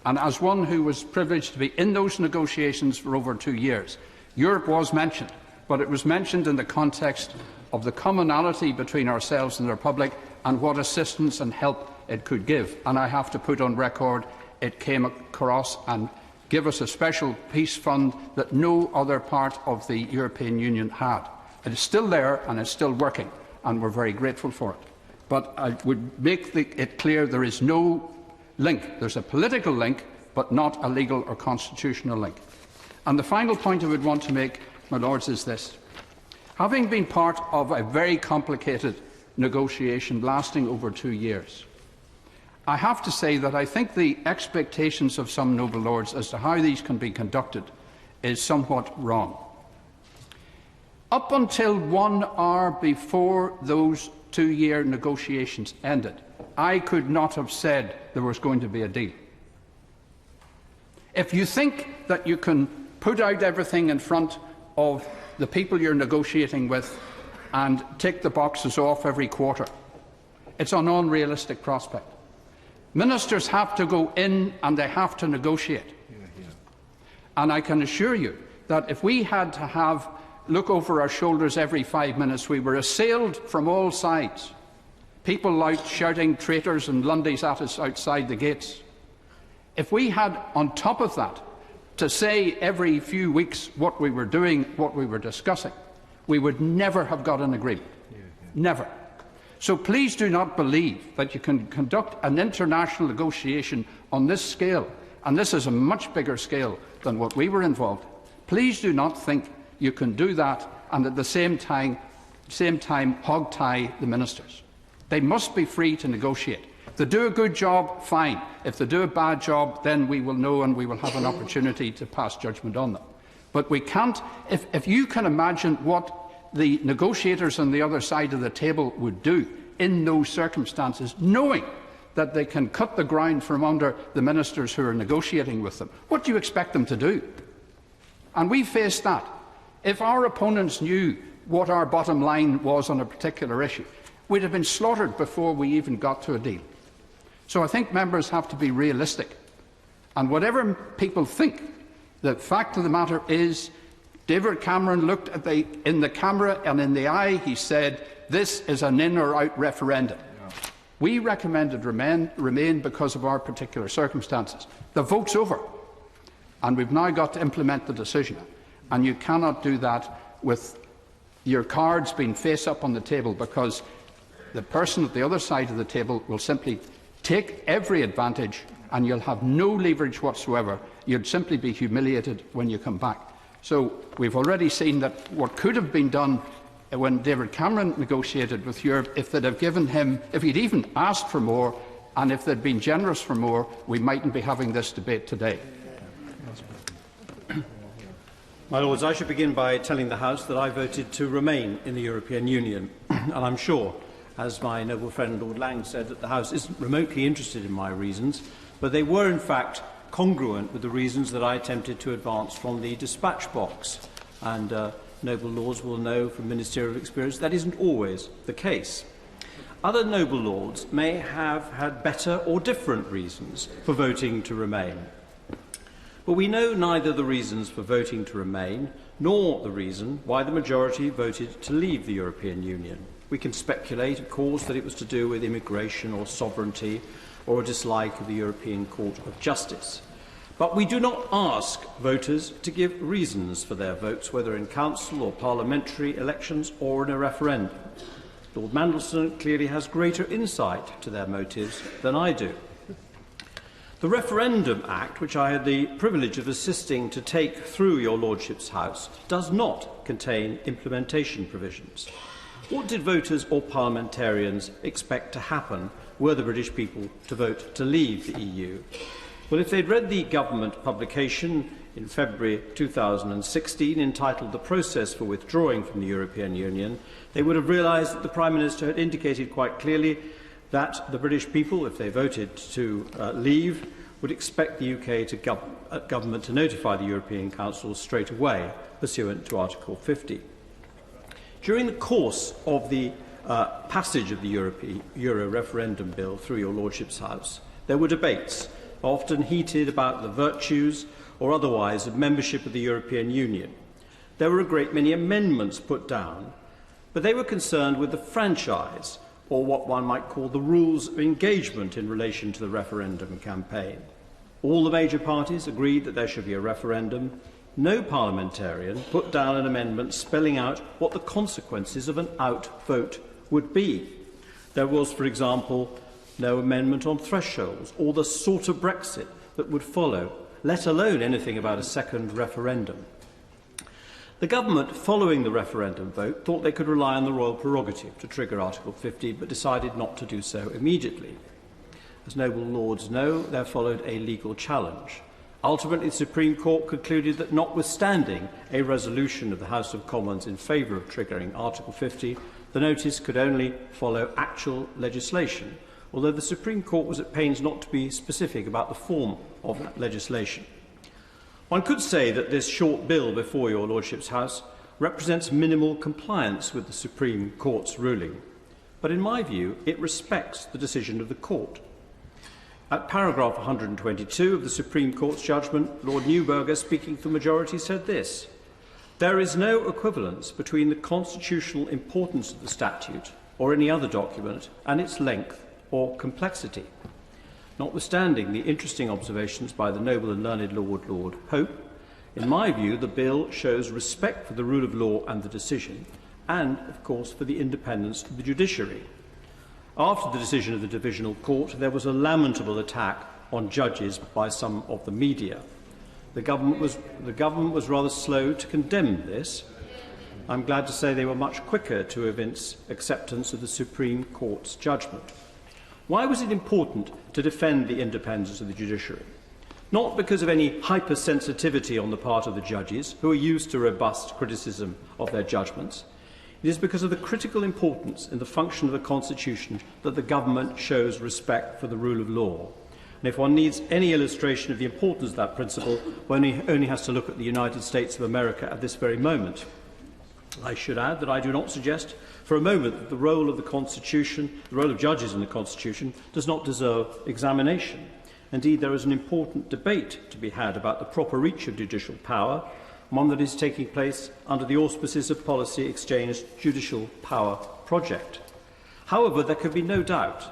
And as one who was privileged to be in those negotiations for over 2 years, Europe was mentioned, but it was mentioned in the context of the commonality between ourselves and the Republic and what assistance and help it could give. And I have to put on record it came across and gave us a special peace fund that no other part of the European Union had. It is still there and it's still working, and we're very grateful for it. But I would make it clear there is no link. There's a political link, but not a legal or constitutional link. And the final point I would want to make, my Lords, is this. Having been part of a very complicated negotiation lasting over 2 years, I have to say that I think the expectations of some noble lords as to how these can be conducted is somewhat wrong. Up until 1 hour before those 2-year negotiations ended, I could not have said there was going to be a deal. If you think that you can put out everything in front of the people you're negotiating with and tick the boxes off every quarter, it's an unrealistic prospect. Ministers have to go in and they have to negotiate. And I can assure you that if we had to look over our shoulders every 5 minutes, we were assailed from all sides. People out shouting traitors and Lundies at us outside the gates. If we had, on top of that, to say every few weeks what we were doing, what we were discussing, we would never have got an agreement. Never. So please do not believe that you can conduct an international negotiation on this scale, and this is a much bigger scale than what we were involved in. Please do not think you can do that and at the same time hog-tie the ministers. They must be free to negotiate. If they do a good job, fine. If they do a bad job, then we will know and we will have an opportunity to pass judgment on them. But we can't, if you can imagine what the negotiators on the other side of the table would do in those circumstances, knowing that they can cut the ground from under the ministers who are negotiating with them, what do you expect them to do? And we face that. If our opponents knew what our bottom line was on a particular issue, we'd have been slaughtered before we even got to a deal. So I think members have to be realistic. And whatever people think, the fact of the matter is David Cameron looked in the camera and in the eye, he said, this is an in or out referendum. We recommended remain because of our particular circumstances. The vote's over, and we've now got to implement the decision. And you cannot do that with your cards being face up on the table, because the person at the other side of the table will simply take every advantage and you'll have no leverage whatsoever. You'd simply be humiliated when you come back. So we've already seen that what could have been done when David Cameron negotiated with Europe, if they'd have given him, if he'd even asked for more, and if they'd been generous for more, we mightn't be having this debate today. My Lords, I should begin by telling the House that I voted to remain in the European Union, and I'm sure, as my noble friend Lord Lang said, that the House isn't remotely interested in my reasons, but they were in fact congruent with the reasons that I attempted to advance from the dispatch box. And noble lords will know from ministerial experience that isn't always the case. Other noble lords may have had better or different reasons for voting to remain. But we know neither the reasons for voting to remain nor the reason why the majority voted to leave the European Union. We can speculate, of course, that it was to do with immigration or sovereignty or a dislike of the European Court of Justice. But we do not ask voters to give reasons for their votes, whether in council or parliamentary elections or in a referendum. Lord Mandelson clearly has greater insight to their motives than I do. The Referendum Act, which I had the privilege of assisting to take through your Lordship's House, does not contain implementation provisions. What did voters or parliamentarians expect to happen were the British people to vote to leave the EU? Well, if they'd read the government publication in February 2016 entitled The Process for Withdrawing from the European Union, they would have realised that the Prime Minister had indicated quite clearly that the British people, if they voted to leave, would expect the UK government to notify the European Council straight away, pursuant to Article 50. During the course of the passage of the Euro referendum bill through your Lordship's House, there were debates, often heated, about the virtues or otherwise of membership of the European Union. There were a great many amendments put down, but they were concerned with the franchise, or what one might call the rules of engagement in relation to the referendum campaign. All the major parties agreed that there should be a referendum. No parliamentarian put down an amendment spelling out what the consequences of an out vote would be. There was, for example, no amendment on thresholds or the sort of Brexit that would follow, let alone anything about a second referendum. The government, following the referendum vote, thought they could rely on the royal prerogative to trigger Article 50, but decided not to do so immediately. As noble lords know, there followed a legal challenge. Ultimately, the Supreme Court concluded that, notwithstanding a resolution of the House of Commons in favour of triggering Article 50, the notice could only follow actual legislation, although the Supreme Court was at pains not to be specific about the form of that legislation. One could say that this short bill before your Lordship's House represents minimal compliance with the Supreme Court's ruling, but in my view it respects the decision of the Court. At paragraph 122 of the Supreme Court's judgment, Lord Neuberger, speaking for the majority, said this: "There is no equivalence between the constitutional importance of the statute or any other document and its length or complexity." Notwithstanding the interesting observations by the noble and learned Lord Hope, in my view the bill shows respect for the rule of law and the decision, and, of course, for the independence of the judiciary. After the decision of the Divisional Court, there was a lamentable attack on judges by some of the media. The government was rather slow to condemn this. I'm glad to say they were much quicker to evince acceptance of the Supreme Court's judgment. Why was it important to defend the independence of the judiciary? Not because of any hypersensitivity on the part of the judges, who are used to robust criticism of their judgments. It is because of the critical importance in the function of the Constitution that the government shows respect for the rule of law. And if one needs any illustration of the importance of that principle, one only has to look at the United States of America at this very moment. I should add that I do not suggest for a moment that the role of the Constitution, the role of judges in the Constitution, does not deserve examination. Indeed, there is an important debate to be had about the proper reach of judicial power, one that is taking place under the auspices of Policy Exchange's Judicial Power Project. However, there can be no doubt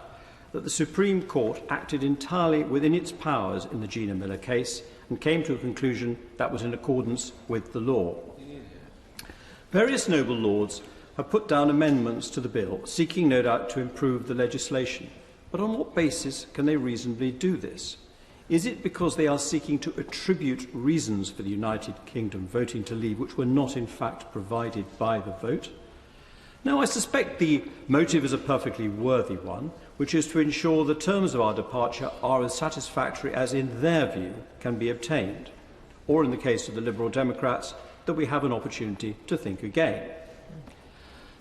that the Supreme Court acted entirely within its powers in the Gina Miller case and came to a conclusion that was in accordance with the law. Various noble lords have put down amendments to the bill, seeking no doubt to improve the legislation. But on what basis can they reasonably do this? Is it because they are seeking to attribute reasons for the United Kingdom voting to leave which were not in fact provided by the vote? No, I suspect the motive is a perfectly worthy one, which is to ensure the terms of our departure are as satisfactory as, in their view, can be obtained, or, in the case of the Liberal Democrats, that we have an opportunity to think again.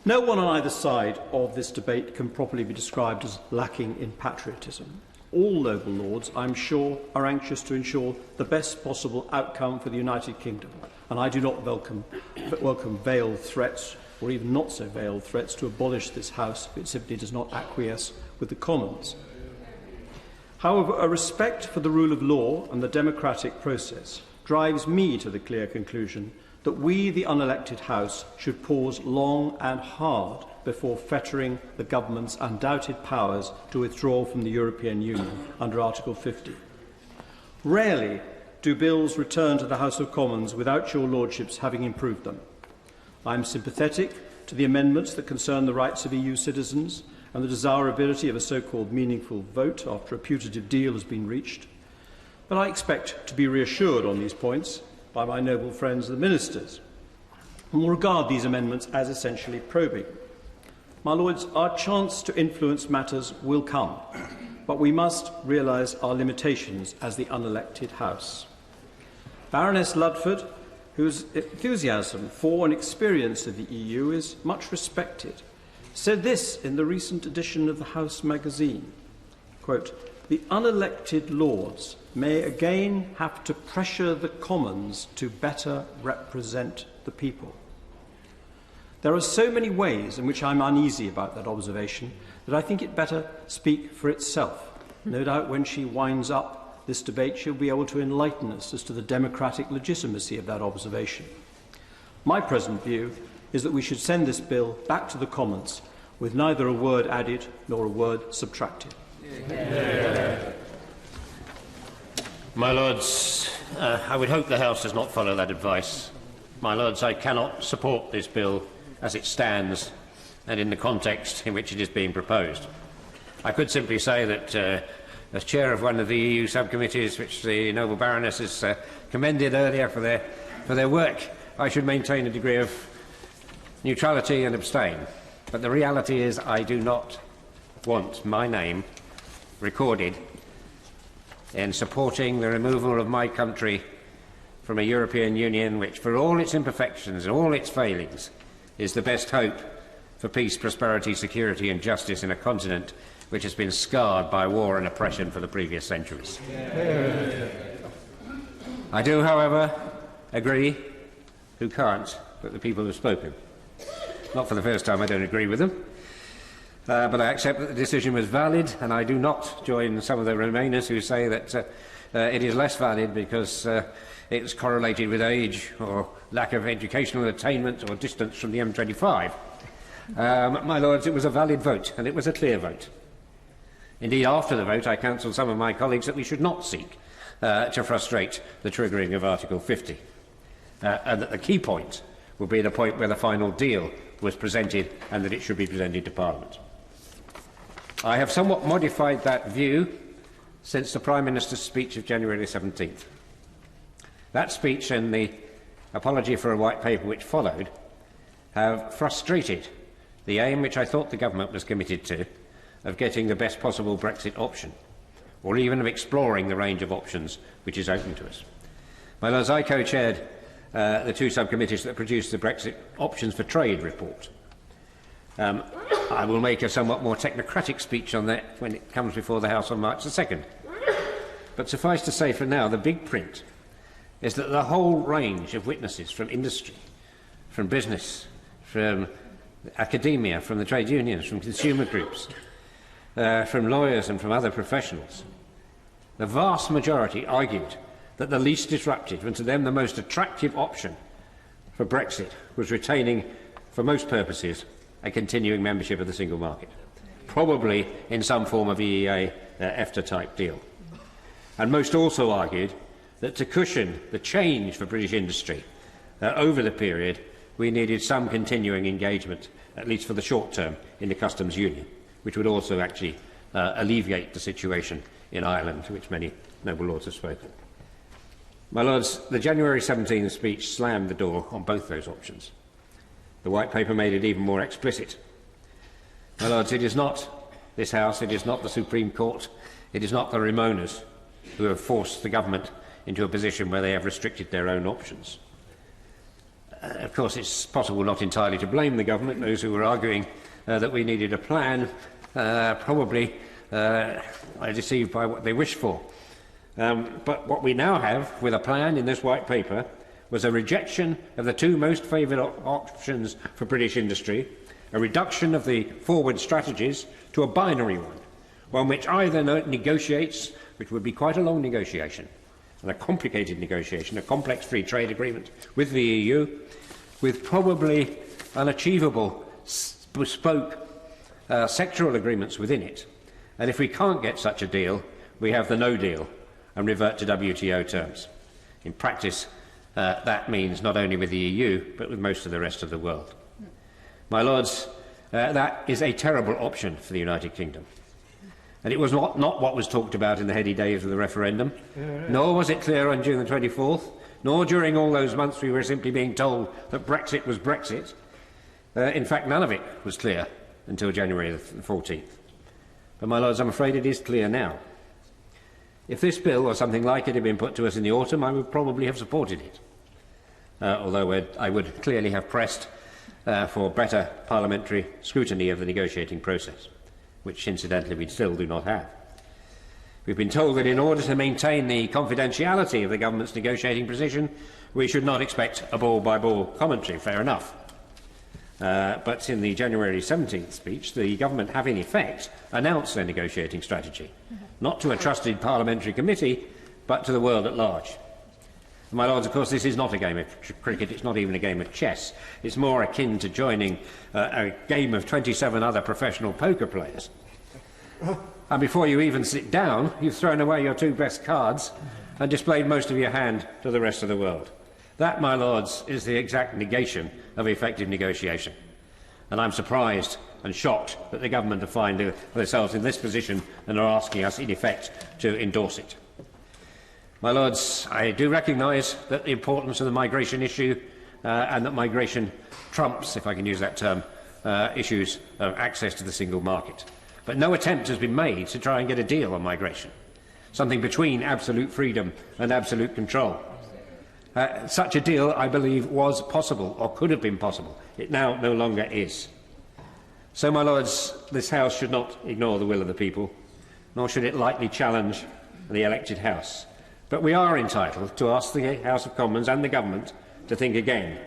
No one on either side of this debate can properly be described as lacking in patriotism. All noble lords, I'm sure, are anxious to ensure the best possible outcome for the United Kingdom, and I do not welcome veiled threats, or even not so veiled threats, to abolish this House if it simply does not acquiesce with the Commons. However, a respect for the rule of law and the democratic process drives me to the clear conclusion that we, the unelected House, should pause long and hard before fettering the government's undoubted powers to withdraw from the European Union under Article 50. Rarely do bills return to the House of Commons without your lordships having improved them. I am sympathetic to the amendments that concern the rights of EU citizens and the desirability of a so-called meaningful vote after a putative deal has been reached, but I expect to be reassured on these points by my noble friends the ministers, and will regard these amendments as essentially probing. My Lords, our chance to influence matters will come, but we must realise our limitations as the unelected House. Baroness Ludford, whose enthusiasm for and experience of the EU is much respected, said this in the recent edition of the House magazine, quote, "The unelected Lords may again have to pressure the Commons to better represent the people." There are so many ways in which I'm uneasy about that observation that I think it better speak for itself. No doubt when she winds up this debate, she'll be able to enlighten us as to the democratic legitimacy of that observation. My present view is that we should send this bill back to the Commons with neither a word added nor a word subtracted. My Lords, I would hope the House does not follow that advice. My Lords, I cannot support this bill as it stands and in the context in which it is being proposed. I could simply say that, as chair of one of the EU subcommittees, which the noble Baroness has commended earlier for their work, I should maintain a degree of neutrality and abstain. But the reality is I do not want my name recorded in supporting the removal of my country from a European Union which, for all its imperfections and all its failings, is the best hope for peace, prosperity, security and justice in a continent which has been scarred by war and oppression for the previous centuries. I do, however, agree, who can't, that the people have spoken. Not for the first time I don't agree with them, but I accept that the decision was valid, and I do not join some of the Remainers who say that it is less valid because it's correlated with age or lack of educational attainment or distance from the M25. My Lords, it was a valid vote, and it was a clear vote. Indeed, after the vote, I counselled some of my colleagues that we should not seek to frustrate the triggering of Article 50, and that the key point would be the point where the final deal was presented and that it should be presented to Parliament. I have somewhat modified that view since the Prime Minister's speech of January 17th. That speech and the apology for a white paper which followed have frustrated the aim which I thought the government was committed to of getting the best possible Brexit option, or even of exploring the range of options which is open to us. My Lords, I co-chaired the two subcommittees that produced the Brexit Options for Trade report. I will make a somewhat more technocratic speech on that when it comes before the House on March the 2nd. But suffice to say for now, the big print is that the whole range of witnesses from industry, from business, from academia, from the trade unions, from consumer groups, from lawyers and from other professionals, the vast majority argued that the least disruptive and to them the most attractive option for Brexit was retaining, for most purposes, a continuing membership of the single market, probably in some form of EEA EFTA-type deal. And most also argued that to cushion the change for British industry over the period, we needed some continuing engagement, at least for the short term, in the customs union, which would also actually alleviate the situation in Ireland, to which many noble lords have spoken. My Lords, the January 17th speech slammed the door on both those options. The White Paper made it even more explicit. My Lords, it is not this House, it is not the Supreme Court, it is not the Remoaners who have forced the government into a position where they have restricted their own options. Of course, it's possible not entirely to blame the government. Those who were arguing that we needed a plan probably are deceived by what they wish for. But what we now have with a plan in this White Paper was a rejection of the two most favoured options for British industry, a reduction of the forward strategies to a binary one which either negotiates, which would be quite a long negotiation, and a complicated negotiation, a complex free trade agreement with the EU, with probably unachievable bespoke sectoral agreements within it. And if we can't get such a deal, we have the no deal and revert to WTO terms. In practice, that means not only with the EU, but with most of the rest of the world. My Lords, that is a terrible option for the United Kingdom. And it was not what was talked about in the heady days of the referendum, nor was it clear on June the 24th, nor during all those months we were simply being told that Brexit was Brexit. In fact, none of it was clear until January the 14th. But, my Lords, I'm afraid it is clear now. If this bill or something like it had been put to us in the autumn, I would probably have supported it, although I would clearly have pressed for better parliamentary scrutiny of the negotiating process, which, incidentally, we still do not have. We've been told that in order to maintain the confidentiality of the government's negotiating position, we should not expect a ball-by-ball commentary. Fair enough. But in the January 17th speech, the government have in effect announced their negotiating strategy, not to a trusted parliamentary committee, but to the world at large. My Lords, of course, this is not a game of cricket, it's not even a game of chess. It's more akin to joining a game of 27 other professional poker players. And before you even sit down, you've thrown away your 2 best cards and displayed most of your hand to the rest of the world. That, my Lords, is the exact negation of effective negotiation. And I'm surprised and shocked that the government have found themselves in this position and are asking us, in effect, to endorse it. My Lords, I do recognise that the importance of the migration issue and that migration trumps, if I can use that term, issues of access to the single market. But no attempt has been made to try and get a deal on migration, something between absolute freedom and absolute control. Such a deal, I believe, was possible, or could have been possible. It now no longer is. So, my Lords, this House should not ignore the will of the people, nor should it lightly challenge the elected House. But we are entitled to ask the House of Commons and the Government to think again,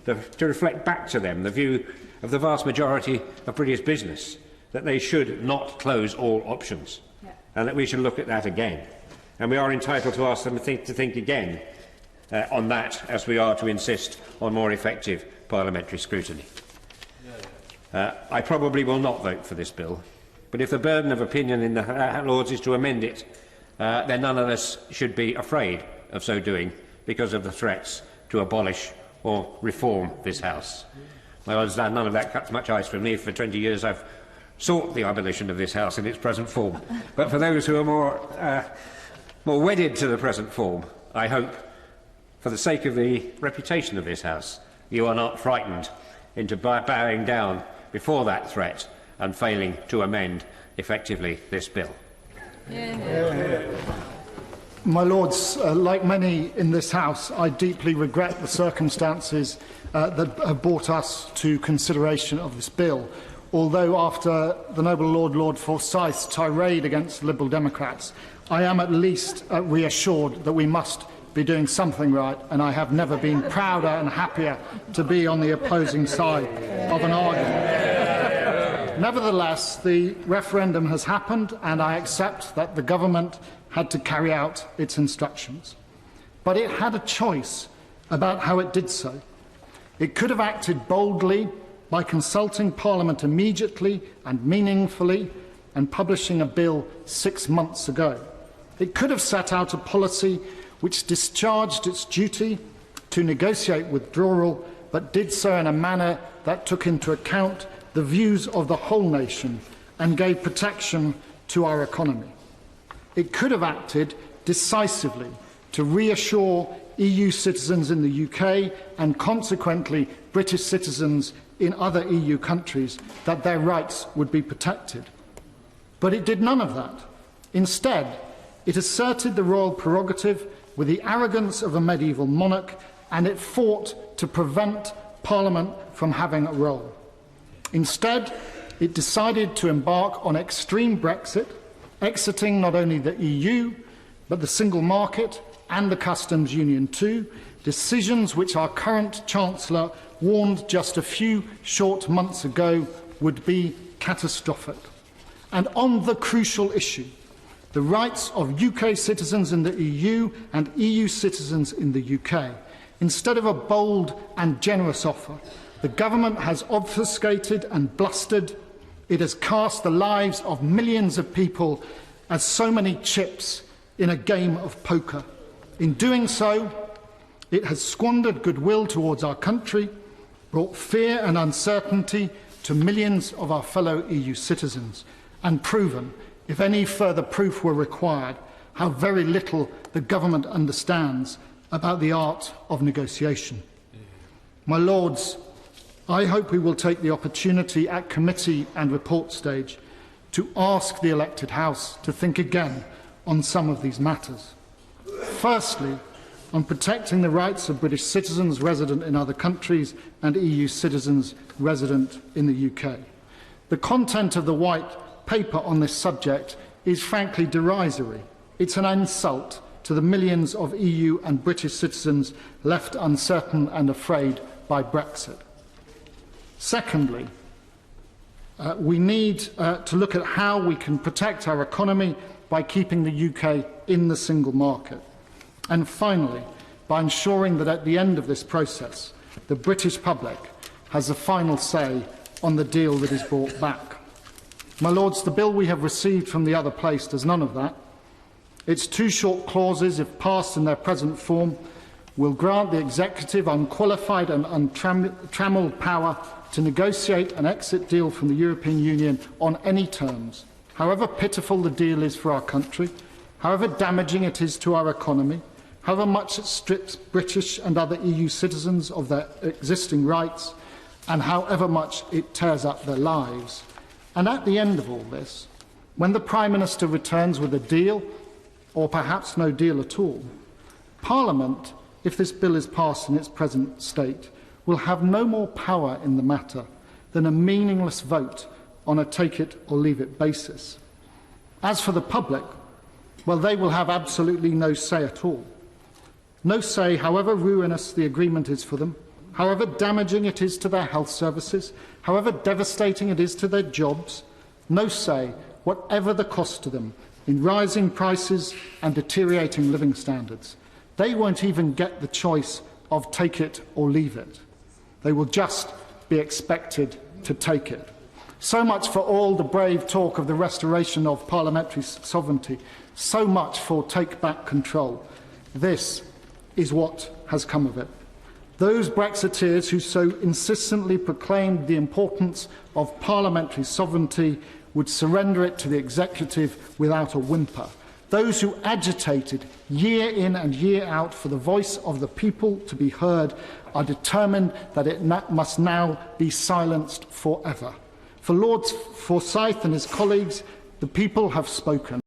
to reflect back to them the view of the vast majority of British business, that they should not close all options, and that we should look at that again. And we are entitled to ask them to think again on that, as we are to insist on more effective parliamentary scrutiny. I probably will not vote for this bill, but if the burden of opinion in the Lords is to amend it, then none of us should be afraid of so doing because of the threats to abolish or reform this House. My Lords, none of that cuts much ice from me. For 20 years I've sought the abolition of this House in its present form. But for those who are more wedded to the present form, I hope, for the sake of the reputation of this House, you are not frightened into bowing down before that threat and failing to amend effectively this bill. My Lords, like many in this House, I deeply regret the circumstances that have brought us to consideration of this bill. Although after the noble Lord Forsyth's tirade against Liberal Democrats, I am at least reassured that we must be doing something right, and I have never been prouder and happier to be on the opposing side of an argument. Nevertheless, the referendum has happened, and I accept that the government had to carry out its instructions. But it had a choice about how it did so. It could have acted boldly by consulting Parliament immediately and meaningfully and publishing a bill 6 months ago. It could have set out a policy which discharged its duty to negotiate withdrawal, but did so in a manner that took into account the views of the whole nation and gave protection to our economy. It could have acted decisively to reassure EU citizens in the UK and consequently British citizens in other EU countries that their rights would be protected. But it did none of that. Instead, it asserted the royal prerogative with the arrogance of a medieval monarch, and it fought to prevent Parliament from having a role. Instead, it decided to embark on extreme Brexit, exiting not only the EU, but the single market and the customs union too, decisions which our current Chancellor warned just a few short months ago would be catastrophic. And on the crucial issue, the rights of UK citizens in the EU and EU citizens in the UK, instead of a bold and generous offer, the government has obfuscated and blustered. It has cast the lives of millions of people as so many chips in a game of poker. In doing so, it has squandered goodwill towards our country, brought fear and uncertainty to millions of our fellow EU citizens, and proven, if any further proof were required, how very little the government understands about the art of negotiation. My Lords, I hope we will take the opportunity at committee and report stage to ask the elected House to think again on some of these matters. Firstly, on protecting the rights of British citizens resident in other countries and EU citizens resident in the UK. The content of the White Paper on this subject is frankly derisory. It's an insult to the millions of EU and British citizens left uncertain and afraid by Brexit. Secondly, we need to look at how we can protect our economy by keeping the UK in the single market. And finally, by ensuring that at the end of this process, the British public has the final say on the deal that is brought back. My Lords, the bill we have received from the other place does none of that. Its two short clauses, if passed in their present form, will grant the executive unqualified and untrammelled power to negotiate an exit deal from the European Union on any terms, however pitiful the deal is for our country, however damaging it is to our economy, however much it strips British and other EU citizens of their existing rights, and however much it tears up their lives. And at the end of all this, when the Prime Minister returns with a deal, or perhaps no deal at all, Parliament, if this bill is passed in its present state, will have no more power in the matter than a meaningless vote on a take-it-or-leave-it basis. As for the public, well, they will have absolutely no say at all. No say, however ruinous the agreement is for them, however damaging it is to their health services, however devastating it is to their jobs, no say, whatever the cost to them, in rising prices and deteriorating living standards. They won't even get the choice of take it or leave it. They will just be expected to take it. So much for all the brave talk of the restoration of parliamentary sovereignty, so much for take back control. This is what has come of it. Those Brexiteers who so insistently proclaimed the importance of parliamentary sovereignty would surrender it to the executive without a whimper. Those who agitated year in and year out for the voice of the people to be heard are determined that it must now be silenced forever. For Lord Forsyth and his colleagues, the people have spoken.